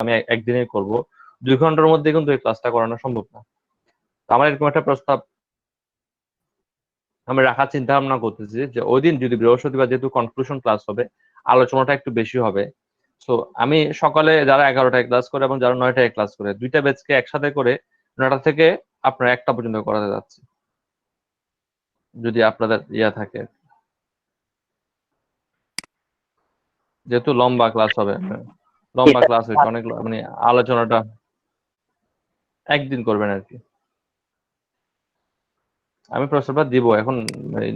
আমি একদিনে করব, 2 ঘন্টার মধ্যে কিন্তু এই ক্লাসটা করানো সম্ভব না। তো আমার এরকম একটা প্রস্তাব আমি রাখার চিন্তা ভাবনা করতেছি যে ওই দিন যদি বৃহস্পতিবার, যেহেতু কনক্লুশন ক্লাস হবে, আলোচনাটা একটু বেশি হবে। তো আমি সকালে যারা 11টায় ক্লাস করে এবং যারা 9টায় ক্লাস করে, দুইটা ব্যাচকে একসাথে করে 9টা থেকে আপনার 1টা পর্যন্ত করাতে যাচ্ছি, যদি আপনাদের ইয়া থাকে, যেহেতু লম্বা ক্লাস হবে। লম্বা ক্লাস হইতে অনেক মানে আলোচনাটা একদিন করবেন আর কি। আমি প্রস্তাবটা দিব এখন,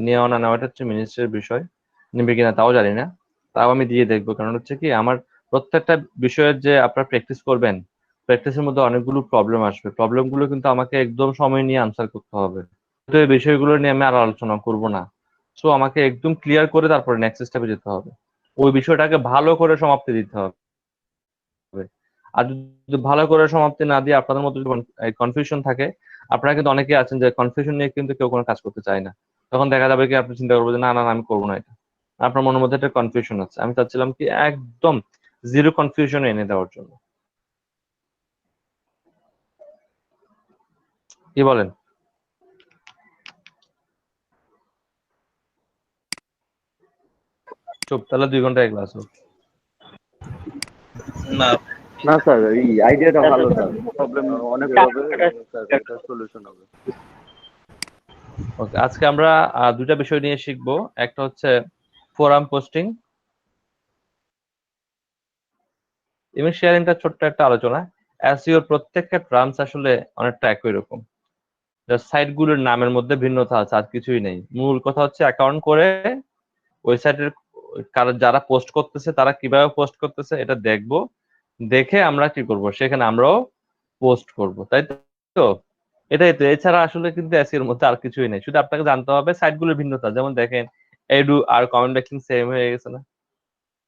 নেওয়া না নেওয়াটা হচ্ছে মিনিস্ট্রির বিষয়, নিবে কিনা তাও জানি না। তাও আমি দিয়ে দেখবো, কারণ হচ্ছে কি আমার প্রত্যেকটা বিষয়ের যে আপনারা প্র্যাকটিস করবেন, প্র্যাকটিসের মধ্যে অনেকগুলো প্রবলেম আসবে, প্রবলেমগুলো কিন্তু আমাকে একদম সময় নিয়ে আনসার করতে হবে। তো এই বিষয়গুলো নিয়ে আমি আর আলোচনা করব না। সো আমাকে একদম ক্লিয়ার করে তারপরে নেক্সট স্টেপে যেতে হবে, ওই বিষয়টাকে ভালো করে সমাপ্তি দিতে হবে। আর যদি ভালো করে সমাপ্তি না দিয়ে আপনাদের মধ্যে যদি কনফিউশন থাকে, আপনারা কিন্তু অনেকেই আছেন যে কনফিউশন নিয়ে কিন্তু কেউ কোনো কাজ করতে চায় না। তখন দেখা যাবে কি আপনি চিন্তা করবেন যে না না না, আমি করবো না এটা। আপনার মনের মধ্যে একটা কনফিউশন আছে, আমি চাচ্ছিলাম কি একদম জিরো কনফিউশন এনে দেওয়ার জন্য। কি বলেন? চুপ, তাহলে 2 ঘন্টায় ক্লাস হোক। না না স্যার, এই আইডিয়াটা ভালো স্যার, প্রবলেম অনেক হবে স্যার, এটা সলিউশন হবে। ওকে, আজকে আমরা দুটা বিষয় নিয়ে শিখবো। একটা হচ্ছে ফোরাম পোস্টিং এবং শেয়ারিংটা ছোট্ট একটা আলোচনা। এসইওর প্রত্যেকটা টার্মস আসলে অনেকটা একই রকম, সাইট গুলোর নামের মধ্যে ভিন্নতা আছে, আর কিছুই নেই। মূল কথা হচ্ছে অ্যাকাউন্ট করে ওয়েবসাইটের যারা পোস্ট করতেছে তারা কিভাবে পোস্ট করতেছে এটা দেখবো, দেখে আমরা কি করব, সেখানে আমরাও পোস্ট করব, তাই তো? এটাই তো, এছাড়া আসলে কিন্তু এসইওর মধ্যে আর কিছুই নেই, শুধু আপনাকে জানতে হবে সাইটগুলোর ভিন্নতা। যেমন দেখেন, এডু আর কমেন্ট ব্যাকিং সেম হয়ে গেছে না?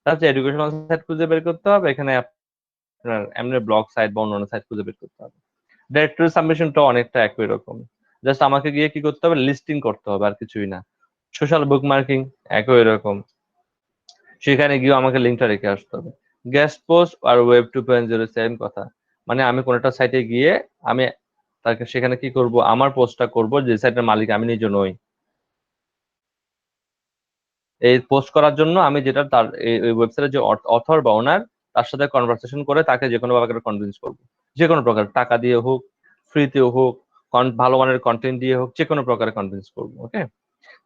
তার হচ্ছে এডুকেশনাল সাইট খুঁজে বের করতে হবে, এখানে আপনার এমনি ব্লগ সাইট বা অন্যান্য সাইট খুঁজে বের করতে হবে। ডাইরেক্টরি সাবমিশনটা অনেকটা একই রকম, জাস্ট আমাকে গিয়ে কি করতে হবে, লিস্টিং করতে হবে, আর কিছুই না। সোশ্যাল বুক মার্কিং একই রকম, সেখানে গিয়ে আমাকে লিঙ্কটা রেখে আসতে হবে। গেস্ট পোস্ট আর ওয়েব 2.0 সেম কথা, মানে আমি কোন একটা সাইটে গিয়ে আমি তাকে সেখানে কি করব, আমার পোস্টটা করব যে সাইটের মালিক আমি নিজে নই। এই পোস্ট করার জন্য আমি যেটা তার এই ওয়েবসাইটের যে অথর বা ওনার, তার সাথে কনভারসেশন করে তাকে যে কোনো প্রকার কনভিন্স করবো, যে কোনো প্রকার, টাকা দিয়ে হোক, ফ্রিতেও হোক, ভালো মানের কন্টেন্ট দিয়ে হোক, যে কোনো প্রকারে কনভিন্স করবো। ওকে,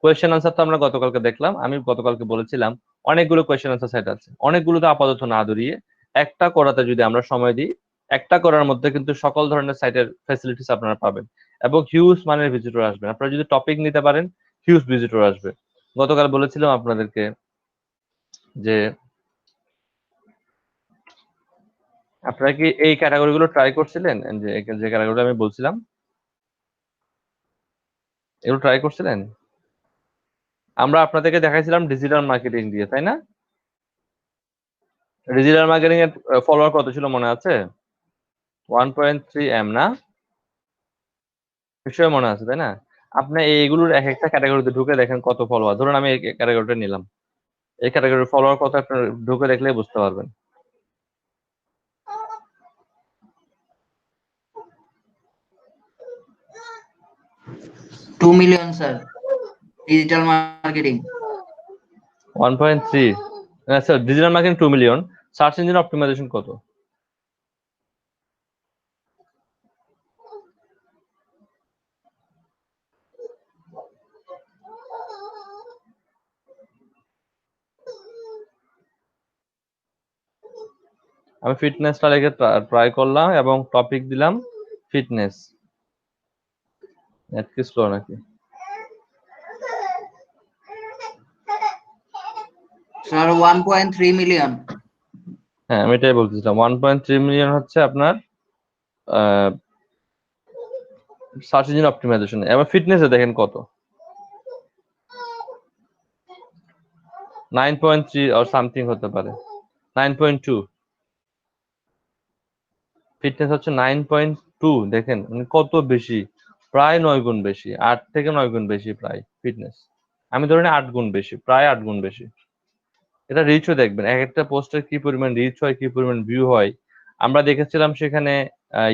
কোয়েশ্চেন আনসার তো আমরা গতকালকে দেখলাম, আমি গতকালকে বলেছিলাম অনেকগুলো কোয়েশ্চেন আনসার সাইট আছে, অনেকগুলো তো আপাতত না দূরিয়ে একটা করাতে যদি আমরা সময় দিই, একটা করার মধ্যে কিন্তু সকল ধরনের সাইটের ফ্যাসিলিটিস আপনারা পাবেন এবং হিউজ মানের ভিজিটর আসবেন। আপনারা যদি টপিক নিতে পারেন, হিউজ ভিজিটর আসবে। গতকাল বলেছিলাম আপনাদেরকে যে আপনারা কি এই ক্যাটাগরি গুলো ট্রাই করছিলেন, যে যে ক্যাটাগরিটা আমি বলছিলাম, এগুলো ট্রাই করছিলেন? আমরা আপনাদেরকে দেখাইছিলাম ডিজিটাল মার্কেটিং দিয়ে, তাই না? ডিজিটাল মার্কেটিং এর ফলোয়ার কত ছিল মনে আছে? 1.3 M না? নিশ্চয়ই মনে আছে, তাই না? আপনি এইগুলোর এক একটা ক্যাটাগরিতে ঢুকে দেখেন কত ফলোয়ার। ধরুন আমি এই ক্যাটাগরিটা নিলাম, এই ক্যাটাগরির ফলোয়ার কত আপনার ঢুকে দেখলেই বুঝতে পারবেন। 2 million sir, digital marketing 1.3, sir digital marketing 2 million, search engine optimisation কত? আমি ফিটনেসটা লেগে ট্রাই করলাম এবং টপিক দিলাম ফিটনেস। নেট কি স্লো নাকি? Sir 1.3 million. হ্যাঁ, আমি এটাই বলতেছিলাম, 1.3 মিলিয়ন হচ্ছে আপনার সার্চ ইঞ্জিন অপটিমাইজেশন। এবার ফিটনেসে দেখেন কত, 9.3 আর সামথিং হতে পারে, 9.2। ফিটনেস হচ্ছে 9.2, দেখেন মানে কত বেশি, প্রায় 9 গুণ বেশি, 8 থেকে 9 গুণ বেশি প্রায় ফিটনেস। আমি ধরেন 8 গুণ বেশি, প্রায় 8 গুণ বেশি। এটা রিচও দেখবেন, এক একটা পোস্টের কি পরিমাণ রিচ হয়, কি পরিমাণ ভিউ হয়, আমরা দেখেছিলাম সেখানে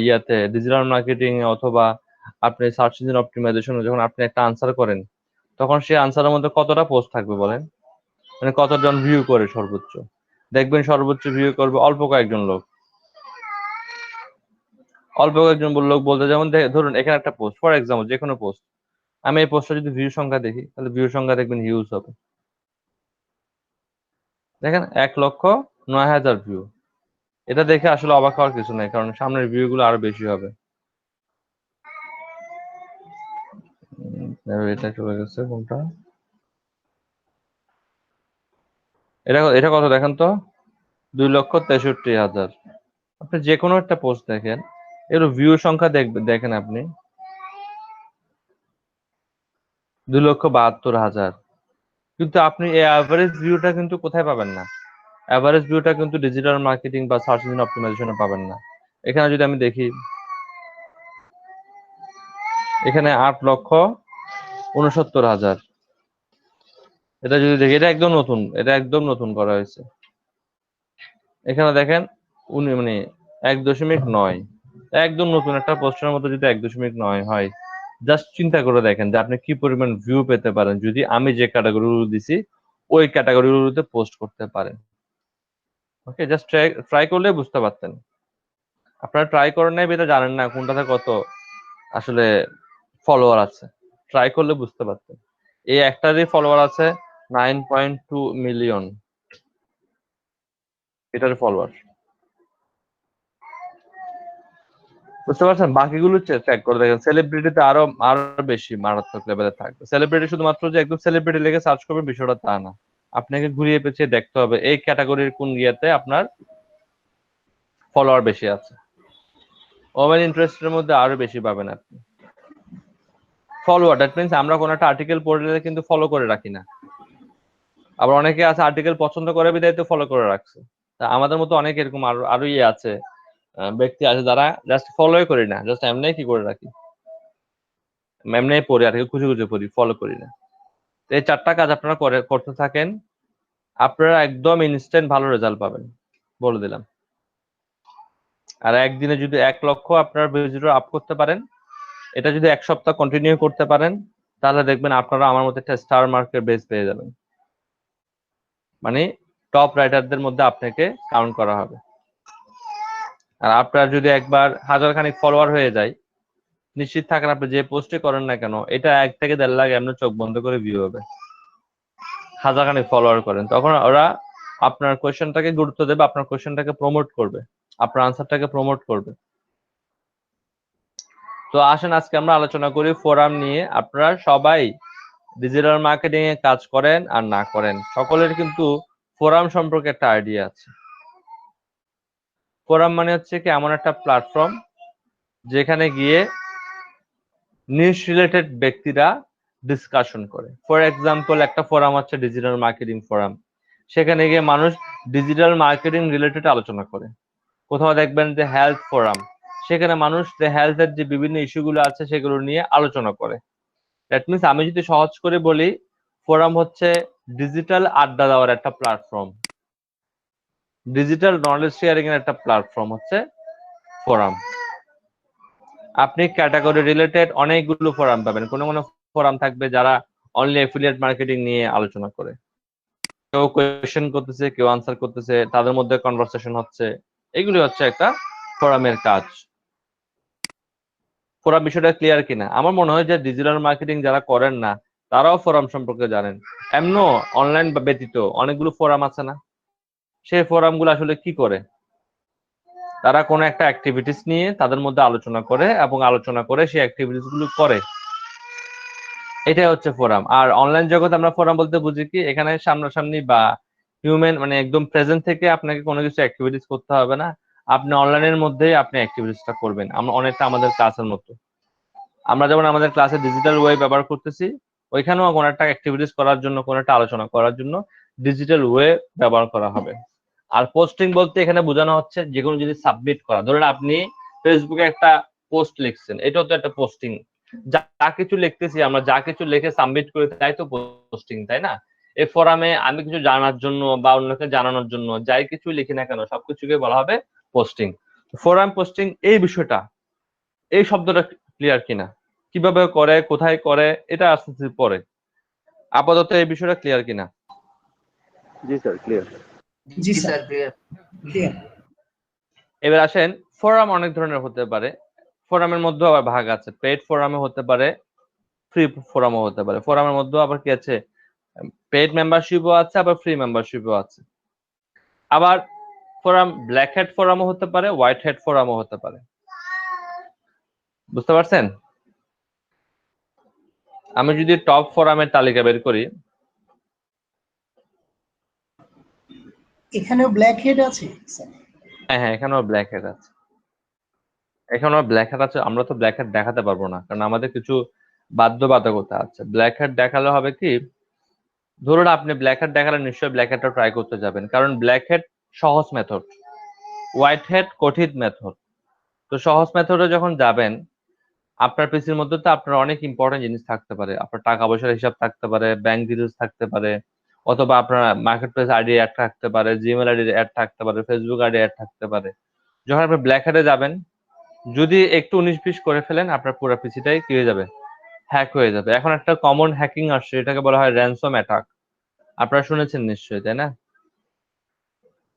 ইয়াতে ডিজিটাল মার্কেটিং অথবা আপনি সার্চ ইঞ্জিন অপটিমাইজেশনে যখন আপনি একটা আনসার করেন, তখন সেই আনসারের মধ্যে কতটা পোস্ট থাকবে বলেন? মানে কতজন ভিউ করে সর্বোচ্চ? দেখবেন সর্বোচ্চ ভিউ করবে অল্প কয়েকজন লোক। অল্প কয়েকজন লোক বলতে যেমন ধরুন এখানে একটা পোস্ট, ফর এক্সাম্পল যে কোনো পোস্ট, আমি এই পোস্টটা যদি ভিউ সংখ্যা দেখি, তাহলে ভিউ সংখ্যা দেখবেন হিউজ হবে। দেখেন 1,09,000 ভিউ। এটা দেখে আসলে অবাক হওয়ার কিছু নাই, কারণ সামনের ভিউ গুলো আরো বেশি হবে। এটা চলে গেছে কোনটা, এটা এটা কত দেখেন তো, 2,63,000। আপনি যে কোনো একটা পোস্ট দেখেন, এর ভিউ সংখ্যা দেখেন আপনি 2,72,000। কিন্তু আপনি এই অ্যাভারেজ ভিউটা কিন্তু কোথায় পাবেন না? অ্যাভারেজ ভিউটা কিন্তু ডিজিটাল মার্কেটিং বা সার্চ ইঞ্জিন অপটিমাইজেশনে পাবেন না। এখানে যদি আমি দেখি, এখানে 8,69,000। এটা যদি দেখি, এটা একদম নতুন, এটা একদম নতুন করা হয়েছে। এখানে দেখেন মানে 1.9, একদম নতুন একটা পোস্টের মধ্যে যদি 1.9 হয়, জাস্ট চিন্তা করে দেখেন যে আপনি কি পরিমাণ ভিউ পেতে পারেন যদি আমি যে ক্যাটাগরিগুলো দিছি ওই ক্যাটাগরিগুলোতে পোস্ট করতে পারেন। ওকে, জাস্ট ট্রাই করলে বুঝতে পারতেন। আপনারা ট্রাই করেন নাই বেটা, জানেন না কোনটাতে কত আসলে ফলোয়ার আছে। ট্রাই করলে বুঝতে পারতেন। এই একটারই ফলোয়ার আছে 9.2 মিলিয়ন, এটার ফলোয়ার। বুঝতে পারছেন? বাকিগুলো চেক করে দেখেন, সেলিব্রিটিতে আরো আরো বেশি মারাত্মক লেভেলে থাকবে। সেলিব্রিটি শুধুমাত্র যে একদম সেলিব্রিটি লেগে সার্চ করবেন বিষয়টা তা না, আপনাকে ঘুরিয়ে পেঁচিয়ে দেখতে হবে এই ক্যাটাগরির কোন ইয়েতে আপনার ফলোয়ার বেশি আছে। ওমেন ইন্টারেস্টের মধ্যে আরো বেশি পাবেন আপনি ফলোয়ার। দ্যাট মিনস আমরা কোনো একটা আর্টিকেল পড়লে কিন্তু ফলো করে রাখি না, আবার অনেকে আছে আর্টিকেল পছন্দ করে বিধায় তো ফলো করে রাখছে। তা আমাদের মতো অনেক এরকম আরো আরো ইয়ে আছে, ব্যক্তি আছে যারা জাস্ট ফলোই করি না, জাস্ট এমনি কি করে রাখি, এমনি পড়ি আর খুঁজে খুঁজে পড়ি, ফলো করি না। এই 4টা কাজ আপনারা করতে থাকেন, আপনারা একদম ইনস্ট্যান্ট ভালো রেজাল্ট পাবেন, বলে দিলাম। আর একদিনে যদি 1 লক্ষ আপনার ভিজিটর আপ করতে পারেন, এটা যদি 1 সপ্তাহ কন্টিনিউ করতে পারেন, তাহলে দেখবেন আপনারা আমার মতো একটা স্টার মার্কেট বেস পেয়ে যাবেন। মানে টপ রাইটারদের মধ্যে আপনাকে কাউন্ট করা হবে। আর আপনার যদি একবার 1000 খানিক ফলোয়ার হয়ে যায়, নিশ্চিত থাকেন আপনি যে পোস্টে করেন না কেন, এটা 1 থেকে 1.5 লাখ এমনি চোখ বন্ধ করে ভিউ হবে। 1000 খানিক ফলোয়ার করেন, তখন ওরা আপনার কোয়েশ্চেনটাকে গুরুত্ব দেবে, আপনার কোয়েশ্চেনটাকে প্রমোট করবে, আপনার আনসারটাকে প্রমোট করবে। তো আসেন আজকে আমরা আলোচনা করি ফোরাম নিয়ে। আপনারা সবাই ডিজিটাল মার্কেটিং এ কাজ করেন আর না করেন, সকলের কিন্তু ফোরাম সম্পর্কে একটা আইডিয়া আছে। ফোরাম মানে হচ্ছে কি এমন একটা প্ল্যাটফর্ম যেখানে গিয়ে নিউজ রিলেটেড ব্যক্তিরা ডিসকাশন করে। ফর এক্সাম্পল একটা ফোরাম হচ্ছে ডিজিটাল মার্কেটিং ফোরাম, সেখানে গিয়ে মানুষ ডিজিটাল মার্কেটিং রিলেটেড আলোচনা করে। কোথাও দেখবেন যে হেলথ ফোরাম, সেখানে মানুষ যে হেলথের যে বিভিন্ন ইস্যুগুলো আছে সেগুলো নিয়ে আলোচনা করে। দ্যাট মিনস আমি যদি সহজ করে বলি, ফোরাম হচ্ছে ডিজিটাল আড্ডা দেওয়ার একটা প্ল্যাটফর্ম, ডিজিটাল নলেজ শেয়ারিং এর একটা প্ল্যাটফর্ম হচ্ছে ফোরাম। আপনি ক্যাটাগরি রিলেটেড অনেকগুলো ফোরাম পাবেন। কোনো কোনো ফোরাম থাকবে যারা অনলি এফিলিয়েট মার্কেটিং নিয়ে আলোচনা করে, কেউ কোয়েশ্চেন করতেছে, কেউ আনসার করতেছে, তাদের মধ্যে কনভারসেশন হচ্ছে। এগুলি হচ্ছে একটা ফোরামের কাজ। ফোরাম বিষয়টা ক্লিয়ার কিনা? আমার মনে হয় যে ডিজিটাল মার্কেটিং যারা করেন না তারাও ফোরাম সম্পর্কে জানেন। এমনও অনলাইন ব্যতীত অনেকগুলো ফোরাম আছে না, সেই ফোরাম গুলো আসলে কি করে? তারা কোনো একটা অ্যাক্টিভিটিস নিয়ে তাদের মধ্যে আলোচনা করে এবং আলোচনা করে সেই অ্যাক্টিভিটিস গুলো করে, এটাই হচ্ছে ফোরাম। আর অনলাইন জগতে আমরা ফোরাম বলতে বুঝি কি, এখানে সামনাসামনি বা হিউম্যান মানে একদম প্রেজেন্ট থেকে আপনাকে কোনো কিছু অ্যাক্টিভিটিস করতে হবে না, আপনি অনলাইনের মধ্যেই আপনি অ্যাক্টিভিটিসটা করবেন। আমরা অনেকটা আমাদের ক্লাসের মতো, আমরা যেমন আমাদের ক্লাসে ডিজিটাল ওয়ে ব্যবহার করতেছি, ওইখানেও কোনো একটা অ্যাক্টিভিটিস করার জন্য, কোনো একটা আলোচনা করার জন্য ডিজিটাল ওয়ে ব্যবহার করা হবে। আর পোস্টিং বলতে এখানে বোঝানো হচ্ছে যে কোনো জিনিস সাবমিট করা। ধরেন আপনি ফেসবুকে একটা পোস্ট লিখছেন, এটাও তো একটা পোস্টিং। যা কিছু লিখতেছি আমরা, যা কিছু লিখে সাবমিট করে তাই তো পোস্টিং, তাই না? এই ফোরামে আমি কিছু জানার জন্য বা অন্যকে জানানোর জন্য যাই কিছু লিখি না কেন, সবকিছুকে বলা হবে পোস্টিং। ফোরাম পোস্টিং এই বিষয়টা, এই শব্দটা ক্লিয়ার কিনা, কিভাবে করে, কোথায় করে, এটা আস্তে আস্তে পরে, আপাতত এই বিষয়টা ক্লিয়ার কিনা? জি স্যার, ক্লিয়ার। জি স্যার, ক্লিয়ার। এবার আসেন, ফোরাম অনেক ধরনের হতে পারে, ফোরামের মধ্যেও আবার ভাগ আছে, পেইড ফোরামে হতে পারে, ফ্রি ফোরামও হতে পারে। ফোরামের মধ্যেও আবার কি আছে, পেইড মেম্বারশিপও আছে, আবার ফ্রি মেম্বারশিপও আছে। আবার ফোরাম ব্ল্যাক হেড ফোরামও হতে পারে, হোয়াইট হেড ফোরামও হতে পারে। বুঝতে পারছেন? আমি যদি টপ ফোরামের তালিকা বের করি, এখানেও ব্ল্যাক হেড আছে স্যার? হ্যাঁ, এখানেও ব্ল্যাক হেড আছে, এখানেও ব্ল্যাক হেড আছে। আমরা তো ব্ল্যাক হেড দেখাতে পারবো না, কারণ আমাদের কিছু বাধ্যবাধকতা আছে। ব্ল্যাক হেড দেখালে হবে কি, ধরুন আপনি ব্ল্যাক হেড দেখালে নিশ্চয়ই ব্ল্যাক হেডটা ট্রাই করতে যাবেন, কারণ ব্ল্যাক হেড সহজ মেথড, হোয়াইট হেড কঠিন মেথড। তো সহজ মেথডে যখন যাবেন, আপনার পিসির মধ্যে তো আপনার অনেক ইম্পর্টেন্ট জিনিস থাকতে পারে, আপনার টাকা পয়সার হিসাব থাকতে পারে, ব্যাংক ডিটেলস থাকতে পারে, অথবা আপনার মার্কেট প্লেস আইডি অ্যাড থাকতে পারে, জিমেল আইডি অ্যাড থাকতে পারে, ফেসবুক আইডি অ্যাড থাকতে পারে। যখন আপনি ব্ল্যাক হেডে যাবেন, যদি একটু 19-20 করে ফেলেন, আপনার পুরো পিসিটাই কি হয়ে যাবে, হ্যাক হয়ে যাবে। এখন একটা কমন হ্যাকিং আসছে, এটাকে বলা হয় র্যানসম অ্যাটাক। আপনারা শুনেছেন নিশ্চয়ই, তাই না?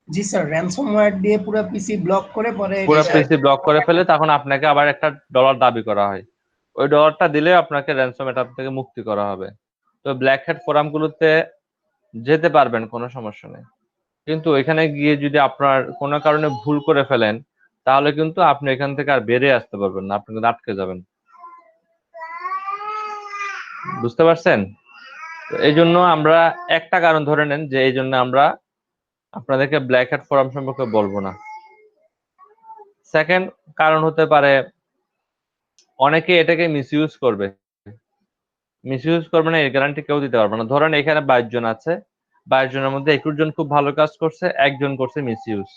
জি স্যার, র্যানসমওয়্যার দিয়ে পুরো পিসি ব্লক করে পরে পুরো পিসি ব্লক করে ফেলে, তখন আপনাকে আবার একটা ডলার দাবি করা হয়, ওই ডলারটা দিলে আপনাকে র্যানসম অ্যাটাক থেকে মুক্তি করা হবে। তো ব্ল্যাক হ্যাট ফোরামগুলোতে যেতে পারবেন, কোনো সমস্যা নেই, কিন্তু এখানে গিয়ে যদি আপনার কোনো কারণে ভুল করে ফেলেন, তাহলে কিন্তু আপনি এখান থেকে আর বেরিয়ে আসতে পারবেন না, আপনি কিন্তু আটকে যাবেন। বুঝতে পারছেন? তো এই জন্য আমরা একটা কারণ ধরে নেন যে এই জন্য আমরা আপনাদেরকে ব্ল্যাক হ্যাট ফোরাম সম্পর্কে বলবো না। সেকেন্ড কারণ হতে পারে, অনেকে এটাকে মিসইউজ করবে। মিসইউজ করবে না এর গ্যারান্টি কেউ দিতে পারবে না। ধরেন এখানে 22 জন আছে, 22 জনের মধ্যে 21 জন খুব ভালো কাজ করছে, একজন করছে মিসইউজ,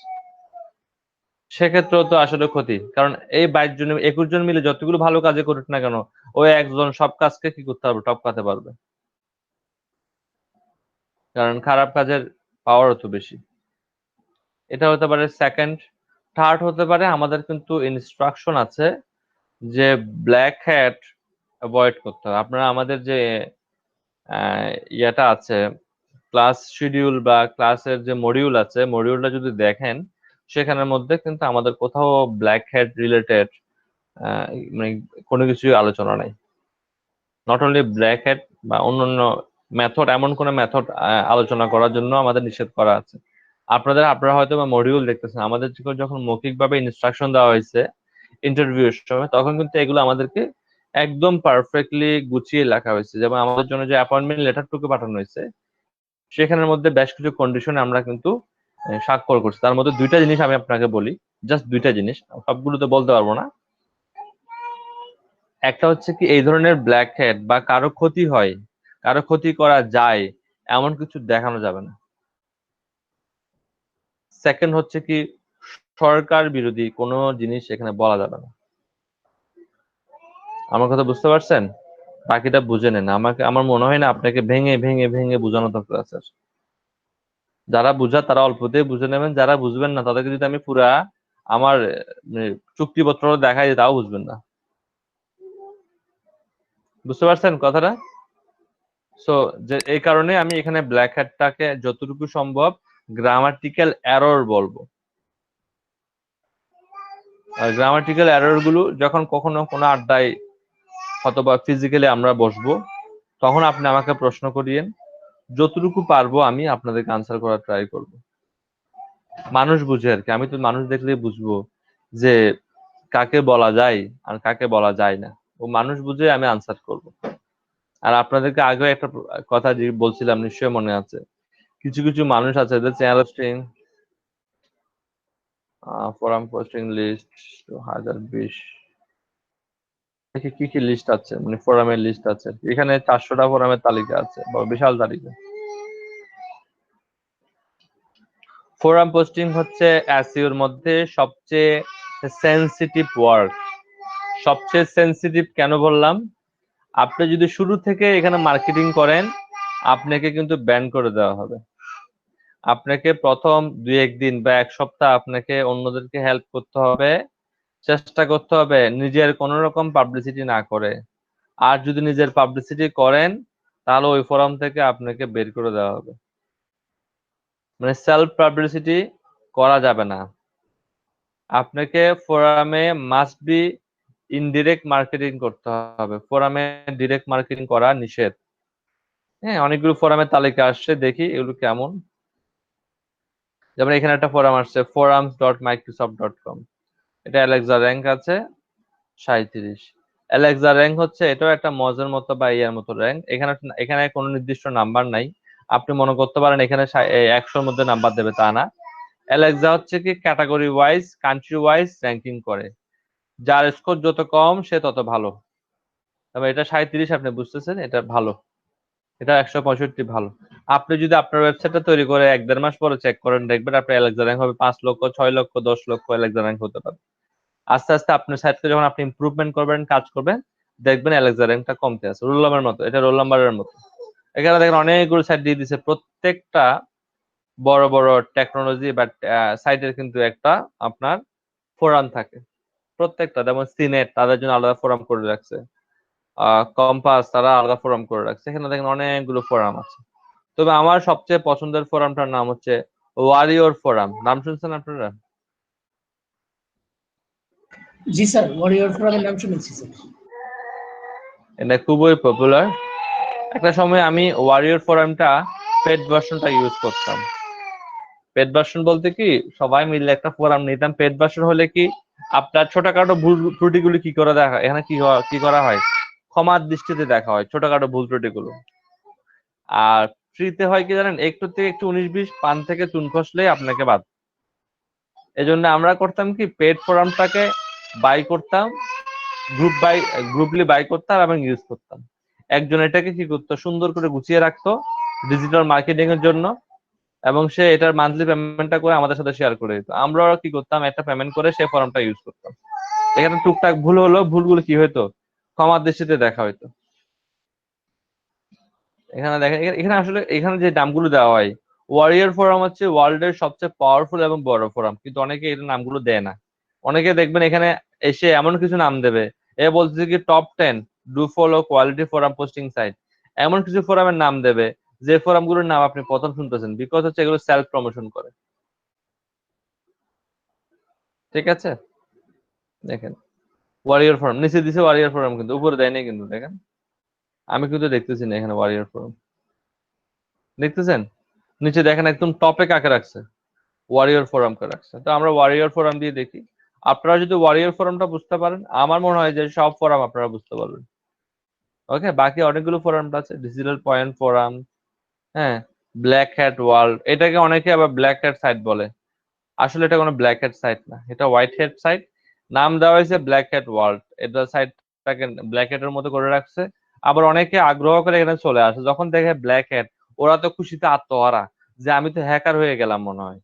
সেক্ষেত্রেও তো আসলে ক্ষতি, কারণ এই 22 জন 21 জন মিলে যতগুলো ভালো কাজে করুক না কেন, ওই একজন সব কাজকে কি করতে পারবে, টপকাতে পারবে, কারণ খারাপ কাজের পাওয়ারও তো বেশি। এটা হতে পারে সেকেন্ড। থার্ড হতে পারে, আমাদের কিন্তু ইনস্ট্রাকশন আছে যে ব্ল্যাক হ্যাট অ্যাভয়েড করতে হবে। আপনারা আমাদের যে ইয়েটা আছে, ক্লাস শিডিউল বা ক্লাসের যে মডিউল আছে, মডিউলটা যদি দেখেন, সেখানের মধ্যে কিন্তু আমাদের কোথাও ব্ল্যাক হ্যাট রিলেটেড মানে কোনো কিছুই আলোচনা নাই। নট অনলি ব্ল্যাক হ্যাট বা অন্যান্য মেথড, এমন কোনো মেথড আলোচনা করার জন্য আমাদের নিষেধ করা আছে। আপনারা হয়তো বা মডিউল দেখতেছেন, আমাদের যখন মৌখিকভাবে ইনস্ট্রাকশন দেওয়া হয়েছে ইন্টারভিউ এর সময়, তখন কিন্তু এগুলো আমাদেরকে একদম পারফেক্টলি গুছিয়ে লেখা হয়েছে। যেমন আমাদের জন্য যে অ্যাপয়েন্টমেন্ট লেটারটুকু পাঠানো হয়েছে, সেখানের মধ্যে বেশ কিছু কন্ডিশনে আমরা কিন্তু স্বাক্ষর করছি। তার মধ্যে দুইটা জিনিস আমি আপনাকে বলি, জাস্ট দুইটা জিনিস, সবগুলো তো বলতে পারবো না। একটা হচ্ছে কি, এই ধরনের ব্ল্যাক হেড বা কারো ক্ষতি হয়, কারো ক্ষতি করা যায়, এমন কিছু দেখানো যাবে না। সেকেন্ড হচ্ছে কি, সরকার বিরোধী কোনো জিনিস এখানে বলা যাবে না। আমার কথা বুঝতে পারছেন? বাকিটা বুঝে নেন। আমার মনে হয় না আপনাকে ভেঙে ভেঙে ভেঙে বোঝানো দরকার আছে। যারা বুঝার তারা অল্পতেই বুঝে নেবেন, যারা বুঝবেন না তাদেরকে যদি আমি পুরা আমার চুক্তিপত্র দেখাই দিই, তাও বুঝবেন না। বুঝতে পারছেন কথাটা? সো যে এই কারণে আমি এখানে ব্ল্যাক হ্যাটটাকে যতটুকু সম্ভব গ্রামাটিক্যাল এরর বলবো। আর গ্রামাটিক্যাল এরর গুলো যখন কখনো কোনো আড্ডায় অথবা ফিজিক্যালি আমরা বসবো, তখন আপনি আমাকে প্রশ্ন করিয়েন, যতটুকু পারবো আমি আপনাদেরকে আনসার করার ট্রাই করব। মানুষ বুঝে আর কি, আমি তো মানুষ দেখলেই বুঝবো যে কাকে বলা যায় আর কাকে বলা যায় না, ও মানুষ বুঝে আমি আনসার করব। আর আপনাদেরকে আগে একটা কথা যে বলছিলাম, নিশ্চয়ই মনে আছে, কিছু কিছু মানুষ আছে যে channel posting, forum posting list 2020, দেখি কি কি লিস্ট আছে, মানে ফোরামের লিস্ট আছে এখানে, 400টা ফোরামের তালিকা আছে, বিশাল তালিকা। ফোরাম পোস্টিং হচ্ছে এসইওর মধ্যে সবচেয়ে সেনসিটিভ ওয়ার্ক। সবচেয়ে সেনসিটিভ কেন বললাম? আপনি যদি শুরু থেকে এখানে মার্কেটিং করেন, আপনাকে কিন্তু ব্যান করে দেওয়া হবে। আপনাকে প্রথম 2-1 দিন বা 1 সপ্তাহ আপনাকে অন্যদেরকে হেল্প করতে হবে, চেষ্টা করতে হবে নিজের কোনো রকম পাবলিসিটি না করে। আর যদি নিজের পাবলিসিটি করেন তাহলে ওই ফোরাম থেকে আপনাকে বের করে দেওয়া হবে। মানে সেলফ পাবলিসিটি করা যাবে না। আপনাকে ফোরামে মাস্ট বি ইনডিরেক্ট মার্কেটিং করতে হবে। ফোরামে ডিরেক্ট মার্কেটিং করা নিষেধ। হ্যাঁ, অনেকগুলো ফোরামের তালিকা আসছে, দেখি এগুলো কেমন। যেমন এখানে একটা ফোরাম আসছে forums.microsoft.com, এটা অ্যালেক্সা র্যাঙ্ক আছে 37। অ্যালেক্সা র্যাঙ্ক হচ্ছে এটাও একটা মজের মতো বা ইয়ার মতো র্যাঙ্ক। এখানে কোনো নির্দিষ্ট নাম্বার নাই, আপনি মনে করতে পারেন এখানে 100-র মধ্যে নাম্বার দেবে, তা না। অ্যালেক্সা হচ্ছে কি category wise, country wise ranking করে, যার স্কোর যত কম সে তত ভালো। তবে এটা 37 আপনি বুঝতেছেন, এটা ভালো, এটা 165 ভালো। আপনি যদি আপনার ওয়েবসাইটটা তৈরি করে 1-1.5 মাস পরে চেক করেন, দেখবেন আপনার অ্যালেক্সা র্যাঙ্ক হবে 5 লক্ষ, 6 লক্ষ, 10 লক্ষ অ্যালেক্সা র্যাঙ্ক হতে পারে। আস্তে আস্তে আপনার সাইটকে যখন আপনি ইমপ্রুভমেন্ট করবেন, কাজ করবেন, দেখবেন অ্যালেক্সা র্যাঙ্কটা কমতে আছে। রোল নাম্বারের মতো, এটা রোল নাম্বারের মতো। এখানে দেখেন অনেকগুলো সাইট দিয়ে দিচ্ছে, প্রত্যেকটা বড় বড় টেকনোলজি বা সাইটের কিন্তু একটা আপনার ফোরাম থাকে প্রত্যেকটা। যেমন সিনেট তাদের জন্য আলাদা ফোরাম করে রাখছে, কম্পাস তারা আলাদা ফোরাম করে রাখছে। এখানে দেখেন অনেকগুলো ফোরাম আছে। তবে আমার সবচেয়ে পছন্দের ফোরামটার নাম হচ্ছে ওয়ারিয়র ফোরাম। নাম শুনছেন আপনারা? জি স্যার, ওয়ারিয়র ফোরামের নাম শুনেছি স্যার। এটা খুবই পপুলার। একটা সময় আমি ওয়ারিয়র ফোরামটা পেড ভার্সনটা ইউজ করতাম। পেড ভার্সন বলতে কি, সবাই মিলে একটা ফোরাম নিতাম। পেড ভার্সন হলে কি, আপনার ছোটখাটো ভুল ত্রুটিগুলো কি করে দেখা, এখানে কি করা হয়, ক্ষমার দৃষ্টিতে দেখা হয় ছোটখাটো ভুল ত্রুটিগুলো। আর ফ্রিতে হয় কি জানেন, একটু থেকে একটু 19-20 পান থেকে চুন খসলেই আপনাকে বাদ। এই জন্য আমরা করতাম কি, পেড ফোরামটাকে বাই করতাম, গ্রুপলি বাই করতাম এবং ইউজ করতাম। একজন এটাকে কি করতো, সুন্দর করে গুছিয়ে রাখতো ডিজিটাল মার্কেটিং এর জন্য, এবং সে এটার মান্থলি পেমেন্টটা করে আমাদের সাথে শেয়ার করে দিত। আমরাও কি করতাম, একটা পেমেন্ট করে সেই ফর্মটা ইউজ করতাম। এখানে টুকটাক ভুল হলো, ভুলগুলো কি হইতো, ক্ষমার দৃষ্টিতে দেখা হইতো। এখানে দেখেন, এখানে আসলে এখানে যে নামগুলো দেওয়া হয়, ওয়ারিয়র ফোরাম হচ্ছে ওয়ার্ল্ডের সবচেয়ে পাওয়ারফুল এবং বড় ফোরাম, কিন্তু অনেকে এর নামগুলো দেয় না। অনেকে দেখবেন এখানে এসে এমন কিছু নাম দেবে, এ বলছে কি top 10 do follow quality forum posting site, এমন কিছু ফোরামের নাম দেবে যে ফোরামগুলোর নাম আপনি প্রথম শুনতেছেন, বিকজ হচ্ছে এগুলো সেলফ প্রমোশন করে। ঠিক আছে, দেখেন ওয়ারিয়র ফোরাম নিচে দিছে, ওয়ারিয়র ফোরাম কিন্তু উপরে দেয়নি, কিন্তু দেখেন আমি কিন্তু দেখতেছি না এখানে ওয়ারিয়র ফোরাম, দেখতেছেন নিচে দেখেন একদম টপে কাকে রাখছে, ওয়ারিয়র ফোরামকে রাখছে। তো আমরা ওয়ারিয়র ফোরাম দিয়ে দেখি। আপনারা যদি ওয়ারিয়র ফোরামটা বুঝতে পারেন, আমার মনে হয় যে সব ফোরাম আপনারা বুঝতে পারবেন। ওকে, বাকি অনেকগুলো ফোরাম আছে, ডিজিটাল পয়েন্ট ফোরাম, হ্যাঁ, ব্ল্যাক হ্যাট ওয়ার্ল্ড, এটাকে অনেকে আবার ব্ল্যাক হ্যাট সাইট বলে। আসলে এটা কোনো ব্ল্যাক হ্যাট সাইট না, এটা হোয়াইট হ্যাট সাইট। নাম দেওয়া হয়েছে ব্ল্যাক হ্যাট ওয়ার্ল্ড, এটা সাইটটাকে ব্ল্যাক হ্যাটের মতো করে রাখছে। আবার অনেকে আগ্রহ করে এখানে চলে আসে, যখন দেখে ব্ল্যাক হ্যাট ওরা তো খুশিতে আত্মহারা, যে আমি তো হ্যাকার হয়ে গেলাম মনে হয়।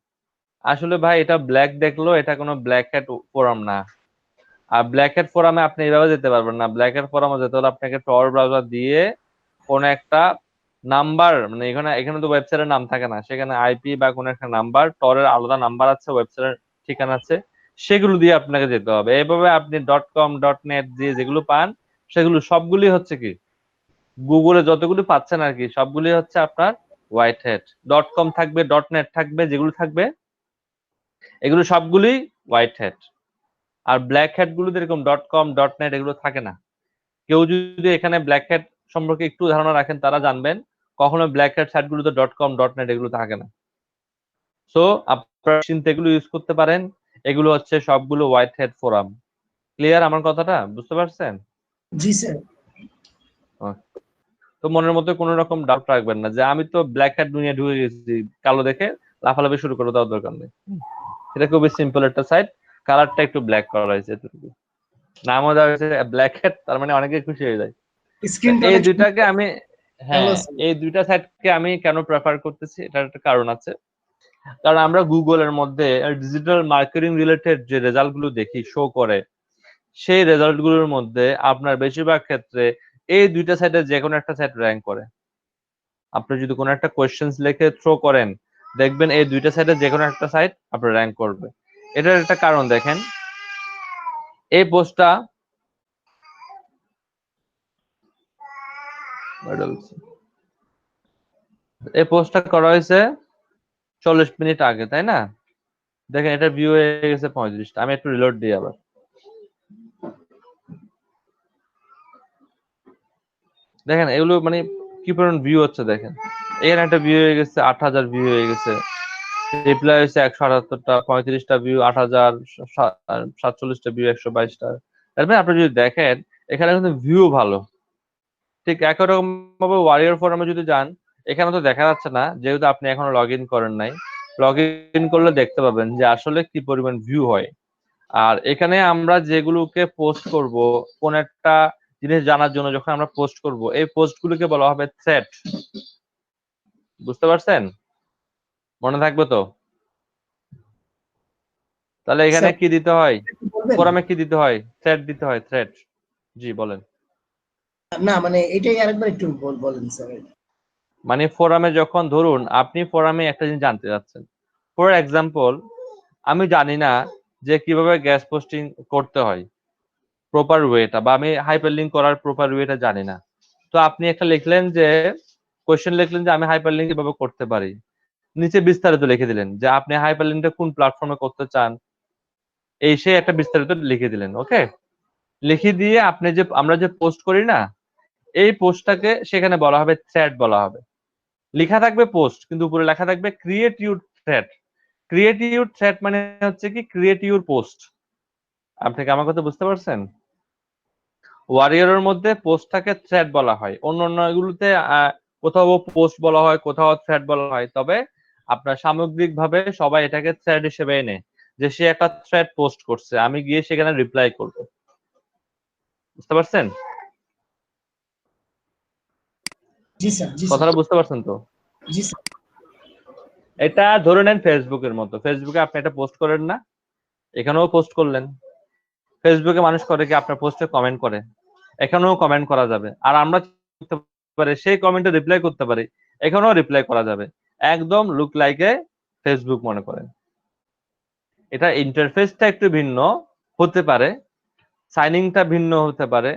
আসলে ভাই এটা ব্ল্যাক দেখলো, এটা কোনো ব্ল্যাক হ্যাট ফোরাম না। আর ব্ল্যাক হ্যাট ফোরামে আপনি এইভাবে যেতে পারবেন না। ব্ল্যাক হ্যাট ফোরামে যেতে হলে আপনাকে টর ব্রাউজার দিয়ে কোন একটা নাম্বার, মানে এখানে এখানে তো ওয়েবসাইটের নাম থাকে না, সেখানে আইপি বা কোন একটা নাম্বার, টরের আলাদা নাম্বার আছে, ওয়েবসাইটের ঠিকানা আছে, সেগুলো দিয়ে আপনাকে যেতে হবে। এইভাবে আপনি .com .net দিয়ে যেগুলো পান, সেগুলো সবগুলি হচ্ছে কি, গুগলে যতগুলো পাচ্ছেন আর কি, সবগুলি হচ্ছে আপনার হোয়াইট হ্যাট। .com থাকবে, .net থাকবে, যেগুলো থাকবে এগুলো সবগুলি হোয়াইট হ্যাট। আর ব্ল্যাক হ্যাট গুলো এরকম .com .net এগুলো থাকে না। কেউ যদি এখানে ব্ল্যাক হ্যাট সম্পর্কে একটু ধারণা রাখেন, তারা জানবেন কখনো ব্ল্যাক হ্যাট সাইট গুলোতে .com .net এগুলো থাকে না। সো আপনারা চিন্তা এগুলো ইউজ করতে পারেন, এগুলো হচ্ছে সবগুলো হোয়াইট হ্যাট ফোরাম। ক্লিয়ার আমার কথাটা, বুঝতে পারছেন? জি স্যার। তো মনের মধ্যে কোনো রকম ডাউট রাখবেন না যে আমি তো ব্ল্যাক হ্যাট দুনিয়া ঢুকে গেছি, কালো দেখে লাফালাফি শুরু করে দেওয়ার দরকার নেই। এটা খুবই সিম্পল একটা সাইট, কালারটা একটু ব্ল্যাক করা হয়েছে এতটুকু, নামও দেওয়া হয়েছে ব্ল্যাক হ্যাট, তার মানে অনেকে খুশি হয়ে যায়। স্ক্রিনটা এই অনেক দুইটাকে আমি, হ্যাঁ, ভালো আছে। এই দুইটা সাইটকে আমি কেন প্রেফার করতেছি, এটার একটা কারণ আছে। কারণ আমরা গুগলের মধ্যে ডিজিটাল মার্কেটিং রিলেটেড যে রেজাল্ট গুলো দেখি, শো করে, সেই রেজাল্ট গুলোর মধ্যে আপনার বেশিরভাগ ক্ষেত্রে এই দুইটা সাইটে যে কোনো একটা সাইট র্যাঙ্ক করে। আপনি যদি কোনো একটা কোয়েশ্চেন্স লিখে থ্রো করেন, দেখবেন এই দুইটা সাইডে যে কোনো একটা সাইড আপনার র্যাঙ্ক করবে। এটার একটা কারণ দেখেন, এই পোস্টটা করা হয়েছে 40 মিনিট আগে, তাই না? দেখেন এটা ভিউ হয়ে গেছে 35টা। আমি একটু রিলোড দিই আবার। দেখেন এগুলো মানে কি পরিমাণ ভিউ হচ্ছে দেখেন। এখানে একটা ভিউ হয়ে গেছে 8000 ভিউ হয়ে গেছে, রিপ্লাই হয়েছে 178টা, 35টা ভিউ 8000, 47টা ভিউ 122টা। তার মানে আপনি যদি দেখেন এখানে কিন্তু ভিউ ভালো। ঠিক একই রকম ভাবে ওয়ারিয়র ফোরামে যদি যান, এখানে তো দেখা যাচ্ছে না যেহেতু আপনি এখনো লগ ইন করেন নাই। লগ ইন করলে দেখতে পাবেন যে আসলে কি পরিমাণ ভিউ হয়। আর এখানে আমরা যেগুলোকে পোস্ট করব, কোন একটা জিনিস জানার জন্য যখন আমরা পোস্ট করব, এই পোস্টগুলোকে বলা হবে থ্রেড। বুঝতে পারছেন? মনে থাকবে তো? তাহলে এখানে স্যার কি দিতে হয়? বলবেন? ফোরামে কি দিতে হয়? থ্রেড দিতে হয়, থ্রেড। জি বলেন। না মানে এটাই আরেকবার একটু বলেন স্যার। মানে ফোরামে যখন ধরুন আপনি ফোরামে একটা জিনিস জানতে চাচ্ছেন, ফর এক্সাম্পল আমি জানি না যে কিভাবে গ্যাস পোস্টিং করতে হয় প্রপার ওয়েটা, বা আমি হাইপার লিঙ্ক করার প্রপার ওয়েটা জানি না। তো আপনি একটা লিখলেন যে কোয়েশ্চেন লিখলেন যে আমি হাইপার লিঙ্ক কিভাবে করতে পারি, নিচে বিস্তারিত লিখে দিলেন যে আপনি হাইপার লিঙ্কটা কোন প্ল্যাটফর্মে করতে চান, এই সে একটা বিস্তারিত লিখে দিলেন। ওকে, লিখে দিয়ে আপনি যে আমরা যে পোস্ট করি না, এই পোস্টটাকে সেখানে বলা হবে থ্রেড বলা হবে। লেখা থাকবে পোস্ট, কিন্তু উপরে লেখা থাকবে create your thread. Create your thread মানে হচ্ছে কি ক্রিয়েট ইউর পোস্ট। আপনি কি আমার কথা বুঝতে পারছেন? ওয়ারিয়রের মধ্যে পোস্টটাকে থ্রেড বলা হয়, অন্য অন্য এগুলোতে কোথাও পোস্ট বলা হয়, কোথাও থ্রেড বলা হয়। তবে আপনার সামগ্রিকভাবে সবাই এটাকে থ্রেড হিসেবে এনে যে সে একটা থ্রেড পোস্ট করছে, আমি গিয়ে সেখানে রিপ্লাই করব। বুঝতে পারছেন? জি স্যার, জি স্যার, কথাটা বুঝতে পারছেন তো? জি স্যার। এটা ধরে নেন ফেসবুকের মতো। ফেসবুকে আপনি একটা পোস্ট করেন না, এখানেও পোস্ট করলেন। ফেসবুকে মানুষ করে কি আপনার পোস্টে কমেন্ট করে, এখানেও কমেন্ট করা যাবে। আর আমরা করতে পারি সেই কমেন্টে রিপ্লাই করতে পারি, এখানেও রিপ্লাই করা যাবে। একদম লুক লাইকে ফেসবুক মনে করেন। এটা ইন্টারফেসটা একটু ভিন্ন হতে পারে, সাইনিংটা ভিন্ন হতে পারে,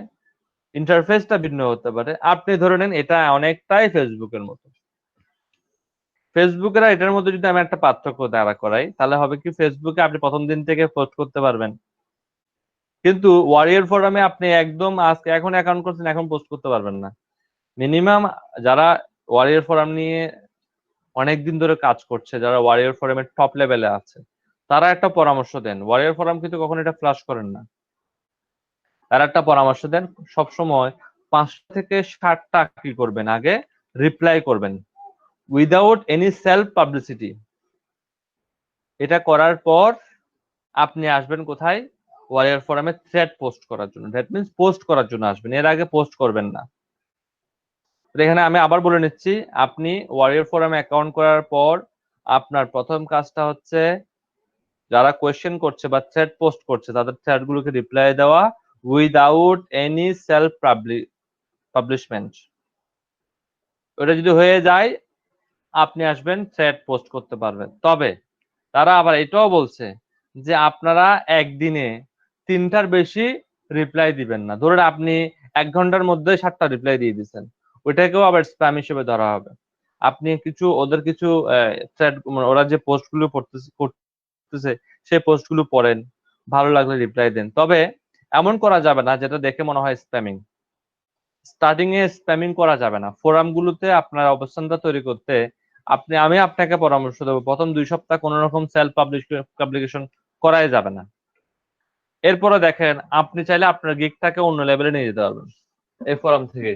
ইন্টারফেসটা ভিন্ন হতে পারে। আপনি ধরে নেন এটা অনেকটাই ফেসবুকের মতো। ফেসবুকের আর এটার মধ্যে যদি আমি একটা পার্থক্য দাঁড়া করাই, তাহলে হবে কি ফেসবুকে আপনি প্রথম দিন থেকে পোস্ট করতে পারবেন, কিন্তু ওয়ারিয়র ফোরামে আপনি একদম আজকে এখন অ্যাকাউন্ট করছেন, এখন পোস্ট করতে পারবেন না। মিনিমাম যারা ওয়ারিয়র ফোরাম নিয়ে অনেকদিন ধরে কাজ করছে, যারা ওয়ারিয়র ফোরামের টপ লেভেলে আছে, তারা একটা পরামর্শ দেন। ওয়ারিয়র ফোরাম কিন্তু কখনো এটা ফ্লাশ করেন না। তারা একটা পরামর্শ দেন, সবসময় 5টা থেকে 7টা কি করবেন, আগে রিপ্লাই করবেন উইদাউট এনি সেলফ পাবলিসিটি। এটা করার পর আপনি আসবেন কোথায়? ওয়ারিয়র ফোরামে থ্রেড পোস্ট করার জন্য। দ্যাট মিন্স পোস্ট করার জন্য আসবেন, এর আগে পোস্ট করবেন না। এখানে আমি আবার বলে নিচ্ছি, আপনি ওয়ারিয়র ফোরামে অ্যাকাউন্ট করার পর আপনার প্রথম কাজটা হচ্ছে যারা কোয়েশ্চেন করছে বা থ্রেড পোস্ট করছে তাদের থ্রেড গুলোকে রিপ্লাই দেওয়া উইদাউট এনি সেলফ পাবলিশমেন্ট। ওটা যদি হয়ে যায় আপনি আসবেন, থ্রেড পোস্ট করতে পারবেন। তবে তারা আবার এটাও বলছে যে আপনারা একদিনে 3টার বেশি রিপ্লাই দিবেন না। ধরুন আপনি 1 ঘন্টার মধ্যে 7টা রিপ্লাই দিয়ে দিচ্ছেন, ওইটাকেও আবার স্প্যাম হিসেবে ধরা হবে। আপনি কিছু ওদের কিছু থ্রেড, ওরা যে পোস্ট গুলো করতেছে সেই পোস্ট গুলো পড়েন, ভালো লাগলে রিপ্লাই দেন। তবে এমন করা যাবে না যেটা দেখে মনে হয় স্প্যামিং। স্টার্টিং এ স্প্যামিং করা যাবে না। ফোরাম গুলোতে আপনার অবস্থানটা তৈরি করতে আমি আপনাকে পরামর্শ দেবো প্রথম 2 সপ্তাহ কোন রকম সেলফ পাবলিকেশন করাই যাবে না। এরপরে দেখেন আপনি চাইলে আপনার গিগটাকে অন্য লেভেলে নিয়ে যেতে পারবেন এই ফোরাম থেকে।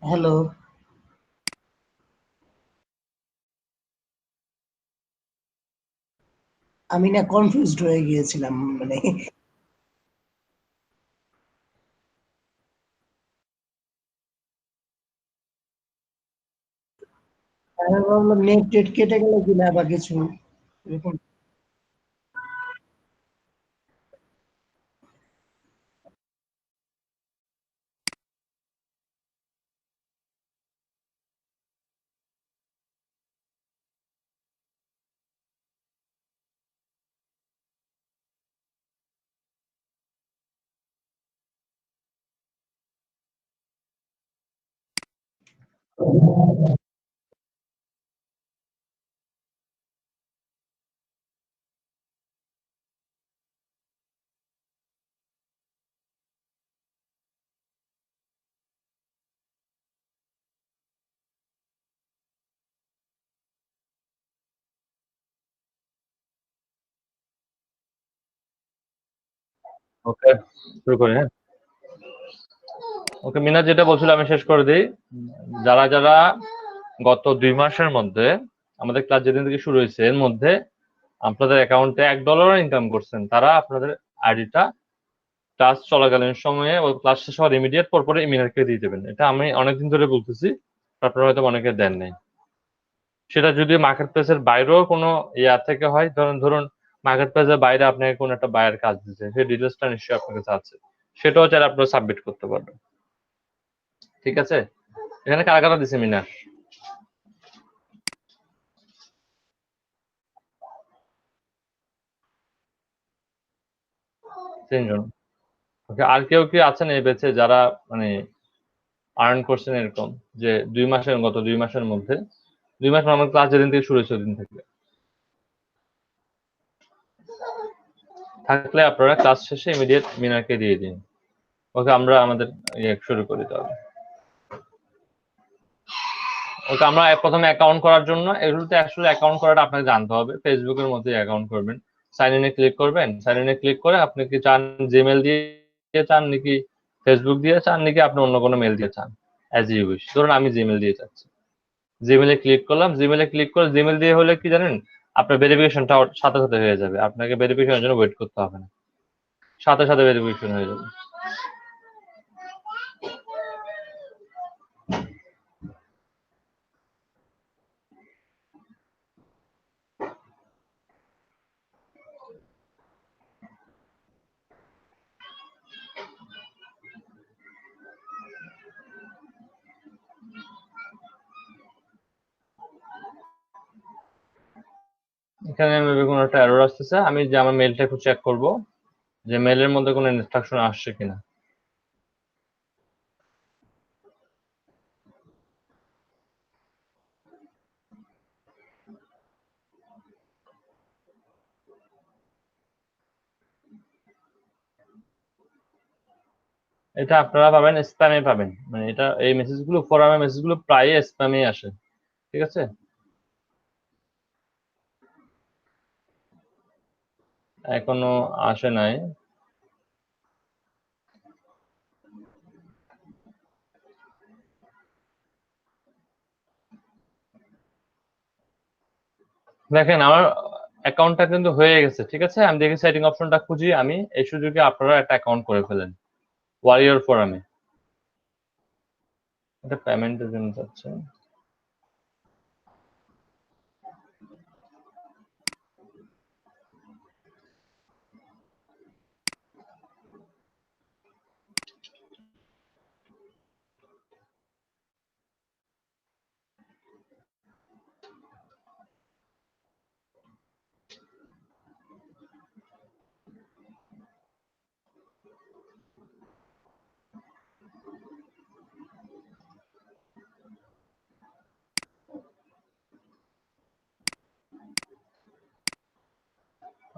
হ্যালো, আমি না কনফিউজড হয়ে গিয়েছিলাম, মানে আমি ভাবলাম নেট টেট কেটে গেল কিনা বা কিছু এরকম। ওকে, শুরু করি। হ্যাঁ, ওকে মিনা, যেটা বলছিল আমি শেষ করে দিই। যারা যারা গত 2 মাসের মধ্যে আমাদের ক্লাস যেদিন থেকে শুরু হয়েছে এর মধ্যে আপনাদের অ্যাকাউন্টে $1 ইনকাম করছেন, তারা আপনাদের আইডিটা ক্লাস চলাকালীন সময়ে ও ক্লাস শেষ হওয়ার ইমিডিয়েট পরপরে মিনারকে দিয়ে দেবেন। এটা আমি অনেকদিন ধরে বলতেছি, আপনারা হয়তো অনেকে দেন নাই। সেটা যদি মার্কেট প্লেসের বাইরেও কোনো ইয়া থেকে হয়, ধরুন মার্কেট প্লেসের বাইরে আপনাকে কোনো একটা বায়ার কাজ দিচ্ছে, সেই ডিটেলসটা নিশ্চয়ই আপনার কাছে আছে, সেটাও চাইলে আপনারা সাবমিট করতে পারবেন। ঠিক আছে, এখানে কারা কারা দিছে মিনার? তিনজন। ওকে, আর কেউ কি আছেন এই ব্যাচে যারা মানে আর্ন করছেন এরকম, যে গত 2 মাসের মধ্যে 2 মাস আমার ক্লাস যেদিন থেকে শুরু হয়েছে ওদিন থেকে? থাকলে আপনারা ক্লাস শেষে ইমিডিয়েট মিনারকে দিয়ে দিন। ওকে, আমরা আমাদের শুরু করি তাহলে। ওকে, আমরা প্রথমে অ্যাকাউন্ট করার জন্য, এগুলোতে আসলে অ্যাকাউন্ট করাটা আপনাকে জানতে হবে। ফেসবুকের মধ্যে অ্যাকাউন্ট করবেন, সাইন ইনে ক্লিক করবেন। সাইন ইনে ক্লিক করে আপনি কি চান জিমেল দিয়ে চান নাকি ফেসবুক দিয়ে চান নাকি আপনি অন্য কোনো মেল দিয়ে চান, অ্যাজ ইউ উইশ। ধরুন আমি জিমেল দিয়ে চাচ্ছি, জিমেলে ক্লিক করলাম। জিমেলে ক্লিক করে জিমেল দিয়ে হলে কি জানেন, আপনার ভেরিফিকেশনটা সাথে সাথে হয়ে যাবে, আপনাকে ভেরিফিকেশনের জন্য ওয়েট করতে হবে না, সাথে সাথে ভেরিফিকেশন হয়ে যাবে। এখানে মেবি কোনো একটা এরর আসতেছে, আমি যে আমার মেলটা একটু চেক করব যে মেলের মধ্যে কোনো ইনস্ট্রাকশন আসছে কিনা। এটা আপনারা পাবেন স্প্যামে পাবেন, মানে এটা এই মেসেজগুলো, ফোরামের মেসেজগুলো প্রায় স্প্যামে আসে। ঠিক আছে, এখনো আসে নাই। দেখেন আমার অ্যাকাউন্টটা কিন্তু হয়ে গেছে। ঠিক আছে, আমি দেখি সেটিং অপশনটা খুঁজি, আমি এই সুযোগে আপনারা একটা অ্যাকাউন্ট করে ফেলেন ওয়ারিয়র ফোরামে। এটা পেমেন্টের জন্য যাচ্ছে।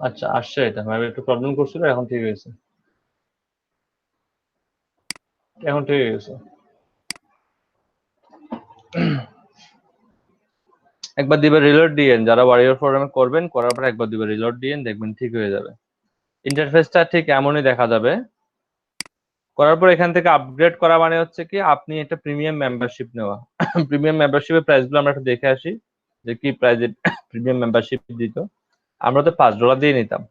আচ্ছা, আসছে। এটা ভাবে একটু প্রবলেম করছিল, এখন ঠিক হয়েছে, এখন ঠিক হয়ে গেছে। একবার দিবে রিলোড দিয়েন, যারা ওয়ারিয়র ফোরামে করবেন, করার পর একবার দিবে রিলোড দিয়েন, দেখবেন ঠিক হয়ে যাবে। ইন্টারফেসটা ঠিক এমনই দেখা যাবে। করার পর এখান থেকে আপগ্রেড করা মানে হচ্ছে কি আপনি একটা প্রিমিয়াম মেম্বারশিপ নেওয়া। প্রিমিয়াম মেম্বারশিপের প্রাইসগুলো আমরা একটু দেখে আসি যে কি প্রাইজে প্রিমিয়াম মেম্বারশিপ দিত। আমরা তো $5 দিয়ে নিতাম।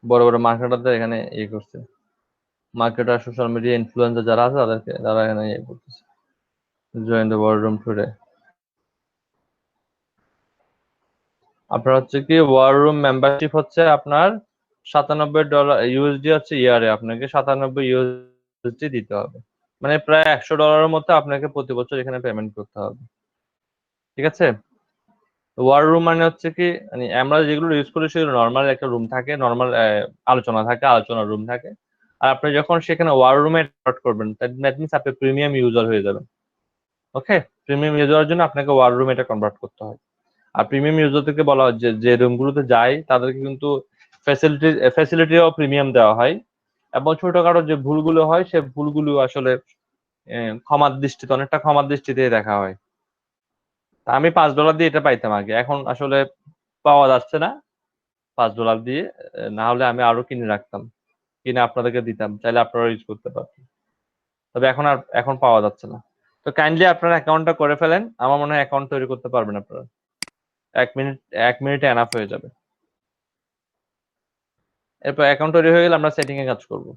বড় বড় মার্কেটারদের এখানে ইয়ে করছে, মার্কেটার সোশ্যাল মিডিয়া ইনফ্লুয়েন্সার যারা আছে তারা এখানে ইয়ে করতেছে, join the war room today. আপনার হচ্ছে কি ওয়ার রুম মেম্বারশিপ হচ্ছে আপনার $97 ইউএসডি হচ্ছে ইয়ারে, আপনাকে 97 ইউএসডি দিতে হবে, মানে প্রায় $100 মতো আপনাকে প্রতি বছর এখানে পেমেন্ট করতে হবে। ঠিক আছে? ওয়ার রুম মানে হচ্ছে কি, মানে আমরা যেগুলো ইউজ করি সেগুলো নর্মাল একটা রুম থাকে, নর্মাল আলোচনা থাকে, আলোচনার রুম থাকে। আর আপনি যখন সেখানে ওয়ার রুমে স্টার্ট করবেন দ্যাট মিনস আপনি প্রিমিয়াম ইউজার হয়ে যাবেন। ওকে, প্রিমিয়াম ইউজারের জন্য আপনাকে ওয়ার রুম এটা কনভার্ট করতে হয়। আর প্রিমিয়াম ইউজারদেরকে বলা হয় যে রুমগুলোতে যায় তাদেরকে কিন্তু ফ্যাসিলিটিও প্রিমিয়াম দেওয়া হয়, এবং ছোটখাটো যে ভুলগুলো হয় সে ভুলগুলো আসলে ক্ষমার দৃষ্টিতে, অনেকটা ক্ষমার দৃষ্টিতে দেখা হয়। তা আমি $5 দিয়ে এটা পাইতাম আগে, এখন আসলে পাওয়া যাচ্ছে না $5 দিয়ে। না হলে আমি আরো কিনে রাখতাম, কিনে আপনাদেরকে দিতাম, চাইলে আপনারা ইউজ করতে পারতেন। তবে এখন পাওয়া যাচ্ছে না। তো কাইন্ডলি আপনারা অ্যাকাউন্টটা করে ফেলেন, আমার মনে হয় অ্যাকাউন্ট তৈরি করতে পারবেন আপনারা। 1 মিনিটে এনাফ হয়ে যাবে। এরপর অ্যাকাউন্ট তৈরি হয়ে গেলে আমরা সেটিং এ কাজ করব।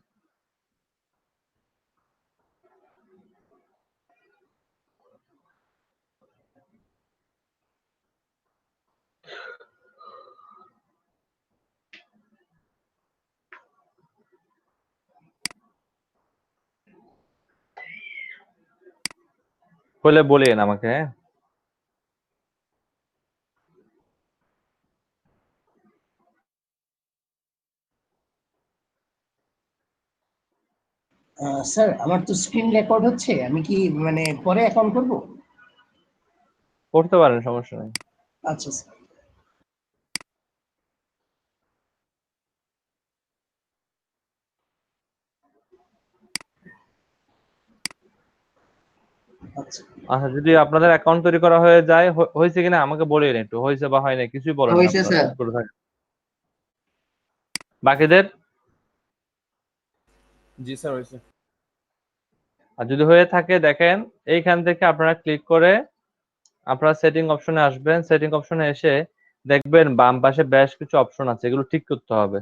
হলে বলিয়েন আমাকে, হ্যাঁ? স্যার আমার তো স্ক্রিন রেকর্ড হচ্ছে, আমি কি মানে পরে অ্যাকাউন্ট করব? করতে পারেন, সমস্যা নেই। আচ্ছা স্যার। আচ্ছা আচ্ছা, যদি আপনাদের অ্যাকাউন্ট তৈরি করা হয়ে যায়, হয়েছে কিনা আমাকে বলিয়েন একটু, হয়েছে বা হয় না কিছুই বলেন না হয়েছে আপনারা, স্যার। চুপ করে থাকেন। বাকিদের? জি স্যার হয়েছে। আর যদি হয়ে থাকে দেখেন, এইখান থেকে আপনারা ক্লিক করে আপনারা সেটিং অপশনে আসবেন। সেটিং অপশনে এসে দেখবেন বাম পাশে বেশ কিছু অপশন আছে, এগুলো ঠিক করতে হবে।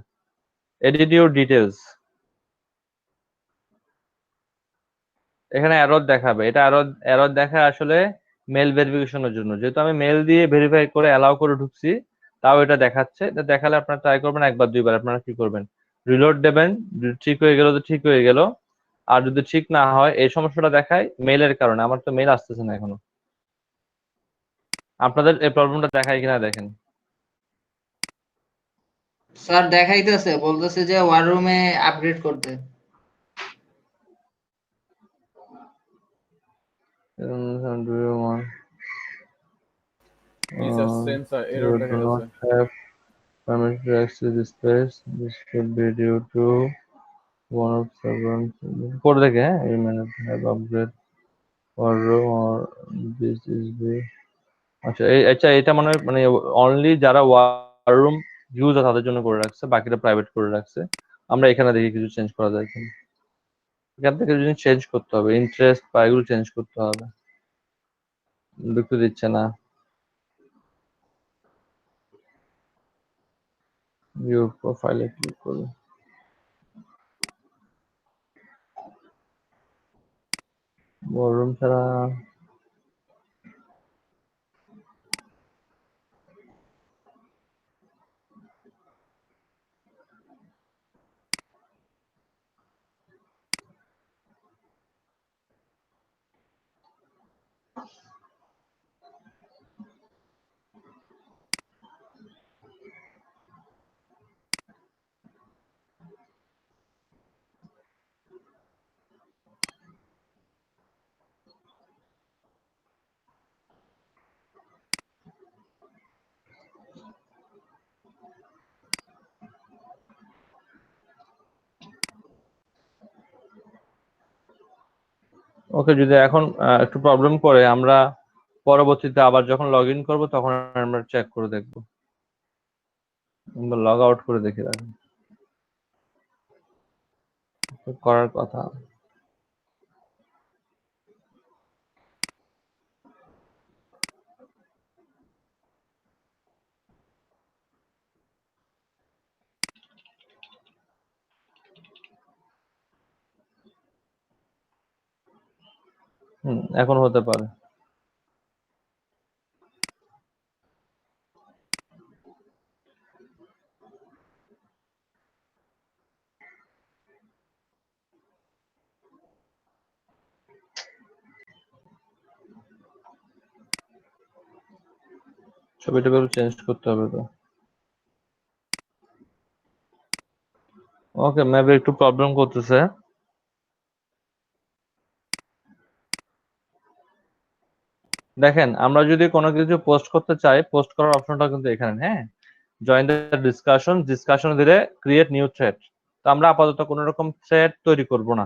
এডিট ইউর ডিটেলস, এখানে এরর দেখাবে। এটা এরর দেখায় আসলে মেল ভেরিফিকেশনের জন্য, যেহেতু আমি মেল দিয়ে ভেরিফাই করে অ্যালাউ করে ঢুকছি, তাও এটা দেখাচ্ছে। এটা দেখালে আপনারা ট্রাই করবেন একবার দুইবার, আপনারা কি করবেন, রিলোড দেবেন। যদি ঠিক হয়ে গেল তো ঠিক হয়ে গেল, আর যদি ঠিক না হয়, এই সমস্যাটা দেখায় মেইলের কারণে। আমার তো মেইল আসতেছে না এখনো। আপনাদের এই প্রবলেমটা দেখায় কিনা দেখেন। স্যার দেখাইতেছে, বলতেছে যে ওয়ার রুমে আপগ্রেড করতে। Do you want G sir same sir error you দেখা do not যাচ্ছে। have permission to access this page. This could be due to one of several. পড়ে দেখে, হ্যাঁ, you may not have upgrade or room or this is the. আচ্ছা এটা মনে হয় মানে অনলি যারা ওয়ার রুম ইউজার তাদের জন্য করে রাখছে, বাকিটা প্রাইভেট করে রাখছে। আমরা এখানে দেখি কিছু চেঞ্জ করা যায় কিনা। এখান থেকে যদি চেঞ্জ করতে হবে, ইন্টারেস্ট বা এগুলো চেঞ্জ করতে হবে। ঢুকতে দিচ্ছে না। ইউর প্রোফাইলে ক্লিক করুন। ওয়ার রুম ছাড়া ওকে, যদি এখন একটু প্রবলেম করে আমরা পরবর্তীতে আবার যখন লগ ইন করবো তখন আমরা চেক করে দেখবো, লগ আউট করে দেখে রাখবো, করার কথা। এখন হতে পারে। ছবিটা চেঞ্জ করতে হবে তো। ওকে, মেবি একটু প্রবলেম করতেছে। দেখেন, আমরা যদি কোনো কিছু পোস্ট করতে চাই, পোস্ট করার অপশনটা কিন্তু এখানে। হ্যাঁ, জয়েন দ্য ডিসকাশন দিলে ক্রিয়েট নিউ থ্রেড। তো আমরা আপাতত কোনো রকম থ্রেড তৈরি করব না,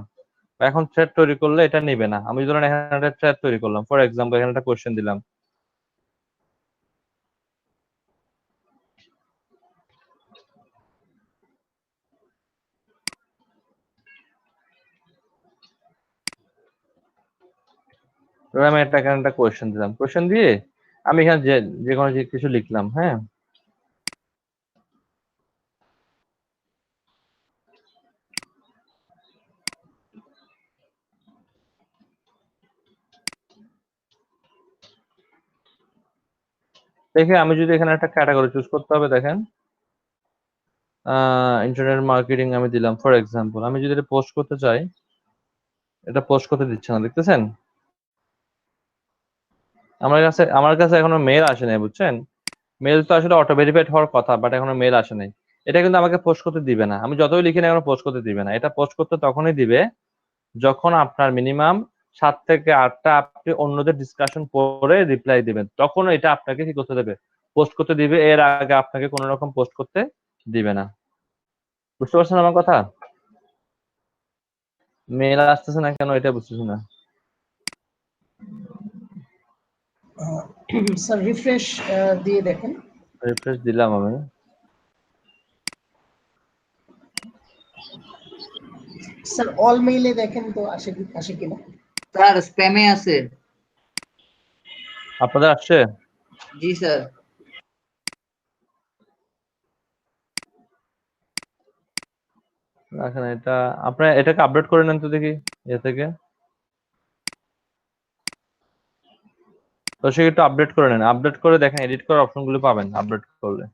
এখন থ্রেড তৈরি করলে এটা নেবে না। আমি ধরেন এখানে একটা থ্রেড তৈরি করলাম, ফর এক্সাম্পল এখানে একটা কোশ্চেন দিলাম, আমি এখানে একটা কোশ্চেন দিলাম, কোশ্চেন দিয়ে আমি এখানে যে কোনো কিছু লিখলাম। হ্যাঁ, দেখে আমি যদি এখানে একটা ক্যাটাগরি চুজ করতে হবে, দেখেন ইন্টারনেট মার্কেটিং আমি দিলাম ফর এক্সাম্পল। আমি যদি এটা পোস্ট করতে চাই, এটা পোস্ট করতে দিচ্ছে না, দেখতেছেন? আমার কাছে এখনো মেল আসে নাই, বুঝছেন? মেল তো আসলে অটো ভেরিফাইড হওয়ার কথা, বাট এখনো মেল আসে নাই। এটা কিন্তু আমাকে পোস্ট করতে দিবে না, আমি যতই লিখি না এখনো পোস্ট করতে দিবে না। এটা পোস্ট করতে তখনই দিবে যখন আপনার মিনিমাম 7 থেকে 8টা আপনি অন্যদের ডিসকাশন পড়ে রিপ্লাই দিবেন, তখন এটা আপনাকে কি করতে দেবে, পোস্ট করতে দিবে। এর আগে আপনাকে কোনো রকম পোস্ট করতে দিবে না। বুঝতে পারছেন আমার কথা? মেল আসতেছে না কেন এটা বুঝতেছি না। স্যার রিফ্রেশ দিয়ে দেখেন। রিফ্রেশ দিলাম আমি। স্যার অল মেইলে দেখেন তো আসে কিনা। স্যার স্প্যামে আছে। আপনাদের আসছে? জি স্যার। রাখেন এটা, আপনারা এটাকে আপডেট করে নেন তো দেখি এ থেকে। তো সে একটু আপডেট করে নেন, আপডেট করে দেখেন এডিট করার অপশনগুলো পাবেন আপডেট করলে।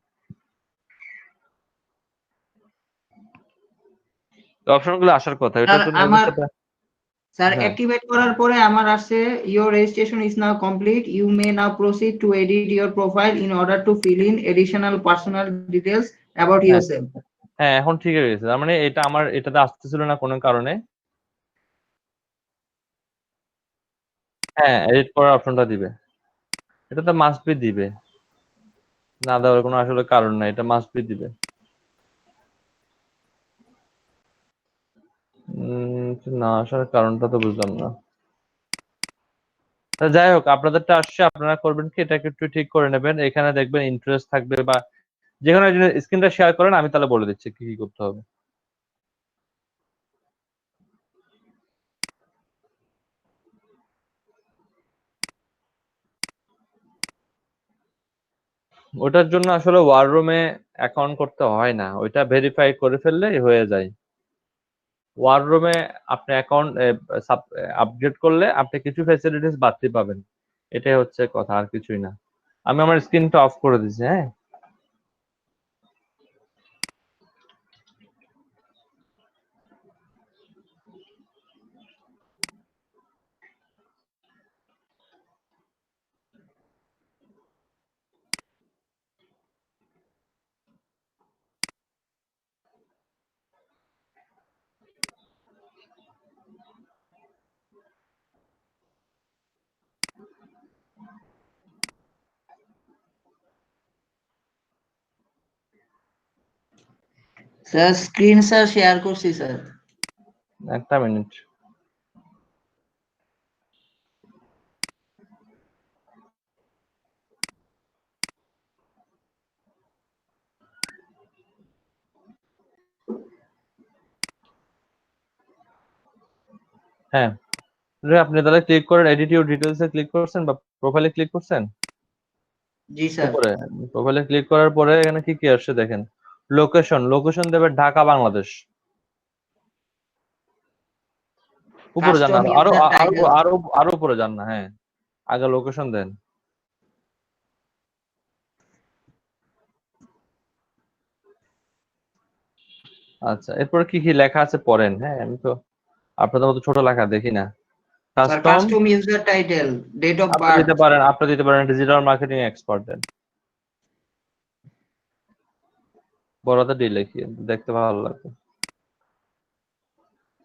অপশনগুলো আসার কথা, এটা স্যার তো আমার স্যার হ্যাঁ অ্যাক্টিভেট করার পরে আমার আসছে your registration is now complete, you may now proceed to edit your profile in order to fill in additional personal details about হ্যাঁ ইয়োরসেলফ। হ্যাঁ, এখন ঠিক হয়ে গেছে। তার মানে এটা আমার এটাতে আসতেছিল না কোনো কারণে। হ্যাঁ, এডিট করার অপশনটা দিবে, এটা তো মাস্ট বি দিবে, না দেওয়ার কোনো আসলে কারণ নাই, এটা মাস্ট বি দিবে। না আসার কারণটা তো বুঝলাম না। যাই হোক, আপনাদেরটা আসছে, আপনারা করবেন কি এটাকে একটু ঠিক করে নেবেন। এখানে দেখবেন ইন্টারেস্ট থাকবে বা যেখানে স্ক্রিনটা শেয়ার করেন, আমি তাহলে বলে দিচ্ছি কি কি করতে হবে। ওটার জন্য আসলে ওয়ার রুমে অ্যাকাউন্ট করতে হয় না, ওইটা ভেরিফাই করে ফেললেই হয়ে যায়। ওয়ার রুমে আপনি অ্যাকাউন্ট আপডেট করলে আপনি কিছু ফ্যাসিলিটিস বাড়তি পাবেন, এটাই হচ্ছে কথা, আর কিছুই না। আমি আমার স্ক্রিনটা অফ করে দিচ্ছি। হ্যাঁ, স্যার স্ক্রিন স্যার শেয়ার করছি স্যার। একটা মিনিট। হ্যাঁ, আপনি তাহলে ক্লিক করেন, edit your details A click করছেন বা প্রোফাইলে ক্লিক করছেন জি স্যার। উপরে। প্রোফাইলে ক্লিক করার পরে এখানে কি কি আসছে দেখেন। লোকেশন দেবে ঢাকা বাংলাদেশ। উপরে যান, কাস্টম আরো আরো ইউজার আরো টাইটেল। আরো আরো উপরে যান না। হ্যাঁ, আগে লোকেশন দেন। আচ্ছা, এরপর কি কি লেখা আছে পড়েন। হ্যাঁ, আমি তো আপনাদের মতো ছোট লেখা দেখি না। Sir custom custom user title, date of আপনি বার্থ। দিতে পারেন, ডিজিটাল মার্কেটিং এক্সপার্ট দেন। বড়হাতে ডি লিখি, দেখতে ভালো লাগবে।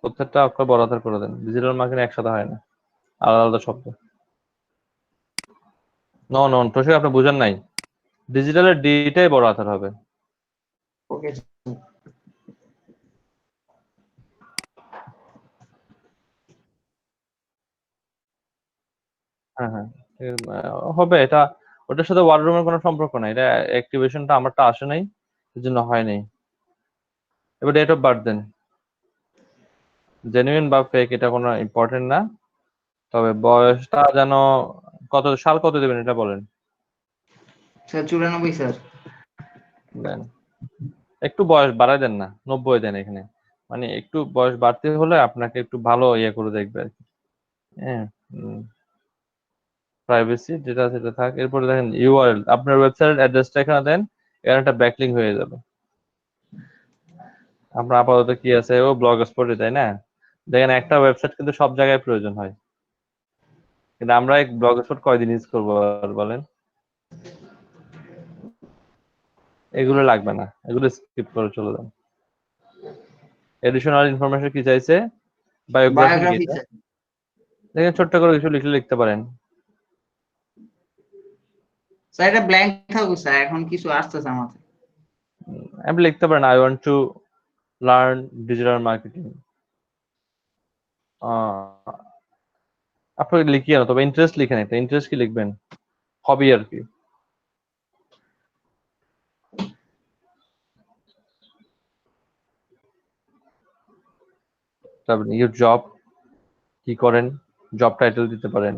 প্রত্যেকটা অক্ষর বড় হাতের করে দেন। ডিজিটাল মার্কেটিং একসাথে হয় না, আলাদা আলাদা শব্দ। নন তোষক আপনি বুঝেন নাই, ডিজিটালের ডিটাই বড় হাতের হবে। ওকে। হ্যাঁ হ্যাঁ, হবে এটা। ওটার সাথে ওয়ার রুমের কোনো সম্পর্ক নাই, এটা অ্যাক্টিভেশনটা আমারটা আসে নাই, এর জন্য হয় নাই। এবার ডেট অফ বার্থ দেন। জেনুইন বা ফেক এটা কোনো ইম্পর্টেন্ট না, তবে বয়সটা যেন কত সাল কত দেবেন এটা বলেন। Sir 94 sir. দেন একটু বয়স বাড়াই দেন না, 90 দেন এখানে। মানে একটু বয়স বাড়তে হলে আপনাকে একটু ভালো ইয়ে করে দেখবে আর কি। হ্যাঁ, প্রাইভেসি যেটা সেটা থাক। এরপরে দেখেন ইউআরএল, আপনার ওয়েবসাইট অ্যাড্রেসটা এখানে দেন, এখানে একটা ব্যাকলিঙ্ক হয়ে যাবে। আপনার আপাতত কি আছে, ও ব্লগ স্পটে, তাই না? দেখেন একটা ওয়েবসাইট কিন্তু সব জায়গায় প্রয়োজন হয়, কিন্তু আমরা এক ব্লগ স্পট কয়দিন ইউজ করবো আর বলেন। এগুলো লাগবে না, এগুলো স্কিপ করে চলে যান। এডিশনাল ইনফরমেশন কি চাইছে, বায়োগ্রাফি কি বায়োগ্রাফি এটা? স্যার। দেখেন ছোট্ট করে কিছু লিখলে লিখতে পারেন। স্যার এটা ব্ল্যাঙ্ক থাকুক স্যার, এখন কিছু আসতেছে আমাদের। আপনি লিখতে পারেন I want to learn digital marketing. আপনি লিখিয়ে না, তবে ইন্টারেস্ট লিখেন, একটা ইন্টারেস্ট কি লিখবেন, হবি আর কি। তারপর ইউর জব কি করেন, জব টাইটেল দিতে পারেন।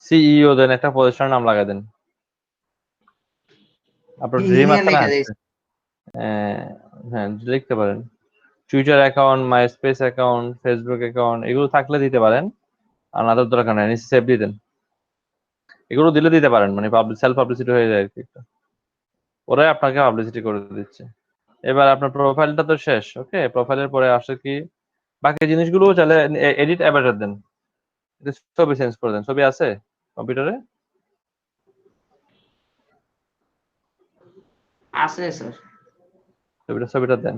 সিইও দেন, একটা প্রতিষ্ঠানের নাম লাগাই দেন। আপনার ড্রিম হিনিয়া আছে না? লেখা যায়। হ্যাঁ, লিখতে পারেন। Twitter account, MySpace account, Facebook account, এগুলো থাকলে দিতে পারেন, আর নাদের দরকার নাই, সেভ দিয়ে দেন। এগুলো দিলে দিতে পারেন, মানে সেলফ পাবলিসিটি হয়ে যায় আর কি, ওরাই আপনাকে পাবলিসিটি করে দিচ্ছে। এবার আপনার প্রোফাইলটা তো শেষ, ওকে। প্রোফাইলের পরে আসে কি, বাকি জিনিসগুলো চাইলে এডিট অ্যাভাটার দেন, ছবি চেঞ্জ করে দেন। ছবি আছে কম্পিউটারে? আছে স্যার। ছবিটা দেন,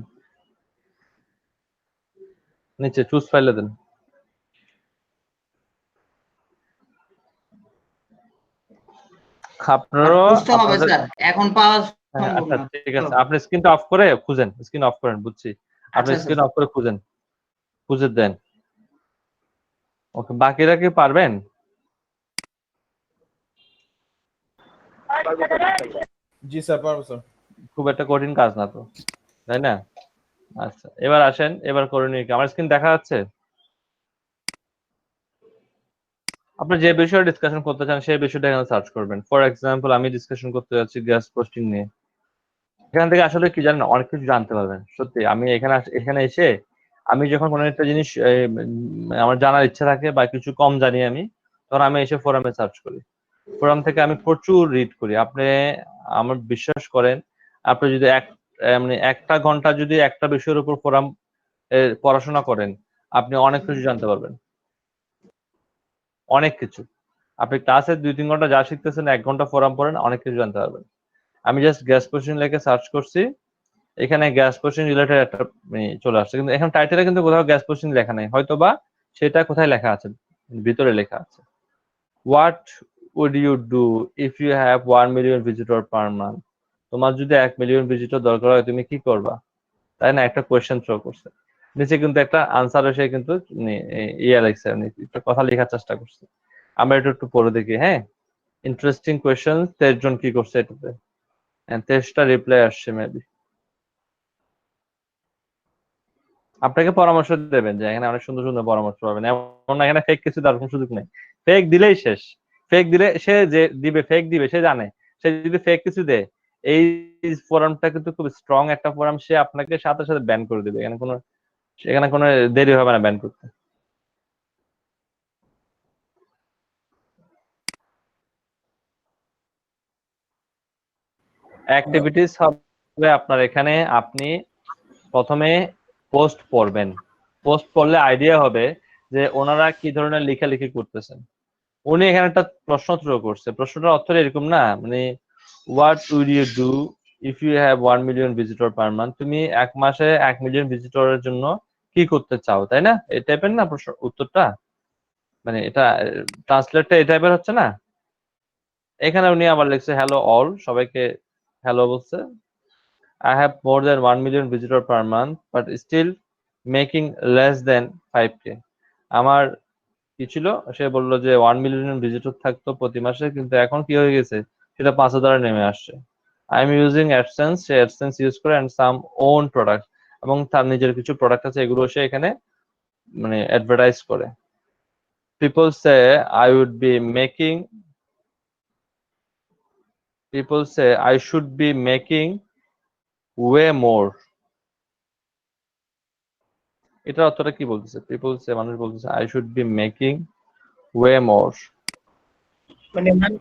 নিচে চুজ ফাইলে দেন। আপনারও খুঁজতে হবে আপনাদের, স্যার, এখন পাওয়া হ্যাঁ, সম্ভব আচ্ছা না। ঠিক আছে, আপনি স্ক্রিনটা অফ করে খুঁজেন, স্ক্রিন অফ করেন, বুঝছি। আপনি আচ্ছা স্ক্রিন স্যার। অফ করে খুঁজেন, খুঁজে দেন। ওকে, বাকিরা কি পারবেন? জি স্যার, পারবো স্যার। খুব একটা কঠিন কাজ না তো, তাই না? আচ্ছা, এবার আসেন, এবার করণীয় কি, আমার স্ক্রিন দেখা যাচ্ছে? আপনি যে বিষয়ে ডিসকাশন করতে চান সেই বিষয়টা এখানে সার্চ করবেন। ফর এক্সাম্পল, আমি ডিসকাশন করতে যাচ্ছি গ্যাস পোস্টিং নিয়ে। এখান থেকে আসলে কি জানেন, অনেক কিছু জানতে পারবেন। সত্যি, আমি এখানে এসে আমি যখন কোনো একটা জিনিস আমার জানার ইচ্ছা থাকে বা কিছু কম জানি আমি, তখন আমি এসে ফোরামে সার্চ করি। ফোরাম থেকে আমি প্রচুর রিড করি। আপনি আমার বিশ্বাস করেন, আপনি যদি মানে একটা ঘন্টা যদি একটা বিষয়ের উপর ফোরাম পড়াশোনা করেন, আপনি অনেক কিছু জানতে পারবেন, অনেক কিছু। আপনি ক্লাসে 2-3 ঘন্টা যা শিখতেছেন, 1 ঘন্টা ফোরাম পড়েন, অনেক কিছু জানতে পারবেন। আমি জাস্ট গ্যাস কোশ্চেন লিখে সার্চ করছি, এখানে গ্যাস কোশ্চেন রিলেটেড একটা চলে আসছে, কিন্তু এখানে টাইটেলে কিন্তু কোথাও গ্যাস কোশ্চেন লেখা নাই, হয়তো বা সেটা কোথায় লেখা আছে, ভিতরে লেখা আছে। What would you do if you have 1 million visitor per month? তোমার যদি 1 মিলিয়ন ভিজিটর দরকার হয়, তুমি কি করবা? তাই না, একটা কোয়েশ্চেন থ্রো করছে, নিচে কিন্তু একটা আনসার এসে কিন্তু ইয়ে লেখছে, একটা কথা লেখার চেষ্টা করছে। আমরা এটা একটু পড়ে দেখি। হ্যাঁ, ইন্টারেস্টিং কোয়েশ্চেন, 23 জন কি করছে এটাতে, 23টা রিপ্লাই আসছে মেবি। আপনাকে পরামর্শ দেবেন যে এখানে অনেক সুন্দর সুন্দর পরামর্শ পাবেন, এমন না এখানে ফেক কিছু দেওয়ার কোনো সুযোগ নেই। ফেক দিলেই শেষ। ফেক দিলে সে যে দিবে, ফেক দিবে সে জানে, সে যদি ফেক কিছু দেয়, এই ফোরামটা কিন্তু খুব স্ট্রং একটা ফোরাম, সে আপনাকে সাথে সাথে ব্যান করে দিবে, এখানে কোনো দেরি হবে না ব্যান করতে। অ্যাক্টিভিটিস হবে আপনার এখানে, আপনি প্রথমে পোস্ট পড়বেন। পোস্ট পড়লে আইডিয়া হবে যে ওনারা কি ধরনের লেখালেখি করতেছেন। উনি এখানে একটা প্রশ্ন থ্রো করছে, প্রশ্নটার অর্থ এরকম না, মানে what would you do if you have 1 million visitor per month, তুমি এক মাসে 1 মিলিয়ন ভিজিটরের জন্য কি করতে চাও, তাই না? এই টাইপের না প্রশ্ন উত্তরটা, মানে এটা ট্রান্সলেটটা এই টাইপের হচ্ছে না। এখানে উনি আবার লিখছে হ্যালো অল, সবাইকে হ্যালো বলছে। I have more than 1 million visitor per month, but still making less than 5K. আমার কি ছিল, সে বললো যে 1 মিলিয়ন ভিজিটর থাকতো প্রতি মাসে, কিন্তু এখন কি হয়ে গেছে, সেটা 5,000 নেমে আসছে। I am using AdSense, say AdSense use করে, অ্যান্ড সাম ওন প্রোডাক্ট, এবং তার নিজের কিছু প্রোডাক্ট আছে, এগুলো সে এখানে মানে অ্যাডভার্টাইজ করে। People say I would be making, people say I should be making way more. এটার অর্থটা কি বলতেছে? পিপল সে, মানুষ বলতেছে I should be making way more, মানে মানুষ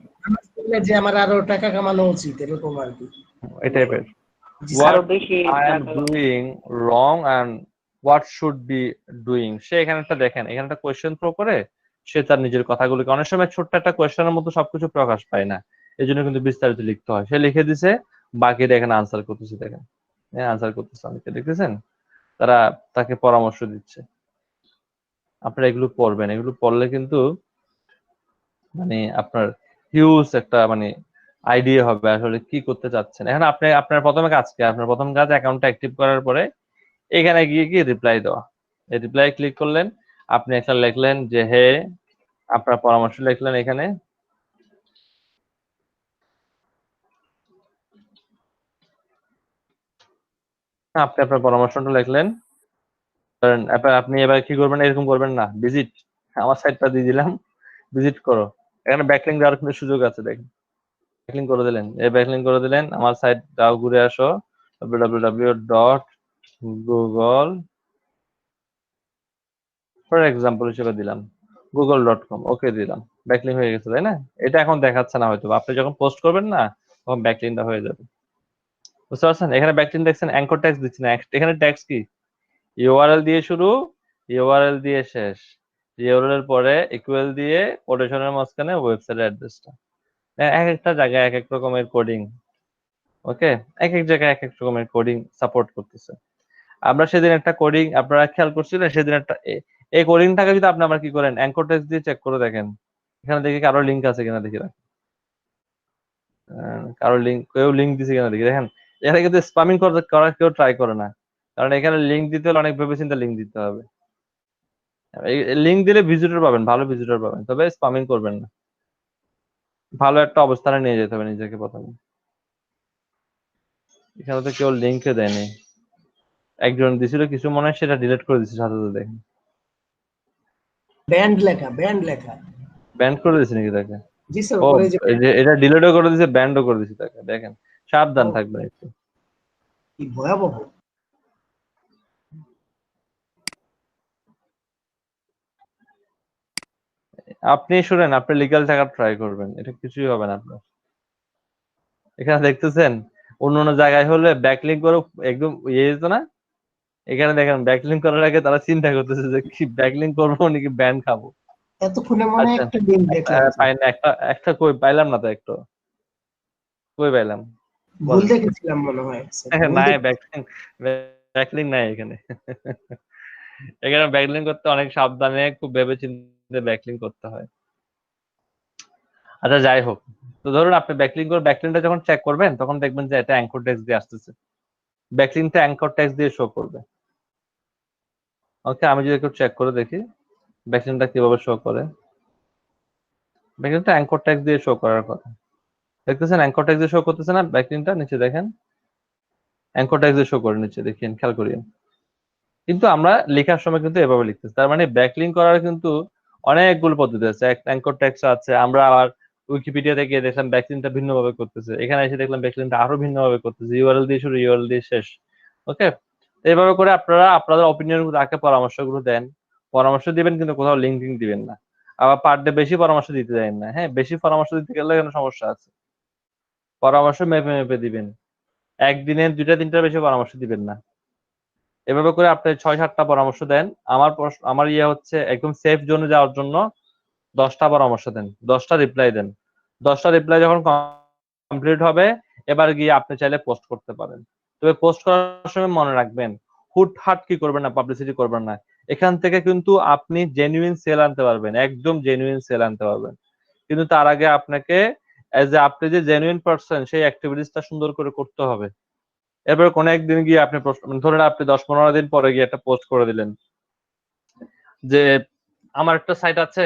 বললে যে আমার আরো টাকা কামানো উচিত, এরকম আর কি। এই টাইপের। জি What sir. I am doing wrong and what should be doing, সে এখানে একটা দেখেন, এখানে একটা কোয়েশ্চেন থ্রো করে সে তার নিজের কথাগুলোকে, অনেক সময় ছোট্ট একটা কোয়েশ্চেনের মধ্যে সবকিছু প্রকাশ পায় না, এই জন্য কিন্তু বিস্তারিত লিখতে হয়। সে লিখে দিছে, বাকিটা এখানে আনসার করতেছে, দেখেন হ্যাঁ আনসার করতেছে অনেকে, দেখতেছেন তারা তাকে পরামর্শ দিচ্ছে। আপনারা এগুলো পড়বেন, এগুলো পড়লে কিন্তু মানে আপনার হিউজ একটা মানে আইডিয়া হবে আসলে কি করতে চাচ্ছেন। এখন আপনি আপনার প্রথমে কাজ কি, আপনার প্রথম কাজ অ্যাকাউন্টটা অ্যাক্টিভ করার পরে এখানে গিয়ে কি রিপ্লাই দেওয়া। এই রিপ্লাই ক্লিক করলেন, আপনি একটা লিখলেন যে হে, আপনার পরামর্শ লিখলেন এখানে, আপনি আপনার পরামর্শটা লিখলেন। আপনি এবার কি করবেন, এরকম করবেন না, ভিজিট, আমার সাইটটা দিয়ে দিলাম, ভিজিট করো। এখানে ব্যাকলিং দেওয়ার কিন্তু সুযোগ আছে, দেখেন ব্যাকলিং করে দিলেন, এই ব্যাকলিং করে দিলেন, আমার সাইট দাও, ঘুরে আসো www.google, ফর এক্সাম্পল হিসেবে দিলাম google.com, ওকে দিলাম, ব্যাকলিং হয়ে গেছে, তাই না? এটা এখন দেখাচ্ছে না, হয়তো আপনি যখন পোস্ট করবেন না তখন ব্যাকলিংটা হয়ে যাবে, বুঝতে পারছেন? এখানে ব্যাকলিং দেখছেন, অ্যাঙ্কর ট্যাক্স দিচ্ছি না, এখানে ট্যাক্স কি, ইউআরএল দিয়ে শুরু, ইউআরএল দিয়ে শেষ, ইউআরএল এর পরে ইকুয়াল দিয়ে কোটেশনের মাঝখানে ওয়েবসাইটের অ্যাড্রেসটা। এক একটা জায়গায় এক এক রকমের কোডিং, ওকে, এক এক জায়গায় এক এক রকমের কোডিং সাপোর্ট করতেছে। আমরা সেদিন একটা কোডিং, আপনারা খেয়াল করছিলেন সেদিন একটা, এই কোডিংটাকে যদি আপনি আবার কি করেন, অ্যাঙ্কর টেক্সট দিয়ে চেক করে দেখেন, এখানে দেখি কারো লিঙ্ক আছে কিনা, দেখি কারো লিঙ্ক, কেউ লিঙ্ক দিছে কিনা দেখি, দেখেন এখানে কিন্তু স্পামিং করা কেউ ট্রাই করে না, কারণ এখানে লিঙ্ক দিতে হলে অনেক ভেবে চিন্তা লিঙ্ক দিতে হবে। লিঙ্ক দিলে ভিজিটর পাবেন, ভালো ভিজিটর পাবেন, তবে স্পামিং করবেন না, ভালো একটা অবস্থানে নিয়ে যেতে হবে নিজেকে প্রথমে। এখানে তো কেউ লিঙ্কে দেয়নি, একজন দিছিল কিছু, মনে হয় সেটা ডিলিট করে দিচ্ছে সাথে সাথে, দেখেন ব্যান্ড লেখা, ব্যান্ড লেখা। ব্যান করে দিচ্ছে নাকি তাকে? জি স্যার, ও, উপরে যে এটা ডিলিটও করে দিছে, ব্যান্ডও করে দিছে তাকে, দেখেন সাবধান ও, থাকবেন একটু। কি ভয়াবহ। আপনি শুনেন, আপনি লিগ্যাল থাকার ট্রাই করবেন, এটা কিছুই হবে না আপনার। এখানে দেখতেছেন অন্য অন্য জায়গায় হলে ব্যাকলিঙ্ক করে একদম ইয়ে যেত না, এখানে দেখেন ব্যাকলিঙ্ক করার আগে তারা চিন্তা করতেছে যে কি ব্যাকলিঙ্ক করবো নাকি ব্যান খাবো। এতক্ষণে মনে হয় আচ্ছা, একটা লিঙ্ক দেখলাম স্যার। পাই না, একটা একটা কই পাইলাম না তো, একটু কই পাইলাম ভুল বলেন। দেখেছিলাম মনে হয় স্যার, ভুল নাই, দেখে। ব্যাকলিঙ্ক নাই এখানে। এখানে ব্যাকলিঙ্ক করতে অনেক সাবধানে, খুব ভেবে চিন্তে ব্যাকলিঙ্ক করতে হয়। আচ্ছা যাই হোক, তো ধরুন আপনি ব্যাকলিংটা যখন চেক করবেন তখন দেখবেন যে এটা অ্যাঙ্কর টেক্সট দিয়ে আসতেছে, ব্যাকলিংটা অ্যাঙ্কর টেক্সট দিয়ে শো করবে। ওকে, আমি যদি একটু চেক করে দেখি ব্যাকলিংটা কিভাবে শো করে। ব্যাকলিংটা অ্যাঙ্কর টেক্সট দিয়ে শো করার কথা, দেখতেছেন অ্যাঙ্কর টেক্সট দিয়ে শো করতেছে না ব্যাকলিংটা, নিচে দেখেন অ্যাঙ্কর টেক্সট দিয়ে শো করে, নিচে দেখেন, খেয়াল করিয়েন। কিন্তু আমরা লেখার সময় কিন্তু এভাবে লিখতেছি। তার মানে ব্যাকলিঙ্ক করার কিন্তু অনেকগুলো পদ্ধতি আছে। অ্যাঙ্কর টেক্সট আছে, আমরা আবার উইকিপিডিয়াতে গিয়ে দেখলাম ব্যাকলিঙ্কটা ভিন্নভাবে করতেছে, এখানে এসে দেখলাম ব্যাকলিঙ্কটা আরো ভিন্নভাবে করতেছে, ইউআরএল দিয়ে শুরু, ইউআরএল দিয়ে শেষ। ওকে, এইভাবে করে আপনারা আপনাদের অপিনিয়ন গুলো রাখে পরামর্শগুলো দেন, পরামর্শ দিবেন কিন্তু কোথাও লিঙ্ক টিঙ্ক দিবেন না। আবার পার ডে বেশি পরামর্শ দিতে দেন না। হ্যাঁ, বেশি পরামর্শ দিতে গেলে এখানে সমস্যা আছে। পরামর্শ মেপে মেপে দিবেন, একদিনে 2টা 3টা বেশি পরামর্শ দিবেন না। এভাবে করে আপনি 6-7টা পরামর্শ দেন। আমার ইয়ে হচ্ছে একদম সেফ জোনে যাওয়ার জন্য 10টা পরামর্শ দেন, 10টা রিপ্লাই দেন। 10টা রিপ্লাই যখন কমপ্লিট হবে, এবার গিয়ে আপনি চাইলে পোস্ট করতে পারেন। তবে পোস্ট করার সময় মনে রাখবেন, হুটহাট কি করবেন না, পাবলিসিটি করবেন না। এখান থেকে কিন্তু আপনি জেনুইন সেল আনতে পারবেন, একদম জেনুইন সেল আনতে পারবেন। কিন্তু তার আগে আপনাকে আপনি যে জেনুইন পারসন, সেই অ্যাক্টিভিটিসটা সুন্দর করে করতে হবে। এরপর কোনো একদিন গিয়ে আপনি ধরেন আপনি 10-15 দিন পরে গিয়ে একটা পোস্ট করে দিলেন যে আমার একটা সাইট আছে,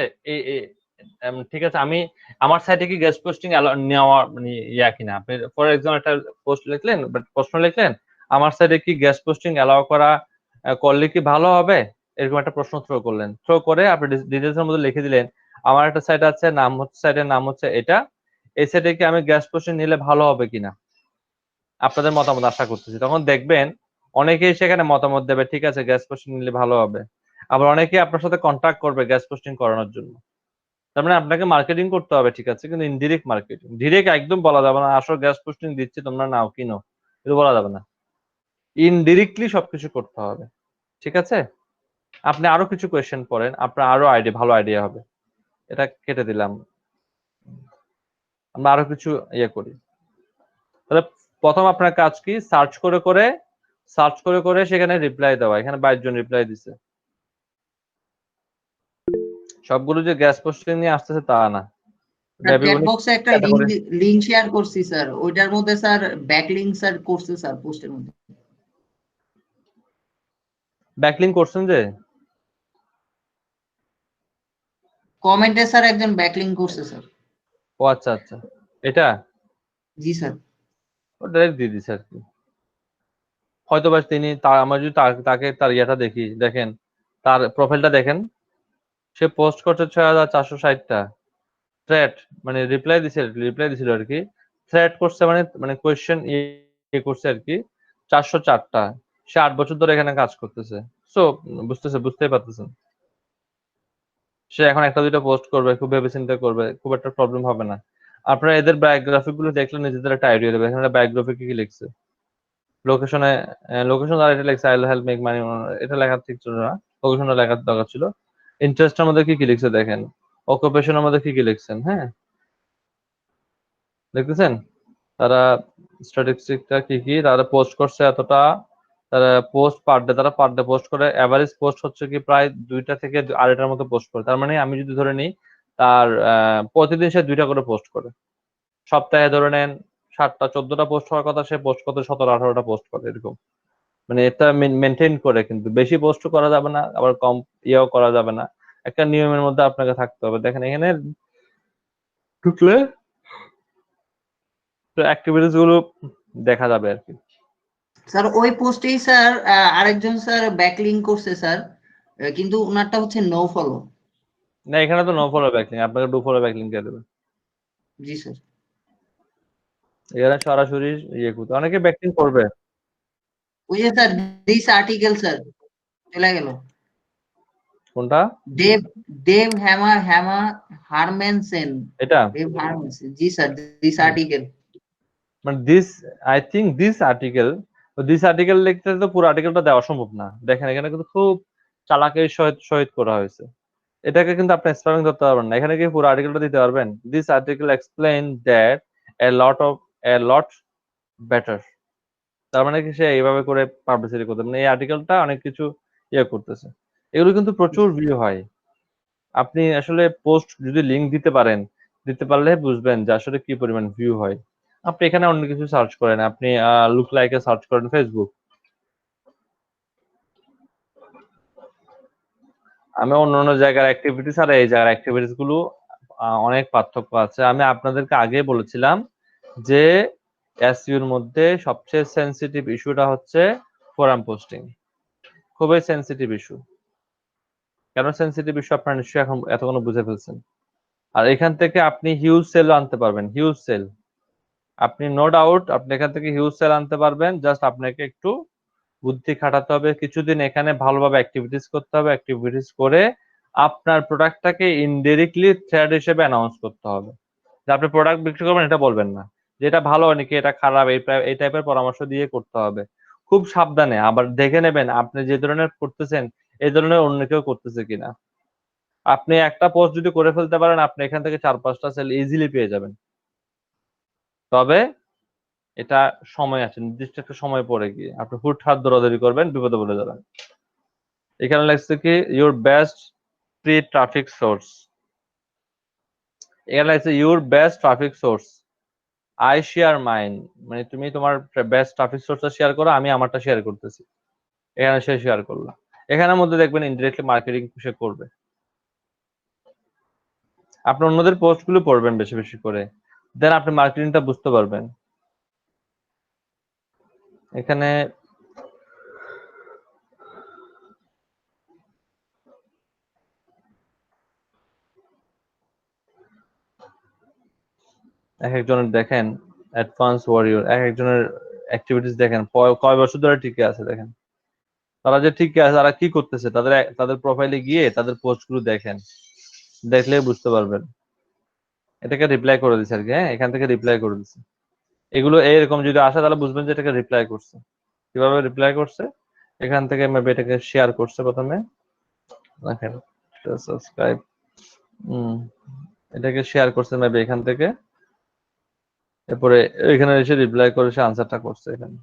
ঠিক আছে, আমি আমার সাইটে কি গেস্ট পোস্টিং নেওয়া মানে ইয়া কিনা। আপনি ফর এক্সাম্পল একটা পোস্ট লিখলেন, প্রশ্ন লিখলেন, আমার সাইটে কি গেস্ট পোস্টিং অ্যালাউ করা করলে কি ভালো হবে, এরকম একটা প্রশ্ন থ্রো করলেন। থ্রো করে আপনি ডিটেলস এর মধ্যে লিখে দিলেন আমার একটা সাইট আছে, সাইটের নাম হচ্ছে এটা, এই সাইটে কি আমি গেস্ট পোস্টিং নিলে ভালো হবে কিনা, আপনাদের মতামত আশা করতেছি। তখন দেখবেন অনেকেই সেখানে মতামত দেবে, ঠিক আছে গেস্ট পোস্টিং নিলে ভালো হবে। আবার অনেকেই আপনার সাথে কন্ট্যাক্ট করবে গেস্ট পোস্টিং করানোর জন্য। তার মানে আপনাকে মার্কেটিং করতে হবে, ঠিক আছে, কিন্তু ইনডিরেক্ট মার্কেটিং। ডিরেক্ট একদম বলা যাবে না আসো গেস্ট পোস্টিং দিচ্ছি তোমরা নাও কিনো, এটা বলা যাবে না। ইনডিরেক্টলি সবকিছু করতে হবে, ঠিক আছে। আপনি আরো কিছু কোয়েশ্চেন পড়েন, আপনার আরো ভালো আইডিয়া হবে। এটা কেটে দিলাম, আমরা আরো কিছু ইয়ে করি। তাহলে প্রথম আপনার কাজ কি, সার্চ করে করে সেখানে রিপ্লাই দেওয়া। এখানে 22 জন রিপ্লাই দিছে, সবগুলো যে গ্যাস পোস্টিং নিয়ে আসতেছে তা না। চ্যাট বক্সে একটা লিংক শেয়ার করছি স্যার, ওইটার মধ্যে স্যার ব্যাকলিংক স্যার করছে স্যার পোস্টের মধ্যে। ব্যাকলিং করছেন যে কমেন্টে স্যার একজন ব্যাকলিংক করছে স্যার। ও আচ্ছা আচ্ছা, এটা জি স্যার। ও ডাইরেক্ট দিয়ে দিছে আর কি। হয়তো বা তিনি আমার যদি তাকে তার ইয়েটা দেখি, দেখেন তার প্রোফাইলটা দেখেন, সে পোস্ট করছে 6460টা থ্রেড, মানে রিপ্লাই দিছিল আর কি। থ্রেড করছে মানে মানে কোয়েশ্চেন ইয়ে করছে আর কি 404টা। সে 8 বছর ধরে এখানে কাজ করতেছে। সো বুঝতেই পারতেছেন, সে এখন একটা দুইটা পোস্ট করবে, খুব ভেবে চিন্তা করবে, খুব একটা প্রবলেম হবে না। আপনারা এদের বায়োগ্রাফি গুলো দেখলে নিজেদের একটা আইডিয়া দেবে এখানে বায়োগ্রাফি কি লিখছে। লোকেশন আর এটা লেখছে I will help make money, এটা লেখা ঠিক ছিল না, লোকেশনটা লেখার দরকার ছিল। ইন্টারেস্টের মধ্যে কি লিখছে দেখেন, অকুপেশনের মধ্যে কি লিখছেন। হ্যাঁ, দেখতেছেন তারা স্ট্যাটিস্টিকটা কি তারা পোস্ট করছে এতটা, তারা পোস্ট পার ডে পোস্ট করে, এভারেজ পোস্ট হচ্ছে কি প্রায় 2টা থেকে 2.5টার মতো পোস্ট করে। তার মানে আমি যদি ধরে নিই তার প্রতিদিন সে 2টা করে পোস্ট করে, সপ্তাহে ধরে নেন 7টা 14টা পোস্ট হওয়ার কথা, সে পোস্ট করতে 17-18টা পোস্ট করে এরকম। মানে এটা মেনটেন করে, কিন্তু বেশি পোস্ট করা যাবে না, আবার কম ইয়েও করা যাবে না। একটা নিয়মের মধ্যে আপনাকে থাকতে হবে। দেখেন এখানে ঢুকলে অ্যাক্টিভিটিস গুলো দেখা যাবে আর কি। স্যার ওই পোস্টেই স্যার আরেকজন স্যার ব্যাকলিংক করছে স্যার, কিন্তু ওনারটা হচ্ছে নো ফলো। না, এখানে তো নো ফলো ব্যাকলিং, আপনাকে ডু ফলো ব্যাকলিং দিয়ে দেবে। জি স্যার। এখানে সরাসরি ইয়ে করতে অনেকে ব্যাকলিং করবে। ওই যে স্যার দিস আর্টিকেল স্যার চলে গেল। কোনটা? দেব হারমেনসেন। এটা দেব হারমেনসেন, জি স্যার, দিস আর্টিকেল। মানে আই থিঙ্ক দিস আর্টিকেল লিখতে তো পুরো আর্টিকেলটা দেওয়া সম্ভব না। দেখেন এখানে কিন্তু খুব চালাকের সহিত করা হয়েছে। এটাকে কিন্তু আপনি স্পেলিং ধরতে পারবেন না। এখানে কি পুরো আর্টিকেলটা দিতে পারবেন? This article explain that a lot better. তার মানে কি সে এইভাবে করে পাবলিসিটি করতে, মানে এই আর্টিকেলটা অনেক কিছু ইয়ে করতেছে। এগুলো কিন্তু প্রচুর ভিউ হয়। আপনি আসলে পোস্ট যদি লিংক দিতে পারলে বুঝবেন যে আসলে কি পরিমাণ ভিউ হয়। আপনি এখানে অন্য কিছু সার্চ করেন, আপনি লুক লাইকে সার্চ করেন ফেসবুক। আমি অন্য জায়গার অ্যাক্টিভিটিস আর এই জায়গার অ্যাক্টিভিটিস গুলো অনেক পার্থক্য আছে। আমি আপনাদেরকে আগে বলেছিলাম যে এসইও এর মধ্যে সবচেয়ে সেনসিটিভ ইস্যুটা হচ্ছে ফোরাম পোস্টিং। খুবই সেন্সিটিভ ইস্যু। কেন সেন্সিটিভ ইস্যু আপনারা নিশ্চয়ই এখন এতক্ষণ বুঝে ফেলছেন। আর এখান থেকে আপনি হিউজ সেল আনতে পারবেন, হিউজ সেল। আপনি নো ডাউট আপনি এখান থেকে হিউজ সেল আনতে পারবেন, জাস্ট আপনাকে একটু বুদ্ধি খাটাতে হবে, কিছুদিন এখানে ভালোভাবে অ্যাক্টিভিটিস করতে হবে, অ্যাক্টিভিটিস করে আপনার প্রোডাক্টটাকে ইনডিরেক্টলি থ্রেড হিসেবে অ্যানাউন্স করতে হবে। যে আপনি প্রোডাক্ট বিক্রি করবেন এটা বলবেন না, যে এটা ভালো নাকি এটা খারাপ, এই টাইপের পরামর্শ দিয়ে করতে হবে। খুব সাবধানে আবার দেখে নেবেন আপনি যে ধরনের করতেছেন এই ধরনের অন্য কেউ করতেছে কিনা। আপনি একটা পোস্ট যদি করে ফেলতে পারেন আপনি এখান থেকে 4-5টা সেল ইজিলি পেয়ে যাবেন। তবে এটা সময় আছে, নির্দিষ্ট একটা সময় পরে গিয়ে আপনি হুটহাট দৌড়াদৌড়ি করবেন, বিপদে পড়ে যাবেন। এখানে লাগছে কি your best free traffic source, এখানে লাগছে your best traffic source, I share mine, মানে তুমি তোমার বেস্ট ট্রাফিক সোর্সটা শেয়ার করো, আমি আমারটা শেয়ার করতেছি। এখানে সে শেয়ার করলো, এখানের মধ্যে দেখবেন ইনডিরেক্টলি মার্কেটিং সে করবে। আপনি অন্যদের পোস্টগুলো পড়বেন বেশি বেশি করে, দেন আপনি মার্কেটিংটা বুঝতে পারবেন। এখানে এক একজনের দেখেন অ্যাডভান্স ওয়ারিয়র, এক একজনের অ্যাক্টিভিটিস দেখেন কয় বছর ধরে টিকে আছে। দেখেন তারা যে টিকে আছে তারা কি করতেছে, তাদের প্রোফাইলে গিয়ে তাদের পোস্টগুলো দেখেন, দেখলে বুঝতে পারবেন। এটাকে রিপ্লাই করে দিচ্ছে আর কি, হ্যাঁ এখান থেকে রিপ্লাই করে দিচ্ছে। এগুলো এরকম যদি আসে তাহলে বুঝবেন যে এটাকে রিপ্লাই করছে। কিভাবে রিপ্লাই করছে, এখান থেকে মেবি এটাকে শেয়ার করছে প্রথমে, দেখেন সাবস্ক্রাইব, এটাকে শেয়ার করছে মেবি এখান থেকে, এরপরে এখানে এসে রিপ্লাই করে সে আনসারটা করছে এখানে।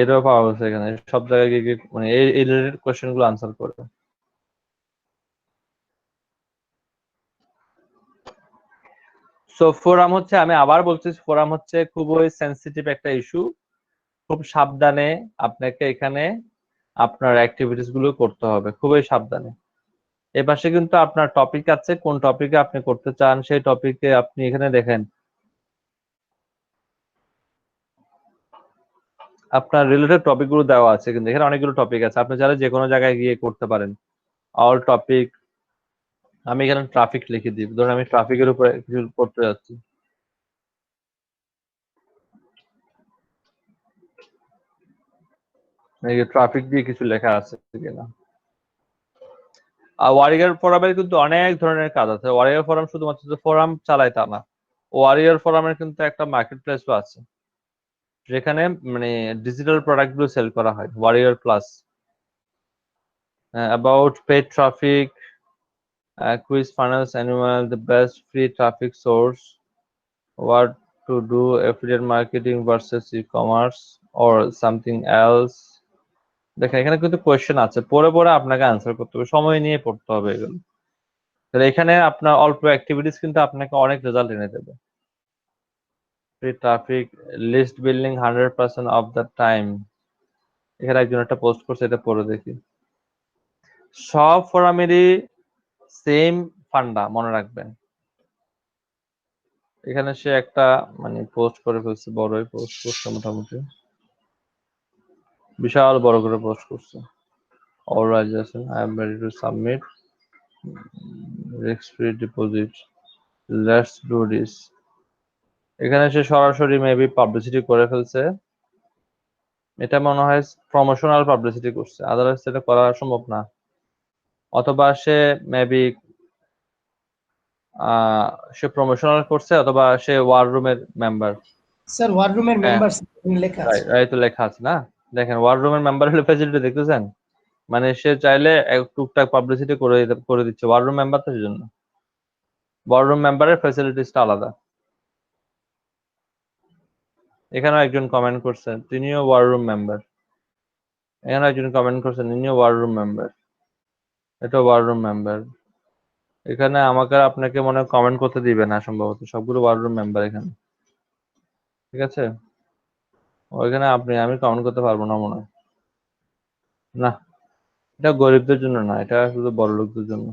এরও পাওয়া গেছে এখানে, সব জায়গায় গিয়ে মানে এই রিলেটেড কোয়েশ্চেন গুলো আনসার করে। সো ফোরাম হচ্ছে, আমি আবার বলছি, ফোরাম হচ্ছে খুবই সেন্সিটিভ একটা ইস্যু। খুব সাবধানে আপনাকে এখানে আপনার অ্যাক্টিভিটিস গুলো করতে হবে, খুবই সাবধানে। এ পাশে কিন্তু আপনার টপিক আছে, কোন টপিকে আপনি করতে চান সেই টপিকে আপনি এখানে দেখেন আপনার রিলেটেড টপিক গুলো দেওয়া আছে, কিন্তু এখানে অনেকগুলো টপিক আছে, আপনি চাইলে যে কোনো জায়গায় গিয়ে করতে পারেন। অল টপিক, আমি এখানে ট্রাফিক লিখে দিই, ধরুন আমি ট্রাফিকের উপরে কিছু করতে যাচ্ছি। এই যে ট্রাফিক দিয়ে কিছু লেখা আছে কিনা। আর ওয়ারিয়র ফোরামের কিন্তু অনেক ধরনের কাজ আছে। ওয়ারিয়র ফোরাম শুধুমাত্র যে ফোরাম চালায় তা না, ওয়ারিয়র ফোরামের কিন্তু একটা মার্কেট প্লেসও আছে, যেখানে মানে ডিজিটাল প্রোডাক্ট গুলো সেল করা হয়। Warrior plus, about paid traffic, quiz funnels annual, the best free traffic source, what to do affiliate marketing versus ecommerce or something else. দেখেন এখানে কিন্তু কোয়েশ্চেন আছে, পড়ে পড়ে আপনাকে আনসার করতে হবে, সময় নিয়ে পড়তে হবে এগুলো। তাহলে এখানে আপনার অল্প অ্যাক্টিভিটিস কিন্তু আপনাকে অনেক রেজাল্ট এনে দেবে। Free traffic list building 100% of the time, এখানে একজন একটা পোস্ট করছে, এটা পড়ে দেখি। সব ফোরামেরই সেম ফান্ডা মনে রাখবেন। এখানে সে একটা মানে পোস্ট করে ফেলছে, বড়ই পোস্ট করছে, মোটামুটি বিশাল বড় করে পোস্ট করছে। Organisation I am ready to submit risk free deposit, let's do this. এখানে সে সরাসরি মেবি পাবলিসিটি করে ফেলছে, এটা মনে হয় প্রমোশনাল পাবলিসিটি করছে, আদারওয়াইজ এটা করা সম্ভব না। অথবা সে মেবি সে প্রমোশনাল করছে, অথবা সে ওয়ার রুমের মেম্বার। স্যার ওয়ার রুমের মেম্বার লেখা আছে। এই তো লেখা আছে না, দেখেন ওয়ার রুমের মেম্বার হলে ফ্যাসিলিটি দেখতেছেন, মানে সে চাইলে টুকটাক পাবলিসিটি করে দিচ্ছে, ওয়ার রুম মেম্বার তো সেজন্য। ওয়ার রুম মেম্বারের ফ্যাসিলিটিসটা আলাদা। এখানেও একজন কমেন্ট করছেন তিনিও ওয়ার রুম মেম্বার, এখানে একজন কমেন্ট করছেন ইনিও ওয়ার রুম মেম্বার, এটা ওয়ার রুম মেম্বার। এখানে আমাকে আপনাকে মনে হয় কমেন্ট করতে দিবে না সম্ভবত, সবগুলো ওয়ার রুম মেম্বার এখানে, ঠিক আছে। ওইখানে আমি কাউন্ট করতে পারবো না মনে হয়। না, এটা গরিবদের জন্য না, এটা শুধু বড় লোকদের জন্য।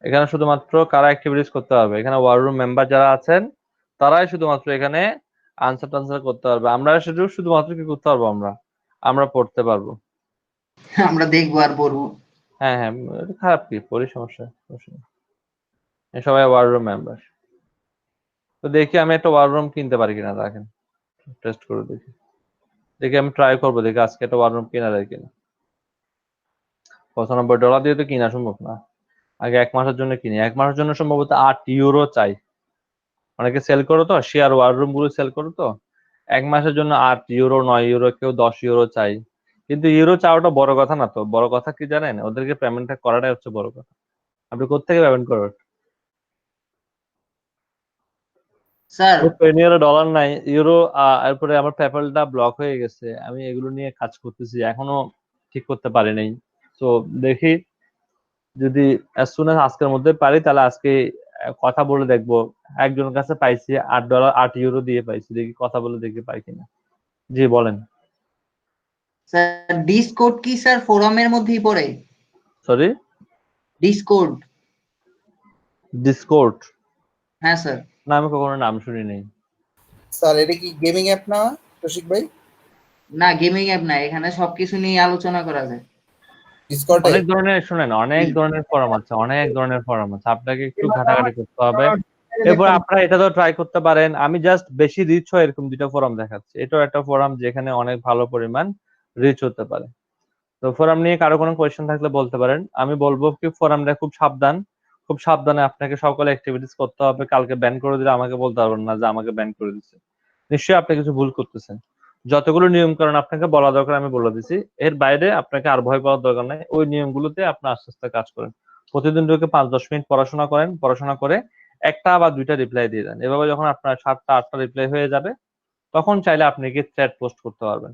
এখানে শুধুমাত্র কারা অ্যাক্টিভিটিস করতে পারবে, এখানে ওয়ার রুম মেম্বার যারা আছেন তারাই শুধুমাত্র এখানে আনসার টানসার করতে পারবে। আমরা শুধুমাত্র কি করতে পারবো, আমরা পড়তে পারবো। আমরা দেখবো আর পড়বো। হ্যাঁ হ্যাঁ, এটা খারাপ কি, পড়ি, সমস্যা নেই। এ সবাই ওয়ার রুম মেম্বার। তো দেখি আমি একটা ওয়ার রুম কিনতে পারি কিনা, দেখেন টেস্ট করে দেখি আমি ট্রাই করবো, দেখি আজকে একটা ওয়ার রুম কিনা যায় কিনা। $95 দিয়ে তো কিনা সম্ভব না, আগে 1 মাসের জন্য কিনি। 1 মাসের জন্য সম্ভবত €8 চাই। অনেকে সেল করো তো, শেয়ার ওয়ার রুম গুলো সেল করো তো, 1 মাসের জন্য €8, €9, কেউ €10 চাই। কিন্তু ইউরো চাওয়াটা বড় কথা না, তো বড় কথা কি জানেন, ওদেরকে পেমেন্টটা করাটাই হচ্ছে বড় কথা। আপনি কোত্থেকে পেমেন্ট করবেন? স্যার $10 নাই, ইউরো। এরপরে আমার পেপ্যালটা ব্লক হয়ে গেছে, আমি এগুলো নিয়ে কাজ করতেছি, এখনো ঠিক করতে পারি নাই। তো দেখি যদি as soon as আজকের মধ্যে পারি, তাহলে আজকে কথা বলে দেখবো। একজনের কাছে পাইছি €8 দিয়ে পাইছি, দেখি কথা বলে দেখি পাই কিনা। জি বলেন। স্যার ডিসকোড কি স্যার ফোরামের মধ্যেই পড়ে? Sorry, discord? ডিসকর্ড? হ্যাঁ স্যার। না, আমি কখনো নাম শুনি নাই। স্যার এটা কি গেমিং অ্যাপ না রশিক ভাই? না গেমিং অ্যাপ না, এখানে সবকিছু নিয়ে আলোচনা করা যায়। ডিসকর্ডে? অনেক ধরনের, শুনেন, অনেক ধরনের ফোরাম আছে, অনেক ধরনের ফোরাম আছে, আপনাকে একটু ঘাটাঘাটি করতে হবে। এরপর আপনারা এটা তো ট্রাই করতে পারেন। আমি জাস্ট বেশি রিচ হয় এরকম 2টা ফোরাম দেখাচ্ছি। এটাও একটা ফোরাম যেখানে অনেক ভালো পরিমাণ রিচ হতে পারে। তো ফোরাম নিয়ে কারো কোনো কোয়েশ্চেন থাকলে বলতে পারেন। আমি বলবো কি, ফোরামটা খুব সাবধানে আপনাকে সকল অ্যাক্টিভিটিস করতে হবে। কালকে ব্যান করে দিলে আমাকে বলতে পারবেন না যে আমাকে ব্যান করে দিচ্ছে। নিশ্চয়ই আপনি কিছু ভুল করতেছেন। যতগুলো নিয়ম কানুন আপনাকে বলা দরকার আমি বলে দিছি, এর বাইরে আপনাকে আর ভয় পাওয়ার দরকার নাই। ওই নিয়মগুলোতে আপনি আস্তে আস্তে কাজ করেন। প্রতিদিন ঢুকে 5-10 মিনিট পড়াশোনা করেন, পড়াশোনা করে 1টা বা 2টা রিপ্লাই দিয়ে দেন। এভাবে যখন আপনার 7টা 8টা রিপ্লাই হয়ে যাবে, তখন চাইলে আপনি কি থ্রেড পোস্ট করতে পারবেন।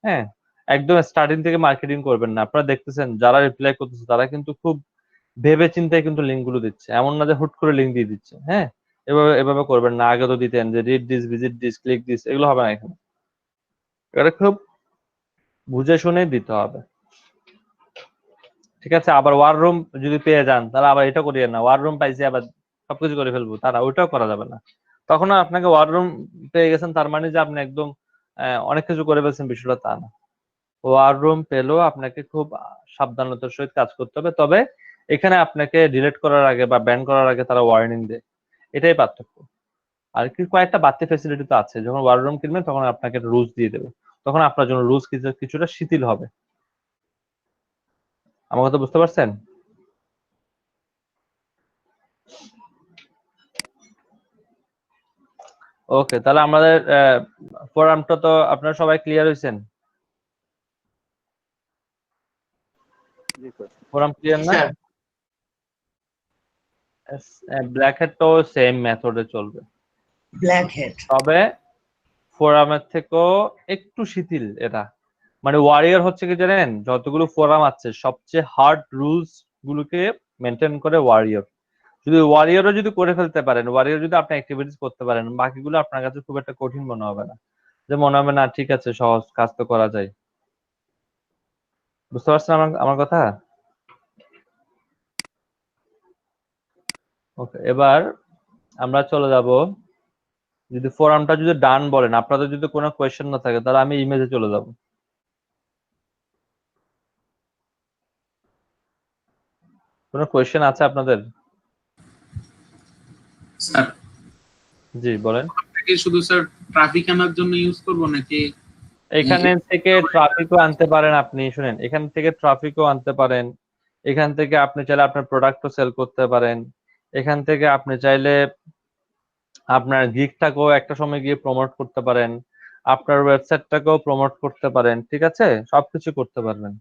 হ্যাঁ, একদম স্টার্টিং থেকে মার্কেটিং করবেন না। আপনারা দেখতেছেন যারা রিপ্লাই করতেছে তারা কিন্তু খুব ভেবে চিন্তায় কিন্তু লিঙ্ক গুলো দিচ্ছে, এমন না যে হুট করে লিঙ্ক দিয়ে দিচ্ছে। হ্যাঁ, এভাবে করবেন না। আগে তো দিতেন যে read this, visit this, click this, এগুলো হবে না এখানে। এটা খুব বুঝে শুনে দিতে হবে, ঠিক আছে? আবার ওয়ার রুম যদি পেয়ে যান, তাহলে আবার এটা করিয়েন না, ওয়ার রুম পাইছি আবার সবকিছু করে ফেলবো, তারা ওইটাও করা যাবে না। তখন আপনাকে ওয়ার রুম পেয়ে গেছেন তার মানে যে আপনি একদম অনেক কিছু করে ফেলছেন, বিষয়টা তা না। ওয়ার রুম পেলেও আপনাকে খুব সাবধানতার সহিত কাজ করতে হবে। তবে এখানে আপনাকে ডিলিট করার আগে বা ব্যান করার আগে তারা ওয়ার্নিং দেয়, এটাই পার্থক্য। আর কি কয়েকটা বাড়তি ফেসিলিটি তো আছে, যখন ওয়ার রুম কিনবেন তখন আপনাকে রুলস দিয়ে দেবে, তখন আপনার জন্য রুলস কিছুটা শিথিল হবে। আমার কথা বুঝতে পারছেন? ওকে, তাহলে আমাদের ফোরামটা তো আপনারা সবাই ক্লিয়ার হয়েছেন? জি স্যার। ফোরাম ক্লিয়ার না? স্যার ব্ল্যাক হেড তো সেম মেথডে চলবে, ব্ল্যাক হেড। তবে ফোরামের থেকেও একটু শিথিল এটা। মানে ওয়ারিয়র হচ্ছে কি জানেন, যতগুলো ফোরাম আছে সবচেয়ে হার্ড রুলস গুলোকে মেনটেন করে ওয়ারিয়র। যদি ওয়ারিয়রও যদি করে ফেলতে পারেন, ওয়ারিয়র যদি আপনি অ্যাক্টিভিটিস করতে পারেন, বাকিগুলো আপনার কাছে খুব একটা কঠিন মনে হবে না, যে মনে হবে না ঠিক আছে সহজ কাজ তো করা যায়। বুঝতে পারছেন আমার কথা? ওকে, এবার আমরা চলে যাব, যদি ফোরামটা যদি ডান বলেন, আপনাদের যদি কোনো কোয়েশ্চেন না থাকে, তাহলে আমি ইমেজে চলে যাব। কোনো কোয়েশ্চেন আছে আপনাদের? স্যার জি বলেন। কি শুধু স্যার ট্রাফিক আনার জন্য ইউজ করব নাকি? এখানে থেকে ট্রাফিকও আনতে পারেন আপনি, শুনেন, এখান থেকে ট্রাফিকও আনতে পারেন, এখান থেকে আপনি চাইলে আপনার প্রোডাক্টও সেল করতে পারেন, এখান থেকে আপনি চাইলে আপনার গিগটাকেও একটা সময় গিয়ে প্রমোট করতে পারেন, আপনার ওয়েবসাইটটাকেও প্রমোট করতে পারেন, ঠিক আছে? সবকিছু করতে পারবেন।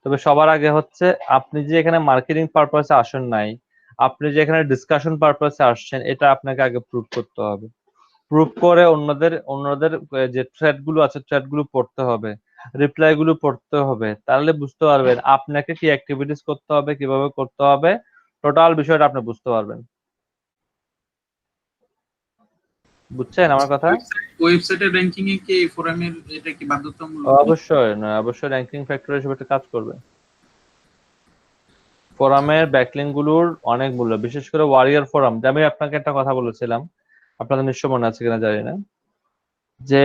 তবে সবার আগে হচ্ছে আপনি যে এখানে মার্কেটিং পারপাসে আসেন নাই, আপনি যে এখানে ডিসকাশন পারপাসে আসছেন, এটা আপনাকে আগে প্রুভ করতে হবে। প্রুভ করে অন্যদের যে থ্রেড গুলো আছে, থ্রেড গুলো পড়তে হবে, রিপ্লাই গুলো পড়তে হবে, তাহলে বুঝতে পারবেন আপনাকে কি অ্যাক্টিভিটিস করতে হবে, কিভাবে করতে হবে, টোটাল বিষয়টা আপনি বুঝতে পারবেন। বুঝছেন আমার কথা? ওয়েবসাইটের র্যাঙ্কিং এ কি এই ফোরামের এটা কি বাধ্যতামূলক? অবশ্যই না, অবশ্যই র্যাঙ্কিং ফ্যাক্টর হিসেবে একটা কাজ করবে। ফোরামের ব্যাকলিঙ্ক গুলোর অনেক মূল্য, বিশেষ করে ওয়ারিয়র ফোরাম। আমি আপনাকে একটা কথা বলেছিলাম, আপনাদের নিশ্চয় মনে আছে কিনা জানি না, যে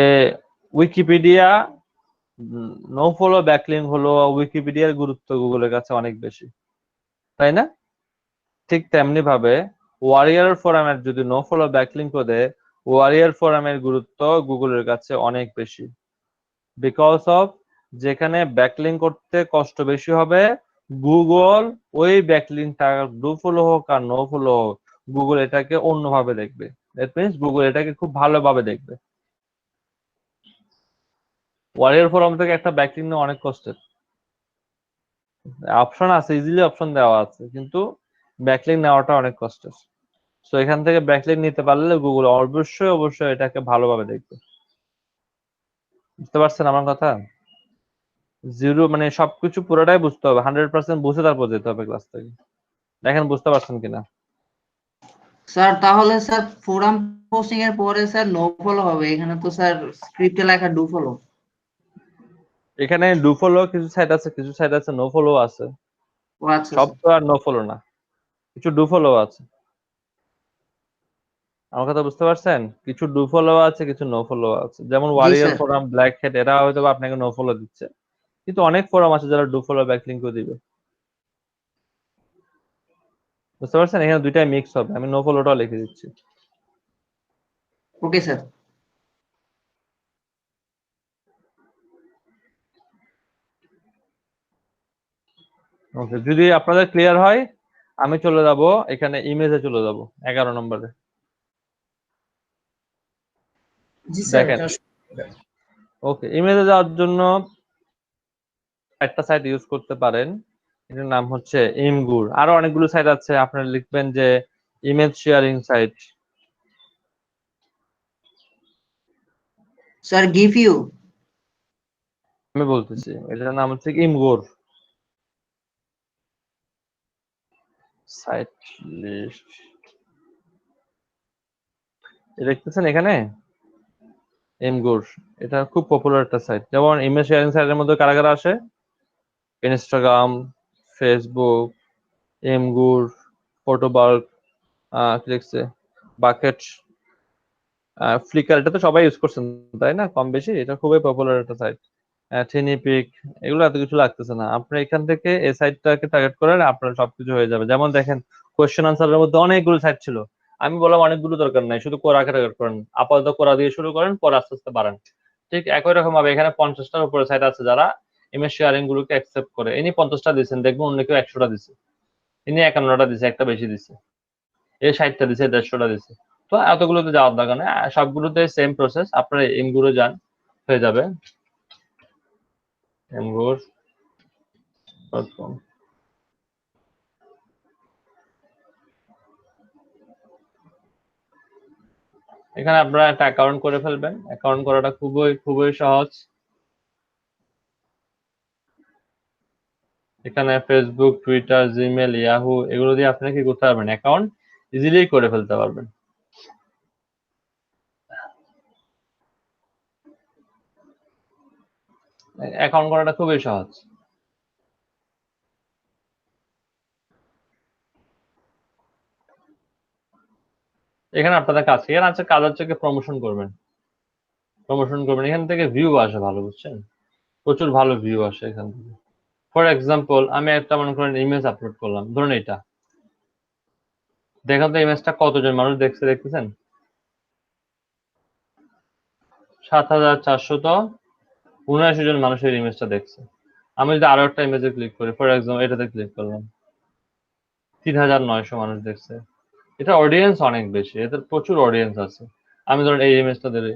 উইকিপিডিয়া নো ফলো ব্যাকলিঙ্ক হলো উইকিপিডিয়ার গুরুত্ব গুগলের কাছে অনেক বেশি, তাই না? ঠিক তেমনি ভাবে ওয়ারিয়র ফোরামের যদি নো ফলো ব্যাকলিঙ্ক দেয়, ওয়ারিয়র ফোরামের গুরুত্ব গুগলের কাছে অনেক বেশি, বিকজ অফ যেখানে ব্যাকলিঙ্ক করতে কষ্ট বেশি হবে, গুগল ওই ব্যাকলিঙ্কটা ডু ফলো হোক আর নো ফলো হোক, গুগল এটাকে অন্যভাবে দেখবে। দ্যাট মিনস গুগল এটাকে খুব ভালোভাবে দেখবে। ওয়ারিয়র ফোরাম থেকে একটা ব্যাকলিঙ্ক নেওয়া অনেক কষ্টের। অপশন আছে, ইজিলি অপশন দেওয়া আছে, কিন্তু ব্যাকলিঙ্ক নেওয়াটা অনেক কষ্টের। সো এখান থেকে ব্যাকলিঙ্ক নিতে পারলে গুগল অবশ্যই অবশ্যই এটাকে ভালোভাবে দেখবে। বুঝতে পারছেন আমার কথা? জিরো মানে সবকিছু পুরোটাই বুঝতে হবে, 100% বুঝে তারপর যেতে হবে ক্লাস থেকে। দেখেন বুঝতে পারছেন কিনা। স্যার তাহলে স্যার ফোরাম পোস্টিং এর পরে স্যার নো ফলো হবে, এখানে তো স্যার স্ক্রিপ্টে লেখা ডু ফলো। এখানে ডু ফলো কিছু সাইট আছে, কিছু সাইট আছে নো ফলো আছে। ও আচ্ছা সব স্যার। তো আর নো ফলো না, কিছু ডু ফলো আছে। আমার কথা বুঝতে পারছেন? কিছু ডু ফলো আছে, কিছু নো ফলো আছে। যেমন জি warrior sir. Forum, black head, এরা হয়তো বা আপনাকে নো ফলো দিচ্ছে, কিন্তু অনেক ফোরাম আছে যারা ডু ফলো ব্যাকলিঙ্কও দিবে। বুঝতে পারছেন? এখানে দুইটাই মিক্স হবে, আমি নো ফলোটাও লিখে দিচ্ছি। Okay sir. ওকে, যদি আপনাদের ক্লিয়ার হয় আমি চলে যাব এখানে ইমেজে চলে যাব 11 নম্বরে। জি স্যার, দেখেন, এটা ওকে, ইমেজে যাওয়ার জন্য একটা সাইট ইউজ করতে পারেন, এটার নাম হচ্ছে ইমগুর। আরো অনেকগুলো সাইট আছে, আপনারা লিখবেন যে image sharing site. Sir give you. আমি বলতেছি এটার নাম হচ্ছে ইমগুর সাইট লিস্ট। দেখতেছেন এখানে ইমগুর, এটা খুব পপুলার একটা সাইট। যেমন ইমেজ শেয়ারিং সাইটের মধ্যে কারা কারা আসে? ইনস্টাগ্রাম, ফেসবুক, এমগুর, ফটোবার্ক, কি লিখছে, বাকেট, ফ্লিকার। এটা তো সবাই ইউজ করছেন তাই না, কম বেশি। এটা খুবই পপুলার একটা সাইট। থিনিপিক, এগুলো এত কিছু লাগতেছে না। আপনি এখান থেকে এই সাইটটাকে টার্গেট করেন, আপনার সবকিছু হয়ে যাবে। যেমন দেখেন, কোয়েশ্চেন আনসারের মধ্যে অনেকগুলো সাইট ছিল, আমি বললাম অনেকগুলো দরকার নাই, শুধু কোরাকে টার্গেট করেন। আপাতত কোরা দিয়ে শুরু করেন, পরে আস্তে আস্তে বাড়ান। ঠিক একই রকম ভাবে এখানে 50টার উপরে সাইট আছে যারা ইমেজ শেয়ারিং গুলোকে অ্যাকসেপ্ট করে। ইনি 50টা দিচ্ছেন, দেখবেন অন্য কেউ 100টা দিচ্ছে, ইনি 51টা দিচ্ছে, একটা বেশি দিচ্ছে, এ 60টা দিচ্ছে, 150টা দিচ্ছে। তো এতগুলোতে যাওয়ার দরকার নেই, সবগুলোতে সেম প্রসেস। আপনারা এমগুলো যান, হয়ে যাবে এমগুর .com। এখানে আপনারা একটা অ্যাকাউন্ট করে ফেলবেন। অ্যাকাউন্ট করাটা খুবই খুবই সহজ। এখানে ফেসবুক, টুইটার, জিমেল, ইয়াহু এগুলো দিয়ে আপনি কি করতে পারবেন, অ্যাকাউন্ট ইজিলি করে ফেলতে পারবেন। অ্যাকাউন্ট করাটা খুবই সহজ। এখানে আপনাদের কাজ, এখানে আছে কাজ হচ্ছে কি প্রমোশন করবেন। প্রমোশন করবেন, এখান থেকে ভিউ আসে ভালো, বুঝছেন? প্রচুর ভালো ভিউ আসে এখান থেকে। ফর এক্সাম্পল, আমি একটা মনে করেন ইমেজ আপলোড করলাম, ধরুন এটা দেখেন তো, ইমেজটা কতজন মানুষ দেখছে, দেখতেছেন? 7,479 জন মানুষ এই ইমেজটা দেখছে। আমি যদি আরো একটা ইমেজে ক্লিক করি, ফর এক্সাম্পল এটাতে ক্লিক করলাম, 3,900 মানুষ দেখছে। এটা অডিয়েন্স অনেক বেশি, এদের প্রচুর অডিয়েন্স আছে। আমি ধরুন এই ইমেজটা ধরে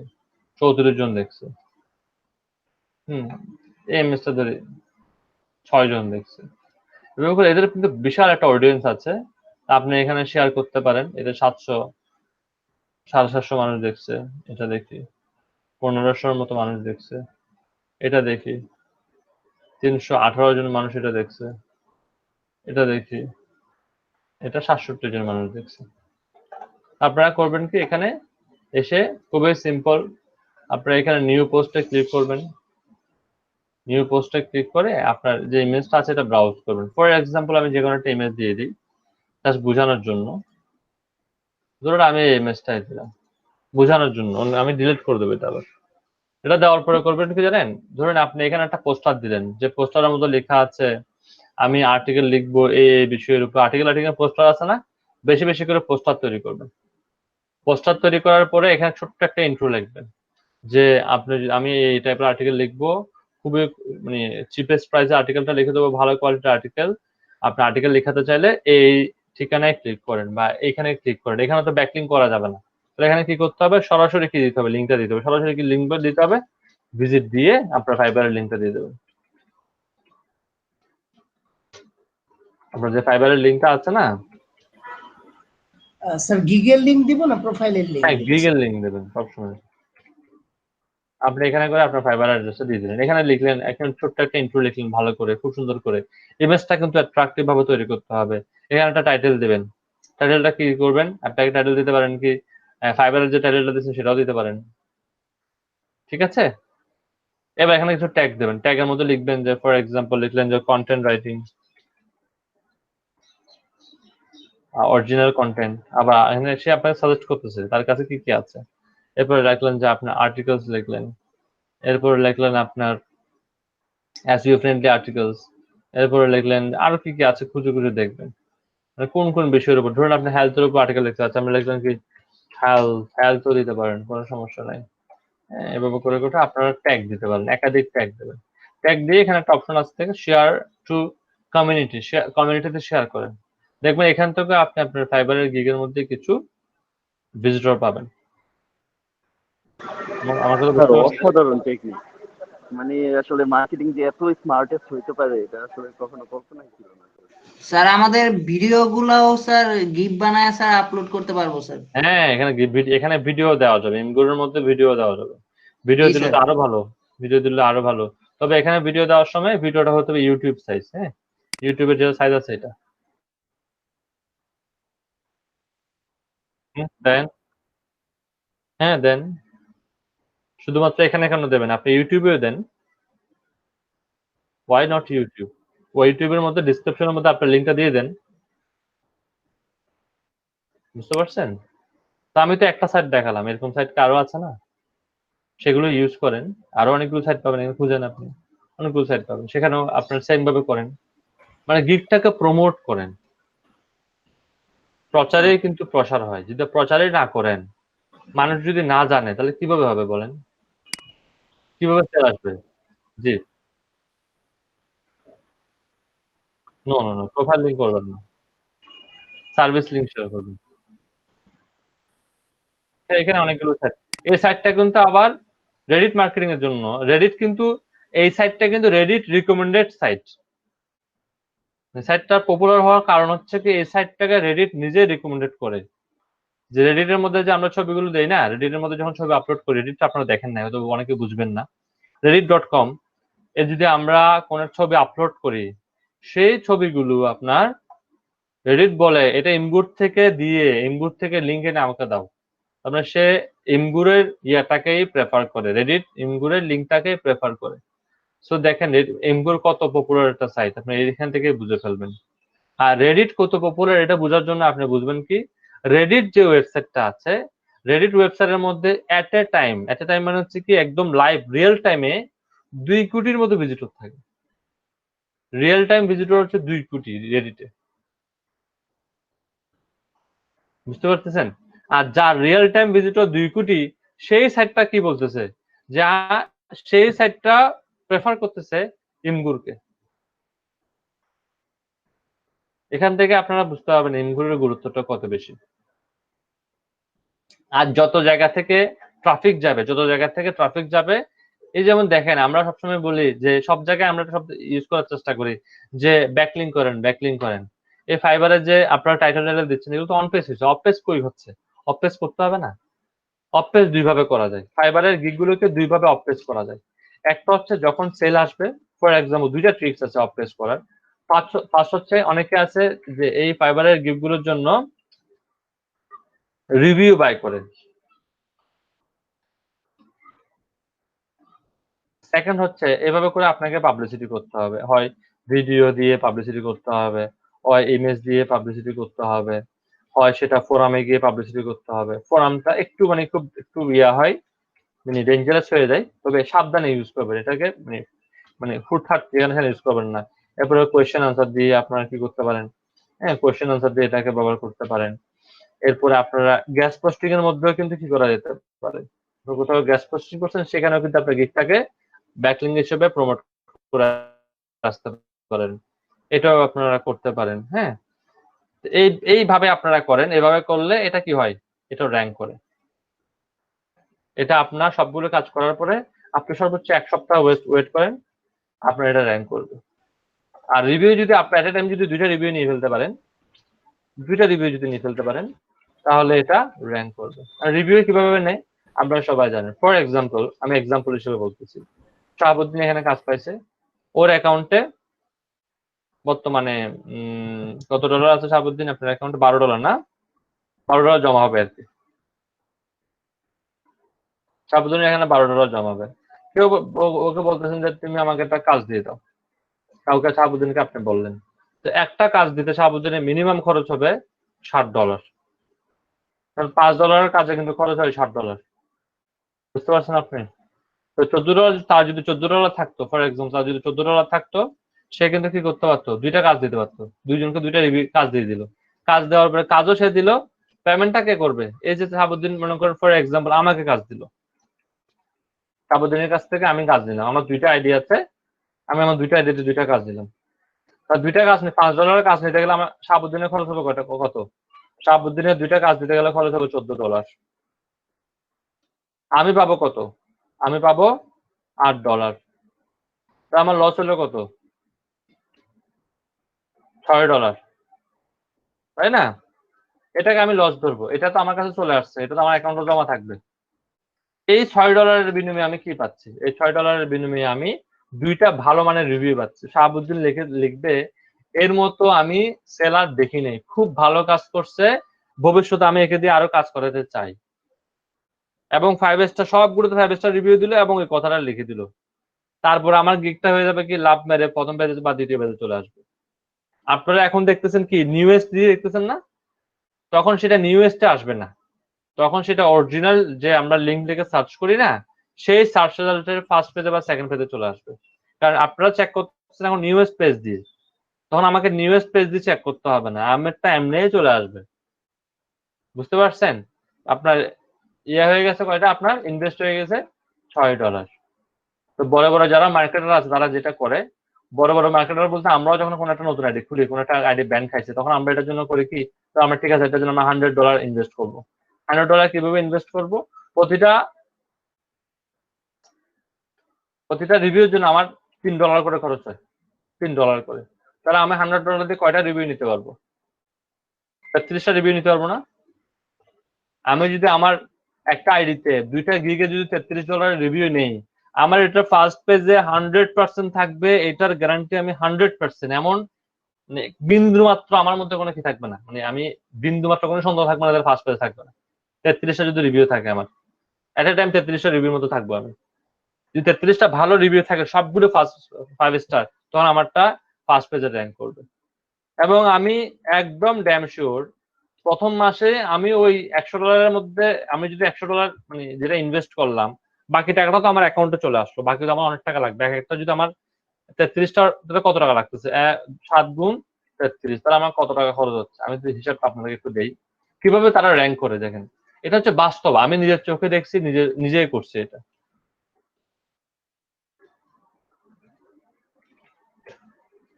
34 জন দেখছে, এই ইমেজটা ধরে 6 জন দেখছে। এভাবে করে এদের কিন্তু বিশাল একটা অডিয়েন্স আছে। আপনি এখানে শেয়ার করতে পারেন। এটা 700, 750 মানুষ দেখছে, এটা দেখি 1500-র মতো মানুষ দেখছে, এটা দেখি 318 জন মানুষ এটা দেখছে, এটা দেখি এটা 67 জন মানুষ দেখছে। আপনারা করবেন কি, এখানে এসে খুবই সিম্পল, আপনারা এখানে নিউ পোস্টে ক্লিক করবেন। নিউ পোস্টে ক্লিক করে আপনার যে ইমেজটা আছে এটা ব্রাউজ করবেন। ফর এক্সাম্পল আমি যে কোনো একটা ইমেজ দিয়ে দিই জাস্ট বোঝানোর জন্য। ধরুন আমি এই ইমেজটাই দিলাম বোঝানোর জন্য, আমি ডিলিট করে দেবো এটা আবার। এটা দেওয়ার পরে করবেন কি জানেন, ধরুন আপনি এখানে একটা পোস্টার দিলেন, যে পোস্টারের মধ্যে লেখা আছে আমি আর্টিকেল লিখবো এই বিষয়ের উপর। আর্টিকেল পোস্টার আছে না, বেশি বেশি করে পোস্টার তৈরি করবেন। পোস্টার তৈরি করার পরে এখানে ছোট্ট একটা ইন্ট্রো লিখবেন যে আমি এই টাইপের আর্টিকেল লিখবো, খুবই মানে চিপেস্ট প্রাইসে আর্টিকেলটা লিখে দেবো, ভালো কোয়ালিটির আর্টিকেল। আপনি আর্টিকেল লেখাতে চাইলে এই ঠিকানায় ক্লিক করেন বা এখানে ক্লিক করেন। এখানে তো ব্যাকলিঙ্ক করা যাবে না, তাহলে এখানে কি করতে হবে, সরাসরি কি দিতে হবে, লিঙ্কটা দিতে হবে। সরাসরি কি লিঙ্ক দিতে হবে, ভিজিট দিয়ে আপনার ফাইবারের লিঙ্কটা দিয়ে দেবেন। আপনার যে ফাইবারের লিঙ্কটা আছে না, স্যার গিগের লিংক দিব না প্রোফাইলের লিংক? হ্যাঁ গিগের লিঙ্ক দেবেন সবসময়। আপনি এখানে করে আপনার ফাইবার অ্যাড্রেসটা দিয়ে দিলেন, এখানে লিখলেন, এখন ছোট্ট একটা ইন্ট্রো লিখলেন ভালো করে, খুব সুন্দর করে। ইমেজটা কিন্তু অ্যাট্রাকটিভ ভাবে তৈরি করতে হবে। এখানে একটা টাইটেল দেবেন। টাইটেলটা কি করবেন, আপনাকে টাইটেল দিতে পারেন কি ফাইবারের যে টাইটেলটা দিচ্ছেন সেটাও দিতে পারেন, ঠিক আছে। এবার এখানে কিছু ট্যাগ দেবেন। ট্যাগের মধ্যে লিখবেন যে ফর এক্সাম্পল লিখলেন যে কন্টেন্ট রাইটিং, অরিজিনাল কন্টেন্ট। আবার এখানে সে আপনাকে সাজেস্ট করতেছে তার কাছে কি কি আছে। এরপরে লিখলেন যে আপনার আর্টিকেলস লিখলেন। এরপরে লিখলেন আপনার SEO ফ্রেন্ডলি আর্টিকেলস। এরপরে লিখলেন আরো কি কি আছে খুঁজে খুঁজে দেখবেন, মানে কোন কোন বিষয়ের উপর। ধরুন আপনি হেলথের উপর আর্টিকেল লিখতে চাচ্ছেন, আপনি লিখলেন কি হেলথও দিতে পারেন, কোনো সমস্যা নাই। এভাবে করে করে আপনারা ট্যাগ দিতে পারেন, একাধিক ট্যাগ দেবেন। ট্যাগ দিয়ে এখানে একটা অপশন আছে থেকে শেয়ার টু কমিউনিটি, কমিউনিটিতে শেয়ার করেন। দেখবেন এখান থেকে আপনি আপনার ফাইবারের গিগের মধ্যে কিছু ভিজিটর পাবেন। আমার কথা বুঝতে পারছেন? অসাধারণ টেকনিক। মানে আসলে মার্কেটিং যে এত স্মার্টেস্ট হইতে পারে এটা আসলে কখনো কল্পনাই ছিল না। স্যার আমাদের ভিডিও গুলাও স্যার গিফট বানায় স্যার আপলোড করতে পারবো স্যার। হ্যাঁ এখানে ভিডিও দেওয়া যাবে, ইমগুলোর মধ্যে ভিডিও দেওয়া যাবে। ভিডিও জি, দিলে স্যার। তো আরো ভালো, ভিডিও দিলে আরো ভালো। তবে এখানে ভিডিও দেওয়ার সময় ভিডিওটা হতে হবে ইউটিউব সাইজ। হ্যাঁ, ইউটিউবের যে সাইজ আছে এটা দেন। হ্যাঁ দেন, শুধুমাত্র এখানে কেন দেবেন, আপনি ইউটিউবেও দেন। Why not YouTube? ওই ইউটিউবের মধ্যে ডিসক্রিপশনের মধ্যে আপনার লিঙ্কটা দিয়ে দেন। বুঝতে পারছেন? তো আমি তো একটা সাইট দেখালাম, এরকম সাইট আরো আছে না, সেগুলো ইউজ করেন। আরো অনেকগুলো সাইট পাবেন, এখানে খুঁজেন আপনি, অনেকগুলো সাইট পাবেন, সেখানেও আপনার সেম ভাবে করেন। মানে গিগটাকে প্রমোট করেন। প্রচারে কিন্তু প্রসার হয়, যদি প্রচারই না করেন, মানুষ যদি না জানে তাহলে কিভাবে হবে বলেন, কিভাবে সেল আসবে? জি, no no no, profile link করবেন না, সার্ভিস লিংক শেয়ার করবেন। এখানে অনেকগুলো সাইট, এই সাইটটা কিন্তু আবার রেডিট মার্কেটিং এর জন্য। রেডিট কিন্তু এই সাইটটা কিন্তু রেডিট রিকমেন্ডেড সাইট। সাইটটা পপুলার হওয়ার কারণ হচ্ছে কি এই সাইটটাকে রেডিট নিজে রিকমেন্ডেড করে। যে রেডিটের মধ্যে যে আমরা ছবিগুলো দেই না, রেডিটের মধ্যে যখন ছবি আপলোড করি, রেডিটটা আপনারা দেখেন না হয়তো, অনেকে বুঝবেন না। reddit.com এ যদি আমরা কোন ছবি আপলোড করি, সেই ছবিগুলো আপনার রেডিট বলে এটা ইমগুর থেকে দিয়ে, ইমগুর থেকে লিঙ্ক এনে আমাকে দাও। আপনার সে ইমগুরের ইয়াটাকেই প্রেফার করে, রেডিট ইমগুরের লিঙ্কটাকেই প্রেফার করে। সো দেখেন ইমগুর কত পপুলার একটা সাইট, আপনি এখান থেকে বুঝে ফেলবেন। আর রেডিট কত পপুলার এটা বোঝার জন্য আপনি বুঝবেন কি, রেডিট যে ওয়েবসাইটটা আছে, রেডিট ওয়েবসাইটের মধ্যে এট এ টাইম মানে হচ্ছে কি একদম লাইভ রিয়েল টাইমে 2 কোটির মতো ভিজিটর থাকে। রিয়েল টাইম ভিজিটর হচ্ছে 2 কোটি রেডিটে, বুঝতে পারতেছেন? আর যার রিয়েল টাইম ভিজিটর 2 কোটি, সেই সাইটটা কি বলতেছে, যা সেই সাইটটা প্রেফার করতেছে ইমগুরকে। এখান থেকে আপনারা বুঝতে পারবেন ইমগুরের গুরুত্বটা কত বেশি। আর যত জায়গা থেকে ট্রাফিক যাবে, এই যেমন দেখেন আমরা সবসময় বলি যে সব জায়গায় আমরা সব ইউজ করার চেষ্টা করি যে ব্যাকলিঙ্ক করেন। এই ফাইবারে যে আপনারা টাইটেল দিচ্ছেন এগুলো তো অন পেজ হচ্ছে, অফ পেজ কই হচ্ছে? অফ পেজ করতে হবে না? অফ পেজ দুই ভাবে করা যায়, ফাইবারের গিগগুলোকে দুই ভাবে অফ পেজ করা যায়। একটা হচ্ছে যখন সেল আসবে, ফর এক্সাম্পল দুইটা ট্রিক্স আছে অফ পেজ করার। ফার্স্ট হচ্ছে অনেকে আছে যে এই ফাইবারের গিগগুলোর জন্য রিভিউ বাই করে। সেকেন্ড হচ্ছে এভাবে করে আপনাকে পাবলিসিটি করতে হবে, হয় ভিডিও দিয়ে পাবলিসিটি করতে হবে, হয় ইমেজ দিয়ে পাবলিসিটি করতে হবে, হয় সেটা ফোরামে গিয়ে পাবলিসিটি করতে হবে। ফোরামটা একটু মানে খুব একটু হয়, মানে ডেঞ্জারাস হয়ে যায়, তবে সাবধানে ইউজ করবেন এটাকে, মানে মানে হুটহাট যেখানে ইউজ করবেন না। এরপরে কোয়েশ্চেন আনসার দিয়ে আপনারা কি করতে পারেন, হ্যাঁ কোয়েশ্চেন আনসার দিয়ে এটাকে ব্যবহার করতে পারেন। এরপরে আপনারা গ্যাস পোস্টিং এর মধ্যেও কিন্তু কি করা যেতে পারে, কোথাও গ্যাস পোস্টিং করছেন সেখানেও কিন্তু আপনার গিগটাকে ব্যাকলিং হিসেবে প্রমোট করে আসতে পারেন, এটাও আপনারা করতে পারেন। হ্যাঁ, এইভাবে আপনারা করেন, এভাবে করলে এটা কি হয়, এটা র্যাঙ্ক করে। এটা আপনার সবগুলো কাজ করার পরে আপনি সর্বোচ্চ 1 সপ্তাহ ওয়েট করেন, আপনার এটা র্যাঙ্ক করবে। আর রিভিউ যদি আপনি এট এ টাইম যদি 2টা রিভিউ নিয়ে ফেলতে পারেন, 2টা রিভিউ যদি নিয়ে ফেলতে পারেন, তাহলে এটা র্যাঙ্ক করবে। আর রিভিউ কিভাবে নেয় আপনারা সবাই জানেন। ফর এক্সাম্পল, আমি এক্সাম্পল হিসেবে বলতেছি, শাহাবুদ্দিন এখানে কাজ পাইছে, ওর অ্যাকাউন্টে বর্তমানে কত ডলার আছে শাহাবুদ্দিন আপনার অ্যাকাউন্টে? $12 না, $12 জমা হবে আর কি। শাহাবুদ্দিন এখানে $12 জমা হবে। কেউ ওকে বলতেছেন যে তুমি আমাকে একটা কাজ দিয়ে দাও, কাউকে শাহাবুদ্দিনকে আপনি বললেন, তো একটা কাজ দিতে শাহাবুদ্দিনের মিনিমাম খরচ হবে $60, কারণ $5 কাজে কিন্তু খরচ হয় $60। বুঝতে পারছেন আপনি? তো $14, তার যদি $14 থাকতো, ফর এক্সাম্পল তার যদি $14 থাকতো, সে কিন্তু কি করতে পারতো, 2টা কাজ দিতে পারতো, দুইজনকে 2টা কাজ দিয়ে দিল। কাজ দেওয়ার পরে কাজও সে দিল, পেমেন্টটা কে করবে? এই যে শাহাবুদ্দিন মনে করেন ফর এক্সাম্পল আমাকে কাজ দিল, শাহাবুদ্দিনের কাছ থেকে আমি কাজ নিলাম, আমার 2টা আইডি আছে, আমি আমার 2টা আইডিতে 2টা কাজ দিলাম। তার 2টা কাজ নিয়ে $5 কাজ নিতে গেলে আমার শাহাবুদ্দিনের খরচ হবে কত? শাহাবুদ্দিনের 2টা কাজ দিতে গেলে খরচ হবে $14। আমি পাবো কত? আমি পাবো $8। তা আমার লস হলো কত? $6, তাই না? এটাকে আমি লস ধরবো, এটা তো আমার কাছে চলে আসছে, এটা তো আমার অ্যাকাউন্টে জমা থাকবে। এই $6 বিনিময়ে আমি কি পাচ্ছি? এই $6 বিনিময়ে আমি 2টা ভালো মানের রিভিউ পাচ্ছি। শাহাবুদ্দিন লিখবে এর মতো আমি সেলার দেখি নাই, খুব ভালো কাজ করছে, ভবিষ্যতে আমি একে দিয়ে আরো কাজ করাতে চাই, এবং 5 স্টার সবগুলোতে 5 স্টার রিভিউ দিল এবং এই কথাটা লিখে দিল। তারপর আমার গিগটা হয়ে যাবে কি লাভ মেরে প্রথম পেজে বা দ্বিতীয় পেজে চলে আসবে। আপনারা এখন দেখতেছেন কি নিউয়েস্ট দিয়ে দেখতেছেন না, তখন সেটা নিউয়েস্টে আসবে না, তখন সেটা অরিজিনাল যে আমরা লিঙ্ক লিখে সার্চ করি না, সেই সার্চ রেজাল্টের ফার্স্ট পেজে বা সেকেন্ড পেজে চলে আসবে। কারণ আপনারা চেক করতেছেন এখন নিউয়েস্ট পেজ দিয়ে, তখন আমাকে নিউয়েস্ট পেজ দিয়ে চেক করতে হবে না, আমারটা এমনিই চলে আসবে। বুঝতে পারছেন? আপনার হয়ে গেছে কয়টা, আপনার ইনভেস্ট হয়ে গেছে $6। তো বড় বড় যারা মার্কেটার আছে তারা যেটা করে, বড় বড় মার্কেটার বলতে আমরাও যখন কোনো একটা নতুন আইডি খুলি, কোনো একটা আইডি ব্যান খাইছে, তখন আমরা এটার জন্য করি কি, তো আমরা ঠিক আছে এটার জন্য আমরা $100 ইনভেস্ট করবো। $100 কিভাবে ইনভেস্ট করবো? প্রতিটা রিভিউর জন্য আমার $3 করে খরচ হয়, $3 করে। তাহলে আমি $100 দিয়ে কয়টা রিভিউ নিতে পারবো? 33টা রিভিউ নিতে পারবো না? আমি যদি আমার একটা আইডিতে 2টা গিগে যদি $33 রিভিউ নেই, আমার এটা ফার্স্ট পেজে 100% থাকবে, এটার গ্যারান্টি আমি 100%। এমন মানে বিন্দু মাত্র আমার মধ্যে কোনো কি থাকবে না, মানে আমি বিন্দু মাত্র কোনো সন্দেহ থাকবে না ফার্স্ট পেজে থাকবে না। 33টা যদি রিভিউ থাকে আমার এট এ টাইম 33টা রিভিউর মতো থাকবো আমি। যদি 33টা ভালো রিভিউ থাকে সবগুলো 5 স্টার, তখন আমারটা ফার্স্ট পেজে র্যাঙ্ক করবে। এবং আমি একদম ড্যাম শিওর প্রথম মাসে আমি ওই $100 মধ্যে আমি যদি $100 মানে যেটা ইনভেস্ট করলাম, বাকি টাকাটা তো আমার অ্যাকাউন্টে চলে আসলো, বাকি তো আমার অনেক টাকা লাগবে। একটা যদি আমার 33টা কত টাকা লাগতেছে, 7 গুণ 33, তাহলে আমার কত টাকা খরচ হচ্ছে? আমি যদি হিসাবটা আপনাদেরকে একটু দেই, কিভাবে তারা র্যাঙ্ক করে দেখেন। এটা হচ্ছে বাস্তব, আমি নিজের চোখে দেখছি, নিজেই করছি এটা।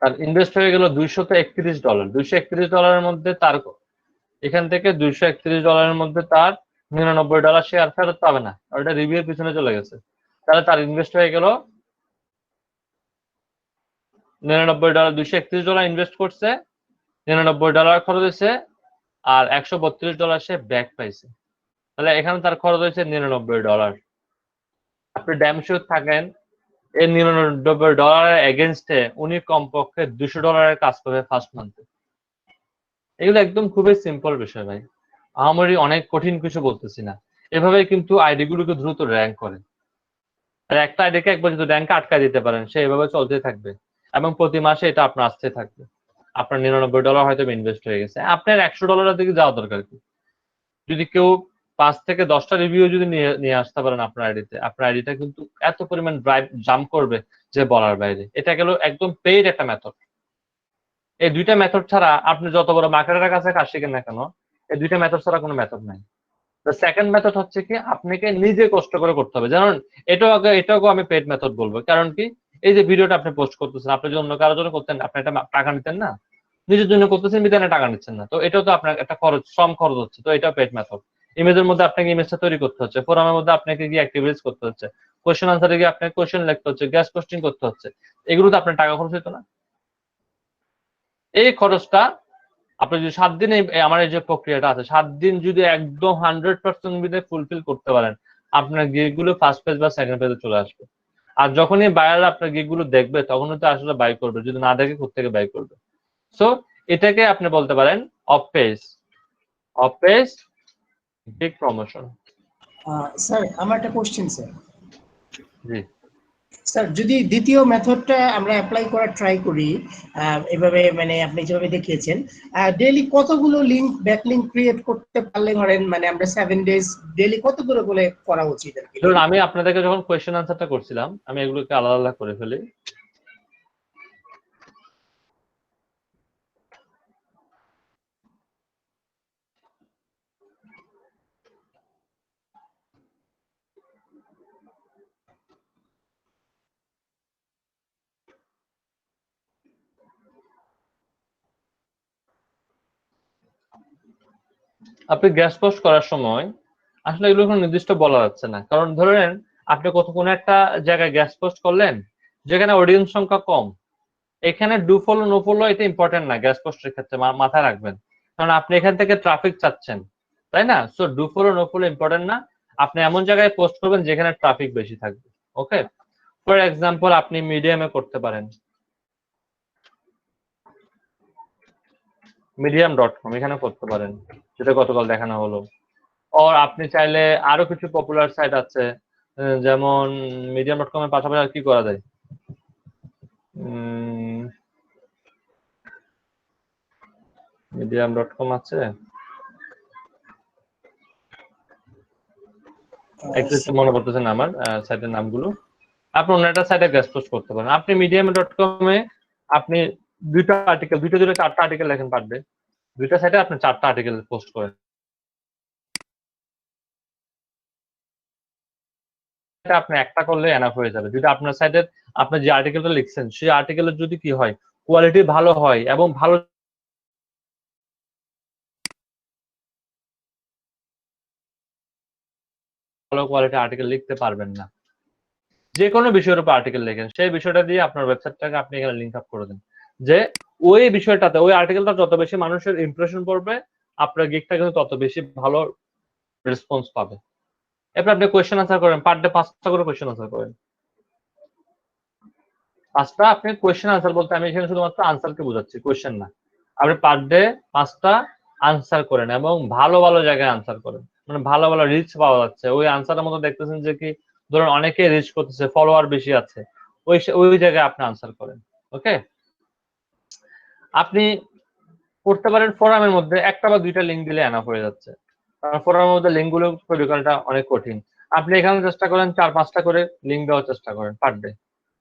আর ইনভেস্ট হয়ে গেল $231। $231 মধ্যে তার এখান থেকে $231 মধ্যে তার $99 সে আর ফেরত পাবে না, ওটা রিভিউর পিছনে চলে গেছে। তাহলে তার ইনভেস্ট হয়ে গেল $99। $231 ইনভেস্ট করছে, $99 খরচ হয়েছে, আর $132 সে ব্যাক পাইছে। তাহলে এখানে তার খরচ হয়েছে $99। আপনি ড্যাম শিওর থাকেন এই $99 এগেনস্টে উনি কমপক্ষে $200 কাজ করবে ফার্স্ট মান্থে। এগুলো একদম খুবই সিম্পল বিষয় ভাই, আমারই অনেক কঠিন কিছু বলতেছি না। এভাবে কিন্তু আইডি গুলোকে দ্রুত র্যাঙ্ক করে। আর একটা আইডিকে একবার যদি ব্যাংকে আটকায় দিতে পারেন সে এভাবে চলতে থাকবে এবং প্রতি মাসে এটা আপনার আসতে থাকবে। আপনার $99 হয়তো ইনভেস্ট হয়ে গেছে, আপনার $100 দিকে যাওয়া দরকার কি? যদি কেউ 5 থেকে 10টা রিভিউ যদি নিয়ে আসতে পারেন আপনার আইডিতে, আপনার আইডিটা কিন্তু এত পরিমাণ ড্রাইভ জাম্প করবে যে বলার বাইরে। এটা গেল একদম পেইড একটা মেথড। এই দুইটা মেথড ছাড়া আপনি যত বড় মার্কেটারের কাছে কাজ শিখেন না কেন, এই দুইটা মেথড ছাড়া কোনো মেথড নাই। দ্য সেকেন্ড মেথড হচ্ছে কি, আপনাকে নিজে কষ্ট করে করতে হবে। যেমন এটাও আমি পেইড মেথড বলবো। কারণ কি, এই যে ভিডিওটা আপনি পোস্ট করতেছেন, আপনি যদি অন্য কারোর জন্য করতেন আপনি একটা টাকা নিতেন না, নিজের জন্য করতেছেন বিধানে টাকা নিচ্ছেন না, তো এটাও তো আপনার একটা খরচ, শ্রম খরচ হচ্ছে, তো এটাও পেইড মেথড। ইমেজের মধ্যে আপনাকে ইমেজটা তৈরি করতে হচ্ছে, ফোরামের মধ্যে আপনাকে গিয়ে অ্যাক্টিভিটিস করতে হচ্ছে, কোয়েশ্চেন আনসারে গিয়ে আপনাকে কোয়েশ্চেন লিখতে হচ্ছে, গেস্ট পোস্টিং করতে হচ্ছে, এগুলো তো আপনার টাকা খরচ হতো না। এই খরচটা আপনি যদি 7 দিন আমার এই যে প্রক্রিয়াটা আছে 7 দিন যদি একদম 100% ফুলফিল করতে পারেন, আপনার গিগ গুলো ফার্স্ট পেজ বা সেকেন্ড পেজে চলে আসবে। আর যখনই বায়াররা আপনার গিগ গুলো দেখবে তখনই তো আসলে বাই করবে, যদি না দেখে কোত্থেকে বাই করবে। সো এটাকে আপনি বলতে পারেন of page gig promotion. Sir আমার একটা কোশ্চেন স্যার। জি স্যার যদি দ্বিতীয় মেথডটা আমরা অ্যাপ্লাই করার ট্রাই করি, এভাবে মানে আপনি যেভাবে দেখিয়েছেন, ডেইলি কতগুলো ব্যাকলিংক ক্রিয়েট করতে পারলে ধরেন মানে আমরা 7 ডেজ ডেইলি কতগুলো বলে করা উচিত আর কি? ধরুন আমি আপনাদেরকে যখন কোয়েশ্চেন আনসারটা করছিলাম আমি এগুলোকে আলাদা আলাদা করে ফেলি। আপনি গ্যাস পোস্ট করার সময় আসলে এগুলো কোনো নির্দিষ্ট বলা যাচ্ছে না, কারণ ধরেন আপনি কোনো একটা জায়গায় গ্যাস পোস্ট করলেন যেখানে অডিয়েন্স সংখ্যা কম, এখানে ডু ফলো নো ফলো এটা ইম্পর্টেন্ট না গ্যাস পোস্টের ক্ষেত্রে, মাথায় রাখবেন, কারণ আপনি এখান থেকে ট্রাফিক চাচ্ছেন, তাই না? So do follow no follow important না, আপনি এমন জায়গায় পোস্ট করবেন যেখানে ট্রাফিক বেশি থাকবে। ওকে, ফর এক্সাম্পল আপনি মিডিয়ামে করতে পারেন, medium.com এখানে করতে পারেন, যেটা গতকাল দেখানো হলো। আর আপনি চাইলে আরো কিছু পপুলার সাইট আছে, যেমন medium.com এর পাশাপাশি আর কি করা যায়, medium.com আছে, একটু মনে পড়তেছে না আমার সাইটের নামগুলো। আপনি অন্য একটা সাইটে গেস্ট পোস্ট করতে পারেন। আপনি medium.com এ আপনি দুইটা চারটা আর্টিকেল লেখেন পার ডে, দুইটা সাইটে আপনি 4টা আর্টিকেল পোস্ট করেন, আপনি একটা করলে এনাফ হয়ে যাবে। যদি আপনার সাইটে আপনি যে আর্টিকেলটা লিখছেন সেই আর্টিকেলের যদি কি হয়, কোয়ালিটি ভালো হয় এবং ভালো কোয়ালিটি আর্টিকেল লিখতে পারবেন না। যে কোনো বিষয়ের উপর আর্টিকেল লেখেন, সেই বিষয়টা দিয়ে আপনার ওয়েবসাইটটাকে আপনি এখানে লিঙ্ক আপ করে দেন, যে ওই বিষয়টাতে ওই আর্টিকেলটা যত বেশি মানুষের ইমপ্রেশন পড়বে আপনার গিগটা কিন্তু তত বেশি ভালো রেসপন্স পাবে। এরপর আপনি কোয়েশ্চেন আনসার করেন, পার ডে 5টা করে কোয়েশ্চেন আনসার করেন। 5টা আপনি কোয়েশ্চেন আনসার বলতে আমি এখানে শুধুমাত্র আনসারকে বোঝাচ্ছি, কোয়েশ্চেন না। আপনি পার ডে 5টা আনসার করেন এবং ভালো ভালো জায়গায় আনসার করেন, মানে ভালো ভালো রিচ পাওয়া যাচ্ছে ওই আনসারের মধ্যে। দেখতেছেন যে কি ধরুন অনেকে রিচ করতেছে, ফলোয়ার বেশি আছে, ওই জায়গায় আপনি আনসার করেন। ওকে, আপনি করতে পারেন ফোরামের মধ্যে একটা বা দুইটা লিঙ্ক দিলে এনাফ হয়ে যাচ্ছে, কারণ ফোরামের মধ্যে লিঙ্ক গুলো তৈরি করাটা অনেক কঠিন। আপনি এখানে চেষ্টা করেন 4-5টা করে লিঙ্ক দেওয়ার চেষ্টা করেন পার ডে,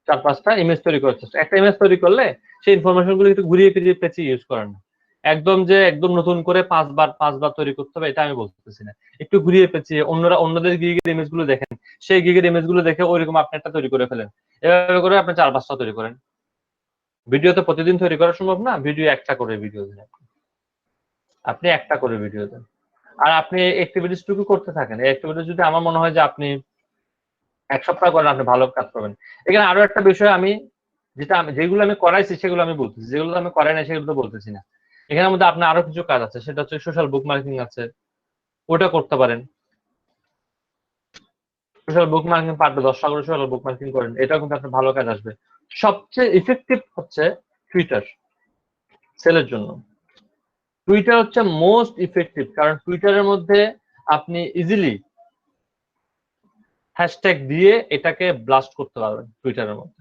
4-5টা ইমেজ তৈরি করার চেষ্টা। একটা ইমেজ তৈরি করলে সেই ইনফরমেশন গুলো একটু ঘুরিয়ে ফিরিয়ে পেঁচিয়ে ইউজ করেন না, একদম নতুন করে 5বার তৈরি করতে হবে এটা আমি বলতেছি না, একটু ঘুরিয়ে পেঁচিয়ে অন্যদের গিগের ইমেজ গুলো দেখেন, সেই গিগের ইমেজ গুলো দেখে ওইরকম আপনি একটা তৈরি করে ফেলেন। এভাবে করে আপনি 4-5টা তৈরি করেন। ভিডিও তো প্রতিদিন তৈরি করা সম্ভব না, ভিডিও একটা করে ভিডিও দেন, আপনি একটা করে ভিডিও দেন, আর আপনি অ্যাক্টিভিটিস টুকু করতে থাকেন। এই অ্যাক্টিভিটিস যদি আমার মনে হয় যে আপনি 1 সপ্তাহ করেন আপনি ভালো কাজ করবেন। এখানে আরো একটা বিষয় যেগুলো আমি করাইছি সেগুলো আমি বলতেছি, যেগুলো আমি করাই না সেগুলো তো বলতেছি না। এখানের মধ্যে আপনার আরো কিছু কাজ আছে, সেটা হচ্ছে সোশ্যাল বুক মার্কিং আছে, ওটা করতে পারেন। সোশ্যাল বুক মার্কিং পারবে 10টা করে সোশ্যাল বুক মার্কিং করেন, এটাও কিন্তু আপনার ভালো কাজ আসবে। সবচেয়ে ইফেক্টিভ হচ্ছে টুইটার সেলের জন্য। টুইটার হচ্ছে মোস্ট ইফেক্টিভ, কারণ টুইটারের মধ্যে আপনি ইজিলি হ্যাশট্যাগ দিয়ে এটাকে ব্লাস্ট করতে পারবেন টুইটারের মধ্যে।